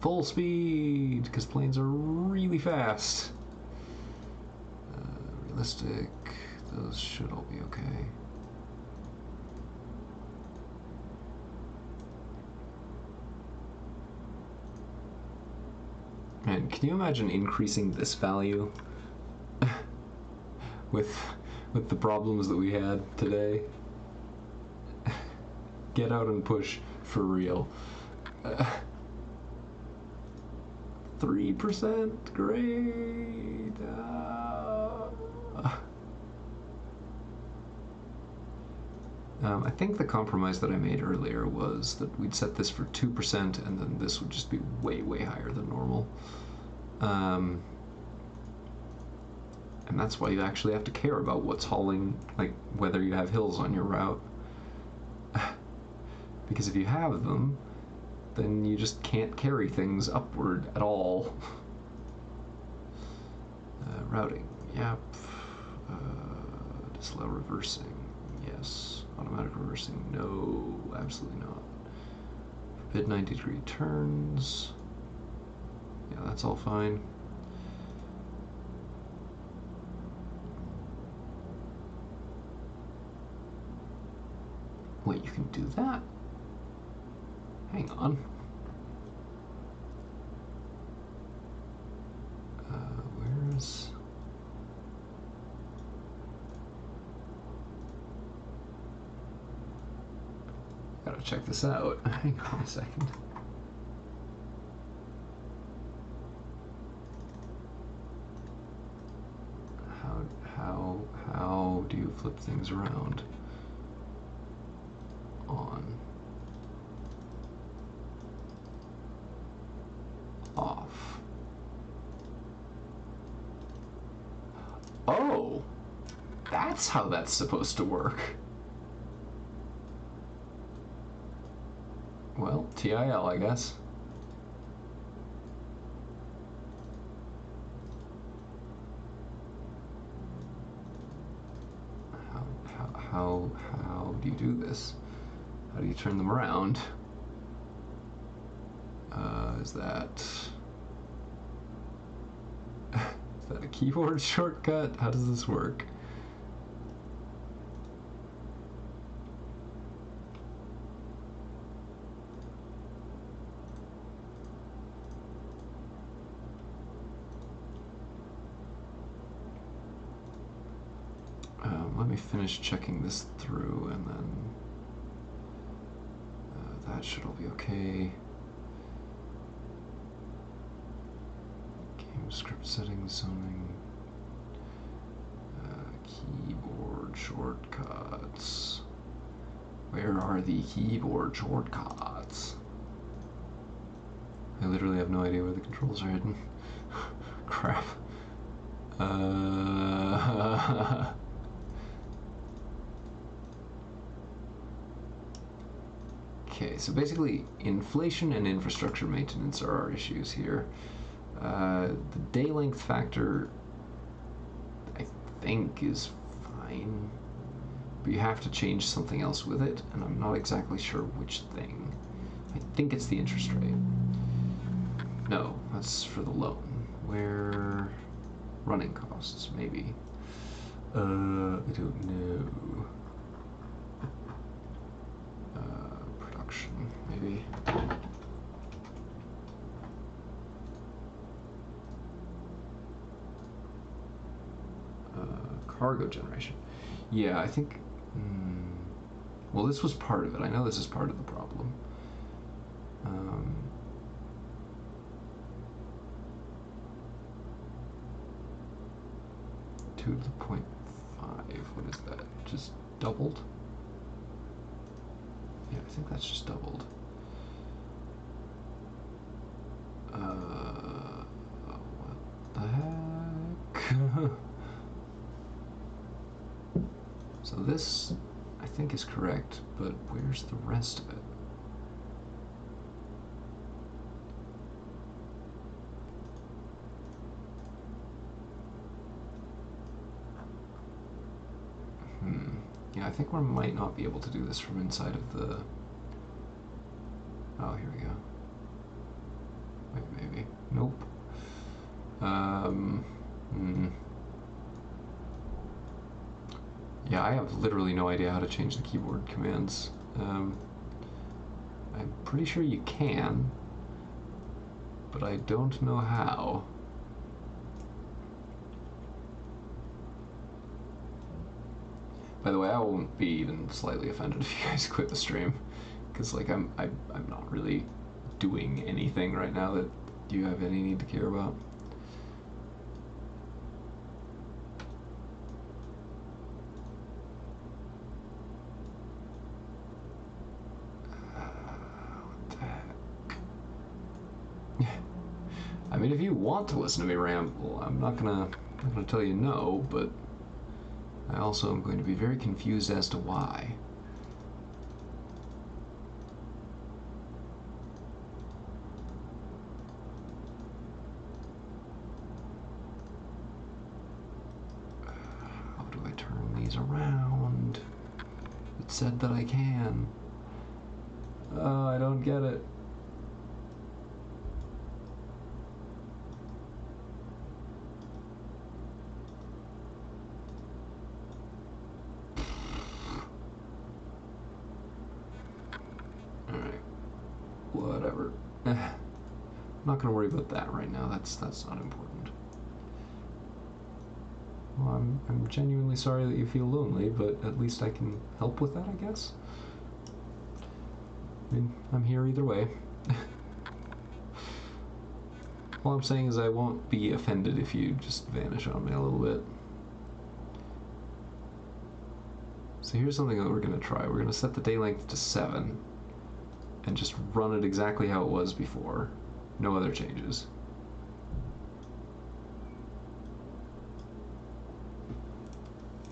Full speed, because planes are really fast. Realistic, those should all be okay. Man, can you imagine increasing this value with the problems that we had today? Get out and push for real. 3%? Great! I think the compromise that I made earlier was that we'd set this for 2% and then this would just be way, way higher than normal. And that's why you actually have to care about what's hauling, like whether you have hills on your route. Because if you have them, then you just can't carry things upward at all. Routing, yep. Disallow reversing, yes. Automatic reversing, no, absolutely not. Forbid 90-degree turns. Yeah, that's all fine. Wait, you can do that? Hang on. Where's... Gotta check this out. Hang on a second. How do you flip things around? On. Off. Oh! That's how that's supposed to work. Well, TIL, I guess. How do you do this? How do you turn them around? Is that a keyboard shortcut? How does this work? Let me finish checking this through and then that should all be okay. Game script settings, zoning, keyboard shortcuts. Where are the keyboard shortcuts? I literally have no idea where the controls are hidden. Crap. Okay, so basically inflation and infrastructure maintenance are our issues here. The day length factor, I think, is fine, but you have to change something else with it, and I'm not exactly sure which thing. I think it's the interest rate. No, that's for the loan. Where... running costs, maybe. I don't know. Production, maybe. Cargo generation. Yeah, I think... well, this was part of it. I know this is part of the problem. 2 to the 0.5. What is that? Just doubled? Yeah, I think that's just doubled. What the heck? So this, I think, is correct, but where's the rest of it? Yeah, I think we might not be able to do this from inside of the... Oh, here we go. Wait, maybe. Nope. Yeah, I have literally no idea how to change the keyboard commands. I'm pretty sure you can, but I don't know how. By the way, I won't be even slightly offended if you guys quit the stream, because like I'm not really doing anything right now that you have any need to care about. What the heck? I mean, if you want to listen to me ramble, I'm not gonna tell you no, but I also am going to be very confused as to why. How do I turn these around? It said that I can. Oh, I don't get it. Alright. Whatever. I'm not gonna worry about that right now. That's not important. Well, I'm genuinely sorry that you feel lonely, but at least I can help with that, I guess. I mean, I'm here either way. All I'm saying is I won't be offended if you just vanish on me a little bit. So here's something that we're going to try. We're going to set the day length to 7 and just run it exactly how it was before. No other changes.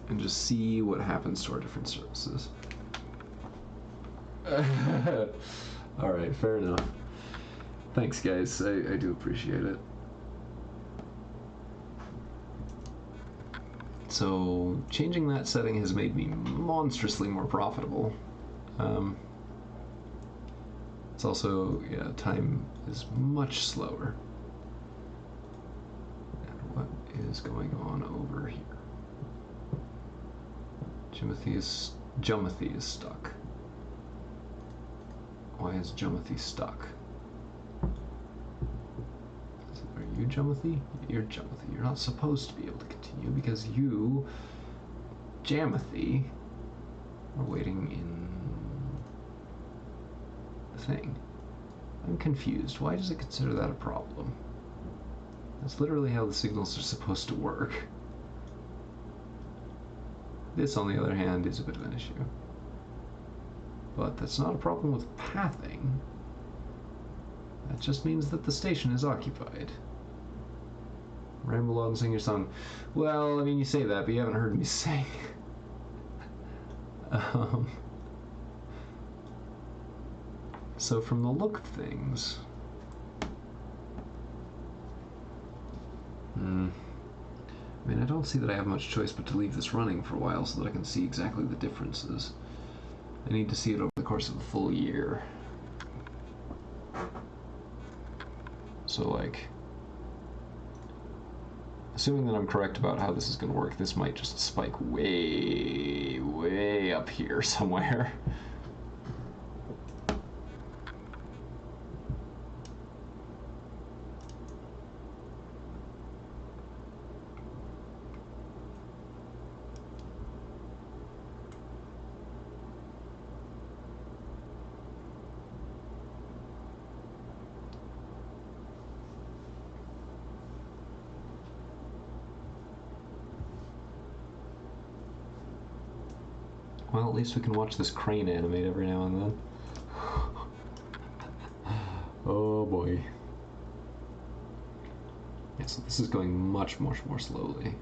And just see what happens to our different services. Alright, fair enough. Thanks, guys. I do appreciate it. So, changing that setting has made me monstrously more profitable. It's also, yeah, time is much slower. And what is going on over here? Jumothy is stuck. Why is Jumothy stuck? Are you Jumothy? You're Jumothy. You're not supposed to be able to continue because you, Jamothy, are waiting in the thing. I'm confused. Why does it consider that a problem? That's literally how the signals are supposed to work. This, on the other hand, is a bit of an issue. But that's not a problem with pathing. That just means that the station is occupied. Ramble on, sing your song. Well, I mean, you say that, but you haven't heard me sing. So from the look of things... I mean, I don't see that I have much choice but to leave this running for a while so that I can see exactly the differences. I need to see it over the course of a full year. So, like, assuming that I'm correct about how this is going to work, this might just spike way, way up here somewhere. Well, at least we can watch this crane animate every now and then. Oh boy. Yeah, so this is going much, much more slowly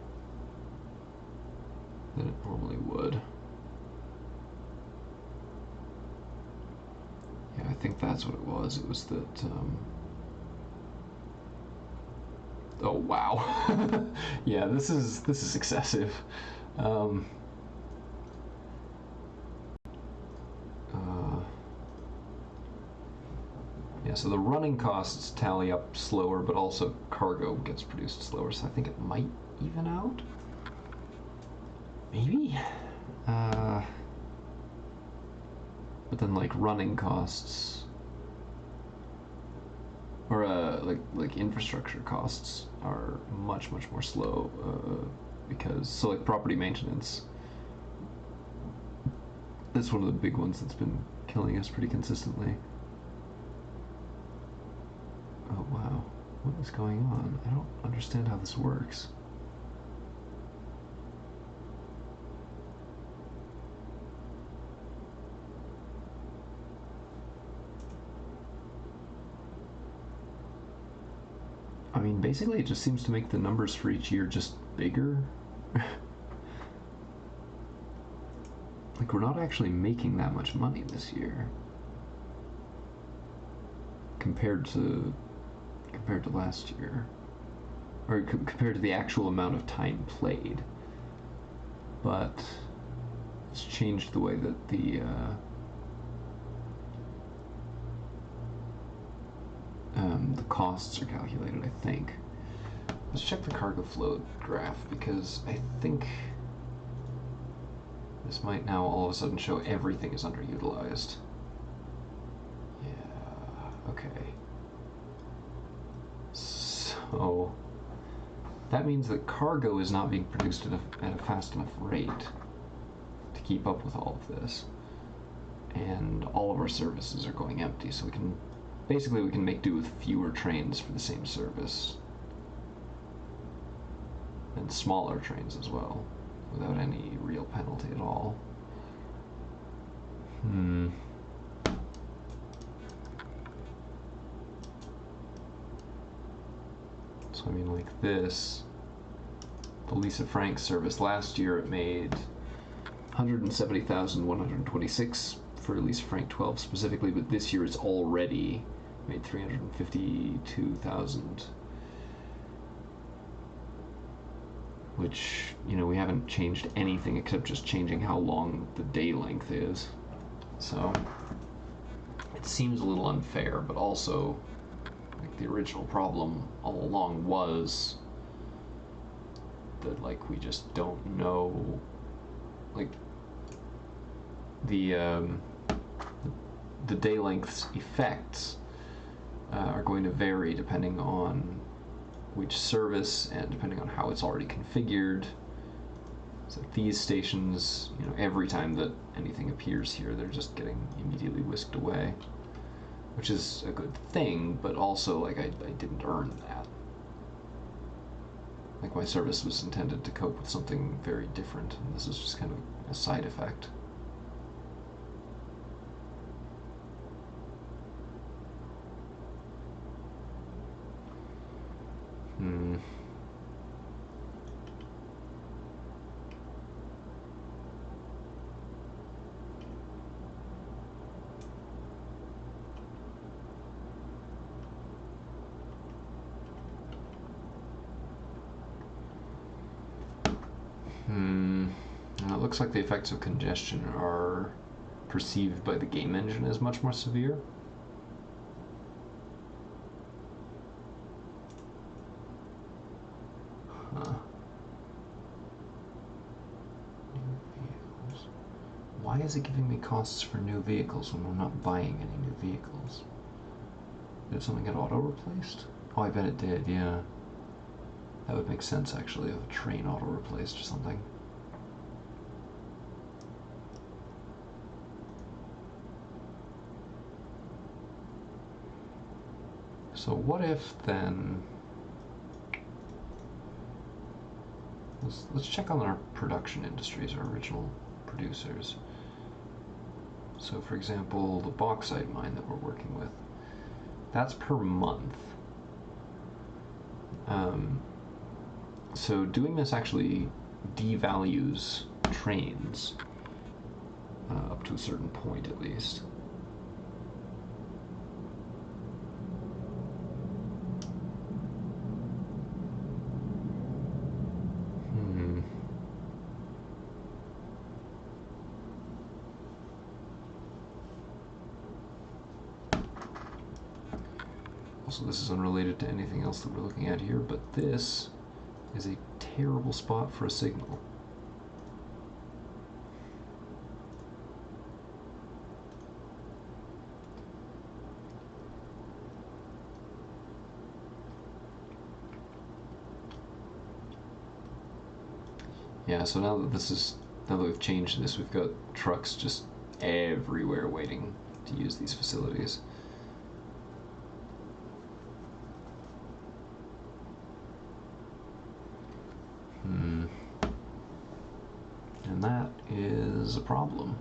than it normally would. Yeah, I think that's what it was. It was that, oh wow. Yeah, this is excessive. Yeah, so the running costs tally up slower, but also cargo gets produced slower, so I think it might even out? Maybe? But then, like, running costs, or like infrastructure costs are much more slow, because, so like property maintenance, that's one of the big ones that's been killing us pretty consistently. Oh wow, what is going on? I don't understand how this works. I mean, basically it just seems to make the numbers for each year just bigger. Like, we're not actually making that much money this year compared to last year, or compared to the actual amount of time played. But it's changed the way that the costs are calculated, I think. Let's check the cargo flow graph, because I think this might now all of a sudden show everything is underutilized. Yeah, okay. So that means that cargo is not being produced at a fast enough rate to keep up with all of this. And all of our services are going empty, so we can make do with fewer trains for the same service. And smaller trains as well, without any real penalty at all. So I mean, like this, the Lisa Frank service last year, it made 170,126 for Lisa Frank 12 specifically, but this year it's already made 352,000, which, you know, we haven't changed anything except just changing how long the day length is. So it seems a little unfair, but also, like, the original problem all along was that, like, we just don't know, like, the day length's effects are going to vary depending on which service and depending on how it's already configured. So these stations, you know, every time that anything appears here, they're just getting immediately whisked away, which is a good thing, but also, like, I didn't earn that. Like, my service was intended to cope with something very different, and this is just kind of a side effect. It looks like the effects of congestion are perceived by the game engine as much more severe. Huh. New vehicles. Why is it giving me costs for new vehicles when I'm not buying any new vehicles? Did something get auto-replaced? Oh, I bet it did, yeah. That would make sense, actually, if a train auto-replaced or something. So what if, then... Let's check on our production industries, our original producers. So, for example, the bauxite mine that we're working with, that's per month. So doing this actually devalues trains up to a certain point, at least. So this is unrelated to anything else that we're looking at here, but this is a terrible spot for a signal. Yeah, so now that we've changed this, we've got trucks just everywhere waiting to use these facilities. And that is a problem.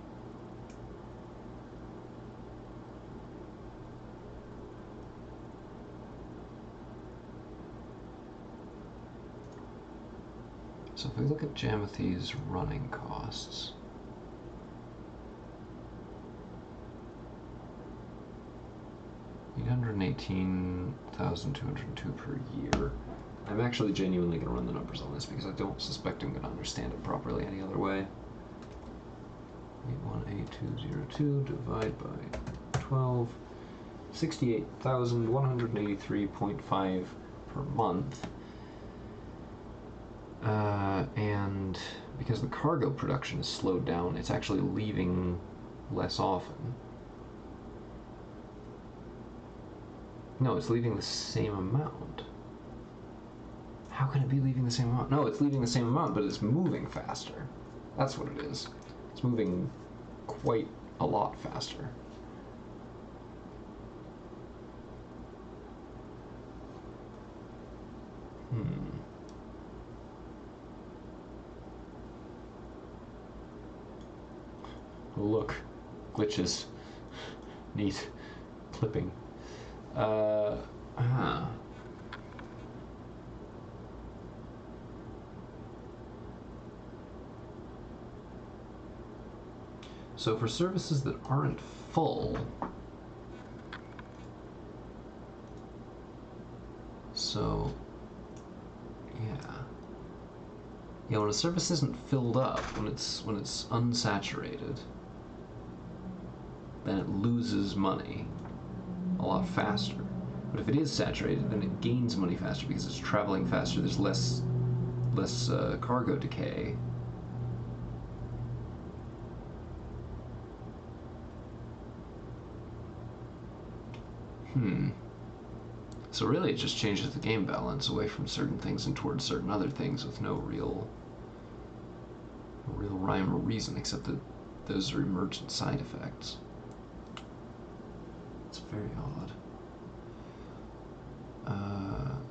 So if we look at Jamathi's running costs, $818,202 per year. I'm actually genuinely going to run the numbers on this because I don't suspect I'm going to understand it properly any other way. 818202 divide by 12, 68,183.5 per month. And because the cargo production is slowed down, it's actually leaving less often. No, it's leaving the same amount. How can it be leaving the same amount? No, it's leaving the same amount, but it's moving faster. That's what it is. It's moving quite a lot faster. Oh, look. Glitches. Neat. Clipping. So for services that aren't full, so yeah, when a service isn't filled up, when it's unsaturated, then it loses money a lot faster. But if it is saturated, then it gains money faster because it's traveling faster. There's less cargo decay. So really it just changes the game balance away from certain things and towards certain other things with no real rhyme or reason, except that those are emergent side effects. It's very odd.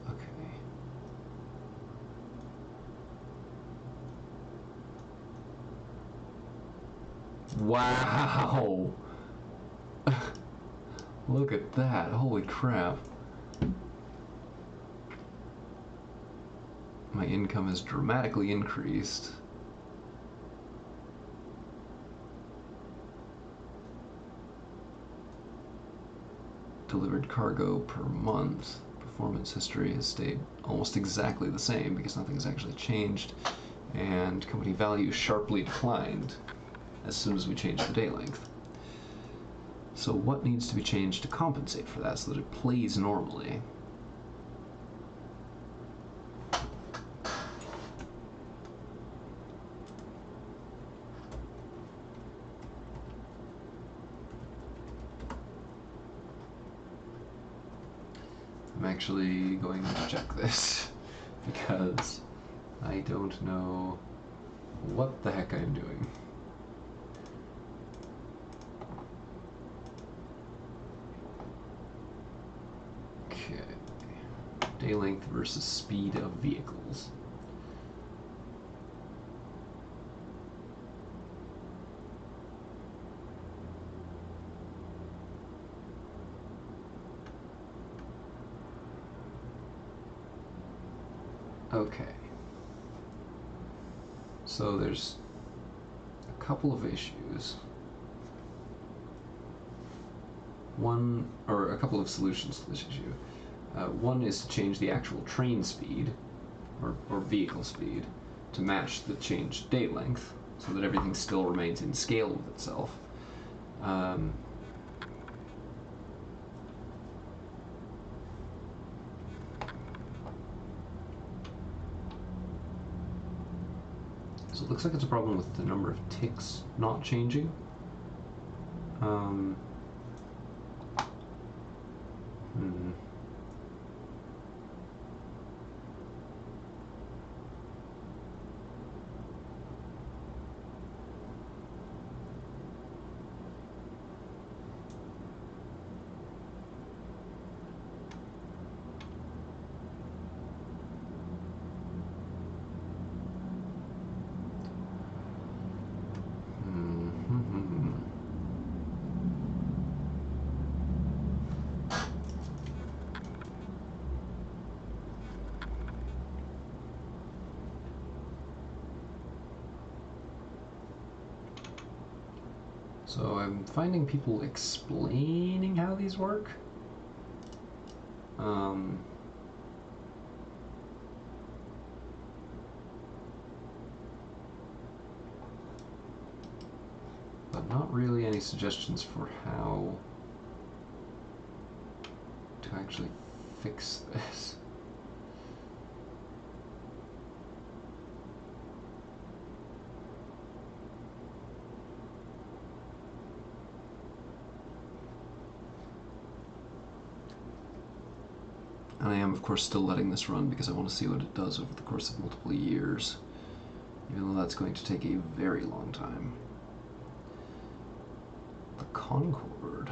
Okay. Wow! Look at that, holy crap. My income has dramatically increased. Delivered cargo per month. Performance history has stayed almost exactly the same because nothing has actually changed. And company value sharply declined as soon as we changed the day length. So what needs to be changed to compensate for that so that it plays normally? I'm actually going to check this because I don't know what the heck I'm doing. Okay. Day length versus speed of vehicles. Okay. So there's a couple of issues. A couple of solutions to this issue. One is to change the actual train speed, or vehicle speed, to match the changed day length, so that everything still remains in scale with itself. So it looks like it's a problem with the number of ticks not changing. Hmm. So I'm finding people explaining how these work. But not really any suggestions for how to actually fix this. And I am, of course, still letting this run because I want to see what it does over the course of multiple years, even though that's going to take a very long time. The Concorde,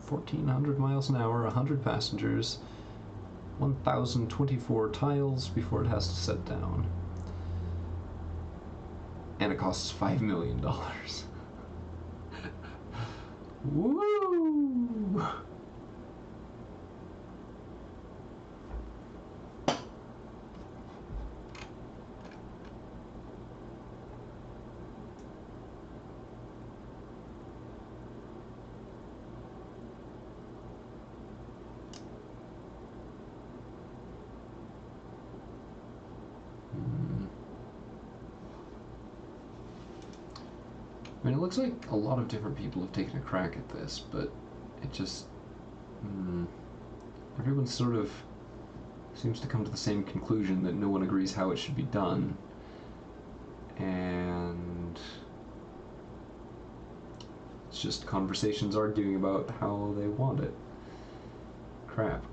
1,400 miles an hour, 100 passengers, 1,024 tiles before it has to set down. And it costs $5 million. Woo! I mean, it looks like a lot of different people have taken a crack at this, but it just... everyone sort of seems to come to the same conclusion that no one agrees how it should be done. And it's just conversations arguing about how they want it. Crap.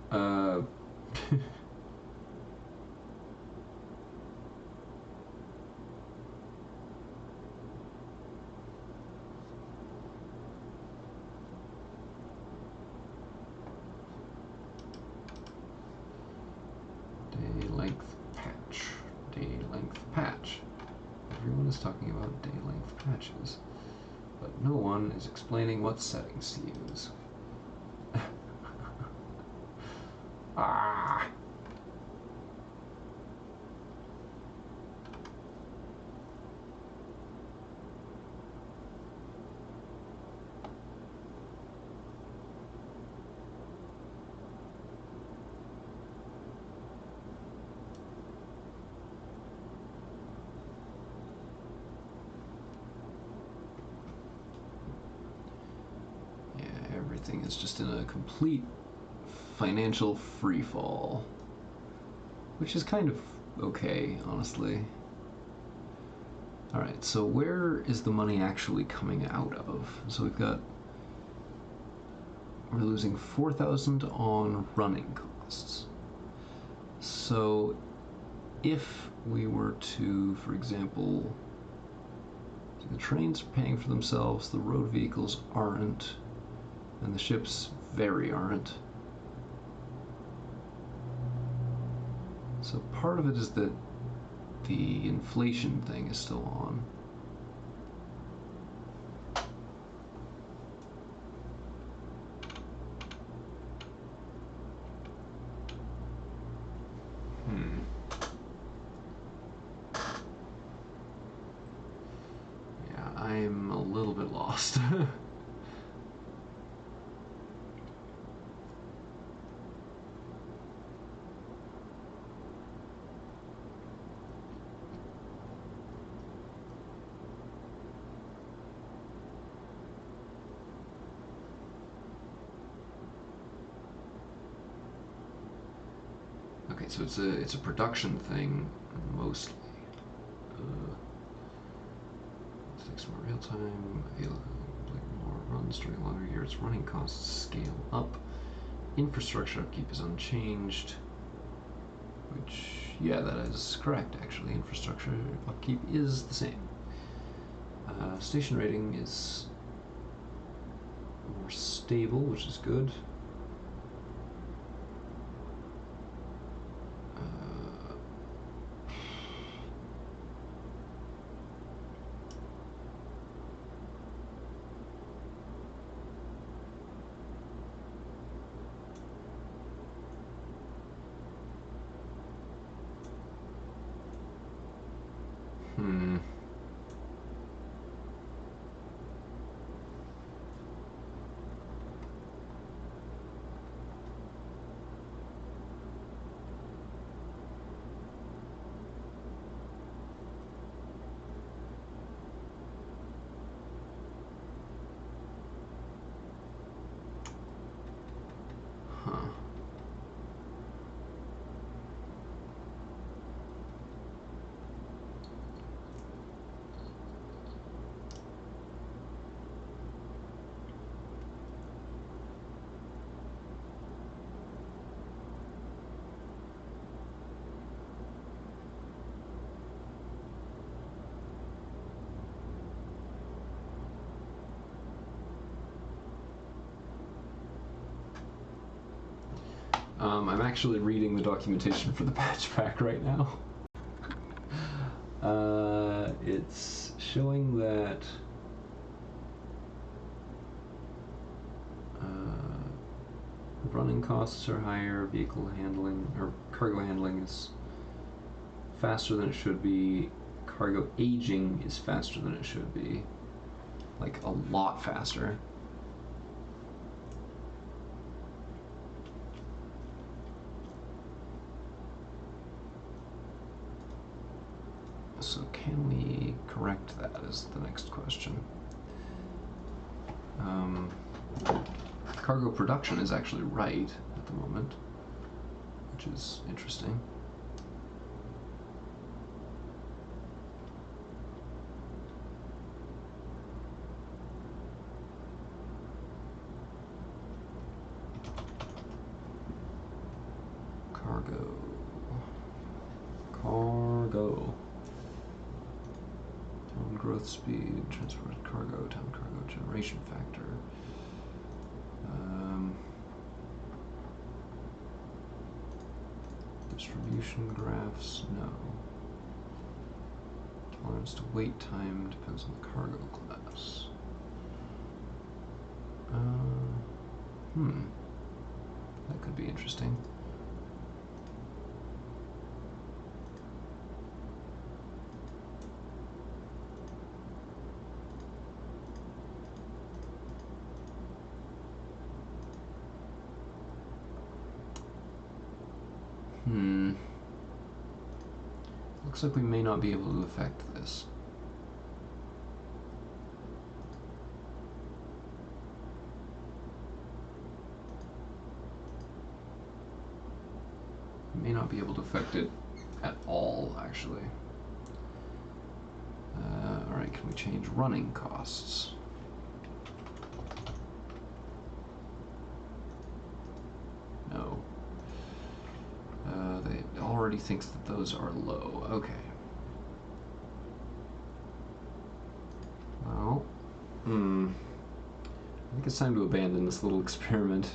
Day length patch. Day length patch. Everyone is talking about day length patches, but no one is explaining what settings to use. Ah! Everything is just in a complete financial free fall, which is kind of okay, honestly. Alright, so where is the money actually coming out of? So we're losing 4,000 on running costs. So if we were to, for example, the trains are paying for themselves, the road vehicles aren't, and the ships very aren't. So part of it is that the inflation thing is still on. Yeah, I'm a little bit lost. Okay, so it's a production thing mostly. makes more real time, available more runs during longer years, running costs scale up, infrastructure upkeep is unchanged, which, yeah, that is correct actually, infrastructure upkeep is the same. Station rating is more stable, which is good. I'm actually reading the documentation for the patch pack right now. It's showing that running costs are higher, vehicle handling, or cargo handling is faster than it should be, cargo aging is faster than it should be. Like, a lot faster. So can we correct that is the next question. Cargo production is actually right at the moment, which is interesting. Cargo. Town growth speed, transported cargo, town cargo generation factor. Distribution graphs, no. Tolerance to wait time depends on the cargo class. That could be interesting. Looks like we may not be able to affect this. We may not be able to affect it at all, actually. Alright, can we change running costs? No. They already thinks that those are low. Okay. Well, I think it's time to abandon this little experiment.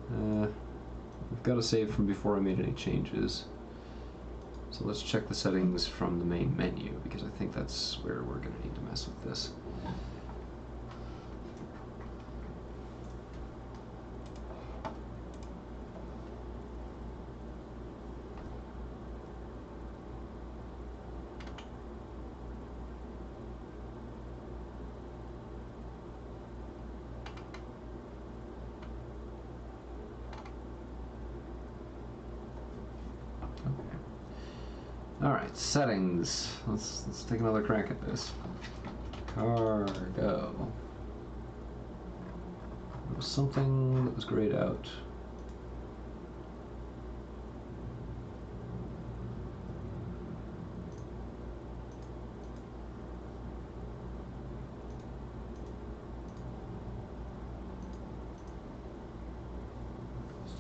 We've got to save from before I made any changes. So let's check the settings from the main menu, because I think that's where we're going to need to mess with this. Alright, settings. Let's take another crack at this. Cargo. There was something that was grayed out.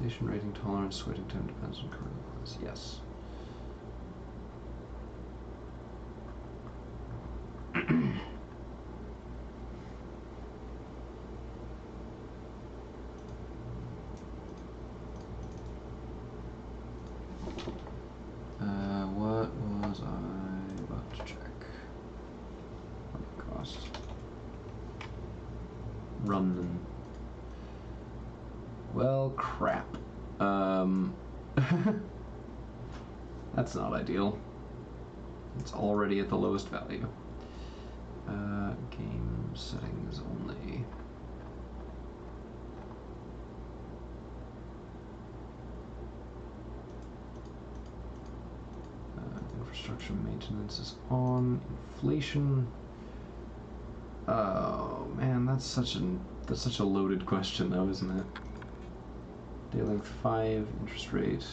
Station rating tolerance, waiting time depends on current requests. Yes. What was I about to check? Cost. Run. Well, crap. That's not ideal. It's already at the lowest value. Game settings only. Infrastructure maintenance is on. Inflation. Oh man, that's such a loaded question though, isn't it? Day length 5, interest rate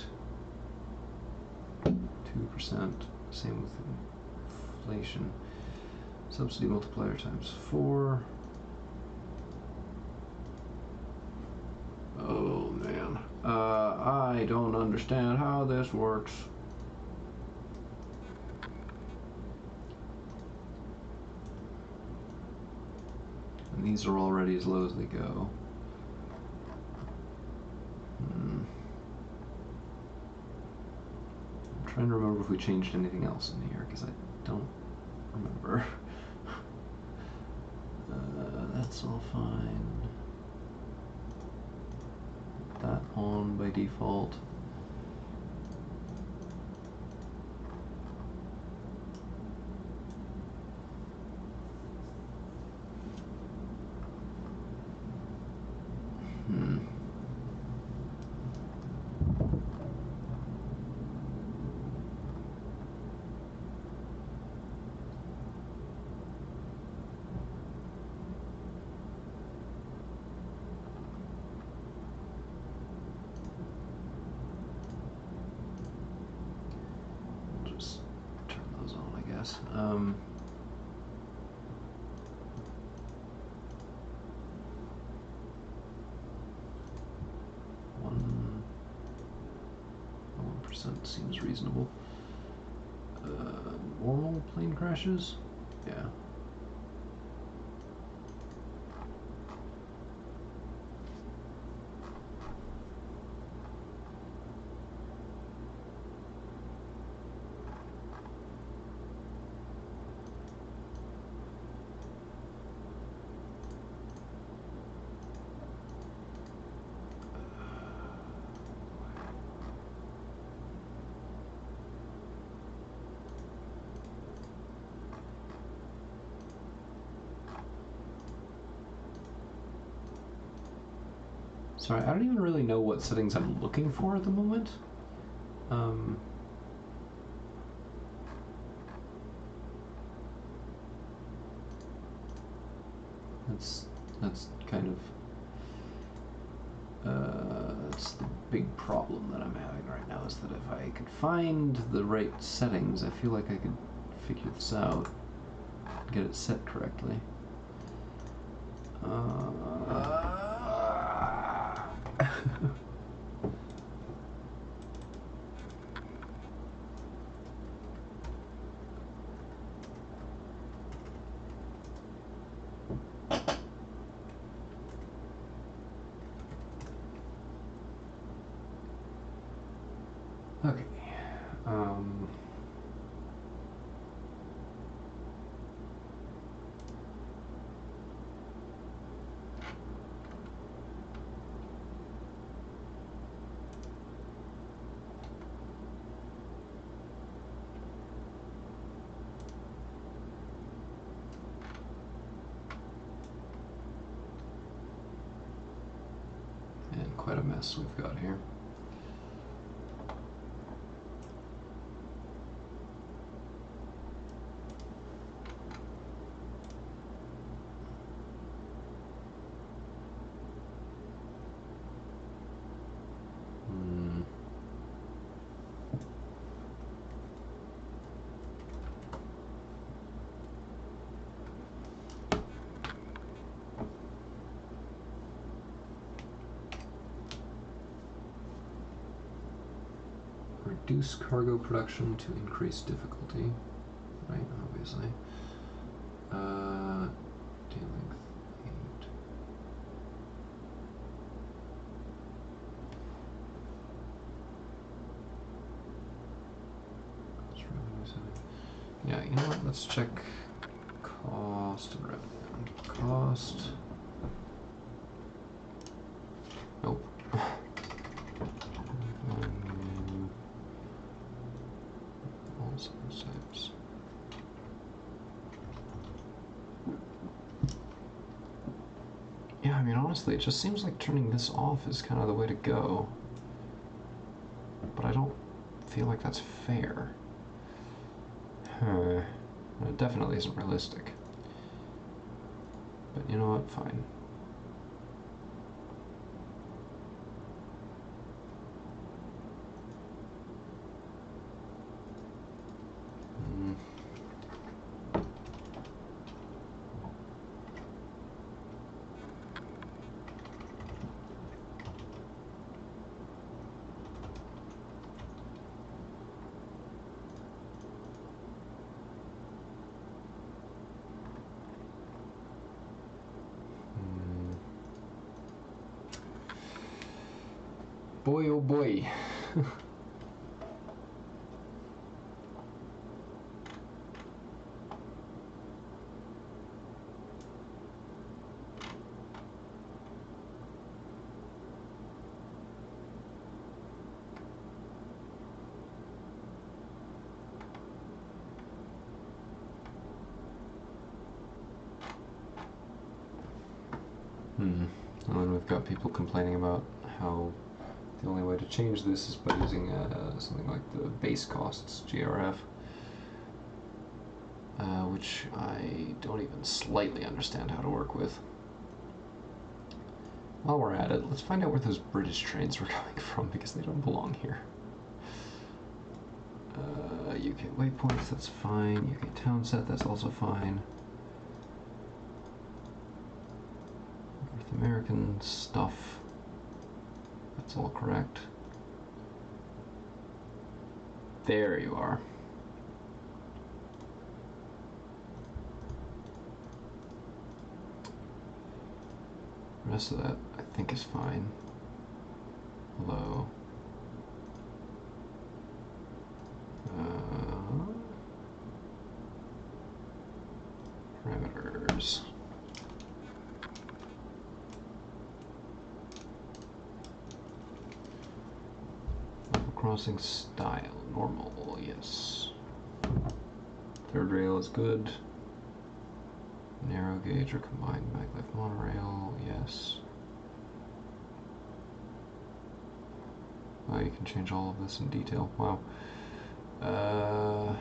2%, same with inflation. Subsidy multiplier times 4. Oh man, I don't understand how this works. And these are already as low as they go. I'm trying to remember if we changed anything else in here, because I don't remember. That's all fine. That on by default. Just turn those on, I guess. One 1% seems reasonable. Normal plane crashes? Yeah. Sorry, I don't even really know what settings I'm looking for at the moment. That's kind of that's the big problem that I'm having right now, is that if I could find the right settings, I feel like I could figure this out, get it set correctly. Okay. And quite a mess we've got here. reduce cargo production to increase difficulty. Right, obviously. Day length 8. Cost revenue setting. Yeah, you know what? Let's check cost and revenue. Cost. Nope. All size types. Yeah, I mean, honestly, it just seems like turning this off is kind of the way to go. But I don't feel like that's fair. Huh. It definitely isn't realistic. But you know what? Fine. Boy, oh boy. And then we've got people complaining about how the only way to change this is by using something like the base costs, GRF, which I don't even slightly understand how to work with. While we're at it, let's find out where those British trains were coming from, because they don't belong here. UK waypoints, that's fine. UK town set, that's also fine. North American stuff, that's all correct. There you are. The rest of that, I think, is fine. Hello. Parameters. Level crossing style, normal, yes. Third rail is good. Narrow gauge or combined maglev monorail, yes. Oh, you can change all of this in detail. Wow. I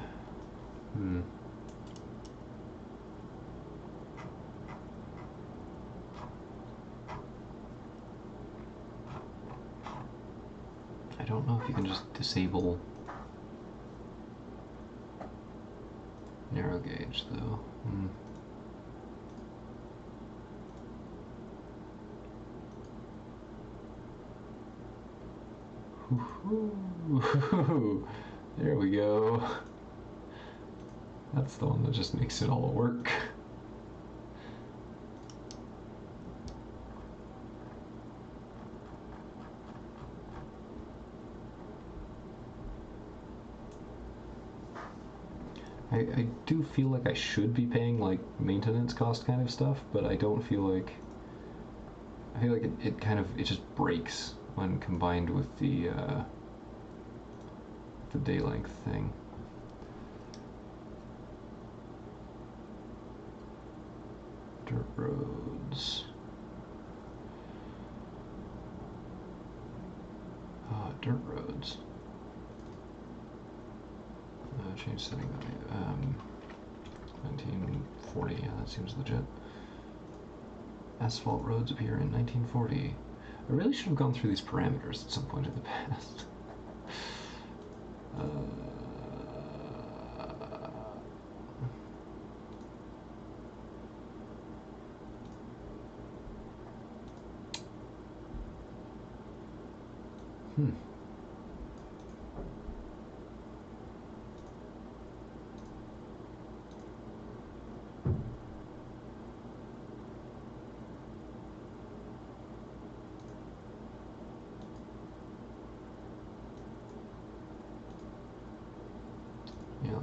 don't know if you can just disable narrow gauge, though. There we go. That's the one that just makes it all work. I do feel like I should be paying like maintenance cost kind of stuff, but I don't feel like... I feel like it just breaks when combined with the day length thing. Dirt roads. Dirt roads. Change setting value. 1940, yeah, that seems legit. Asphalt roads appear in 1940. I really should have gone through these parameters at some point in the past.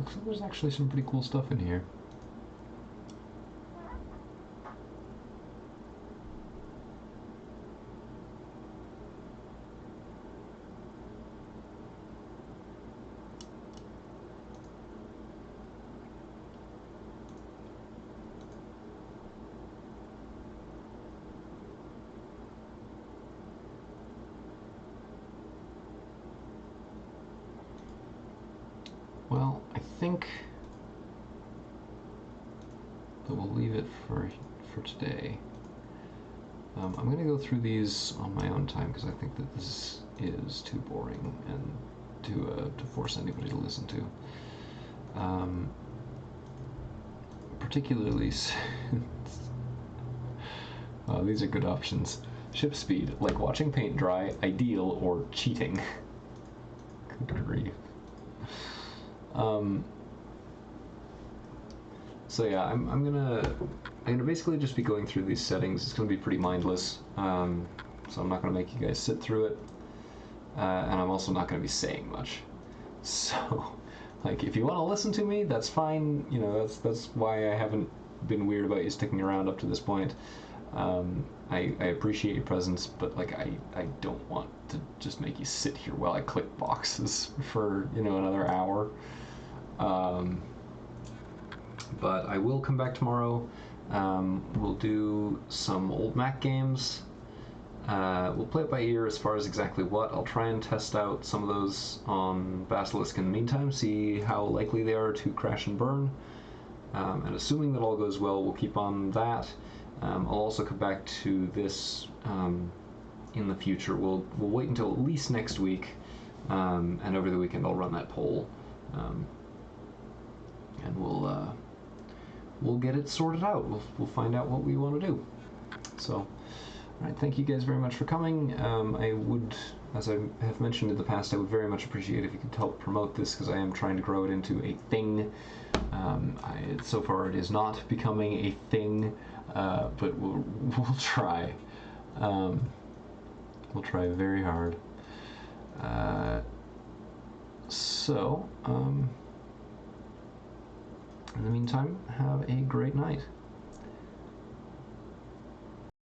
looks like there's actually some pretty cool stuff in here. Well, I think that we'll leave it for today. I'm going to go through these on my own time because I think that this is too boring and to force anybody to listen to. Particularly since these are good options. Ship speed, like watching paint dry, ideal, or cheating. Good grief. So yeah, I'm gonna basically just be going through these settings. It's gonna be pretty mindless, so I'm not gonna make you guys sit through it, and I'm also not gonna be saying much. So, like, if you want to listen to me, that's fine. You know, that's why I haven't been weird about you sticking around up to this point. I appreciate your presence, but like I don't want to just make you sit here while I click boxes for another hour. But I will come back tomorrow. We'll do some old Mac games. We'll play it by ear as far as exactly what. I'll try and test out some of those on Basilisk in the meantime, see how likely they are to crash and burn. And assuming that all goes well, we'll keep on that. I'll also come back to this in the future. We'll wait until at least next week, and over the weekend I'll run that poll, and we'll get it sorted out. We'll find out what we want to do. So, all right, thank you guys very much for coming. I would, as I have mentioned in the past, I would very much appreciate if you could help promote this because I am trying to grow it into a thing. So far, it is not becoming a thing, but we'll try. We'll try very hard. So, in the meantime, have a great night.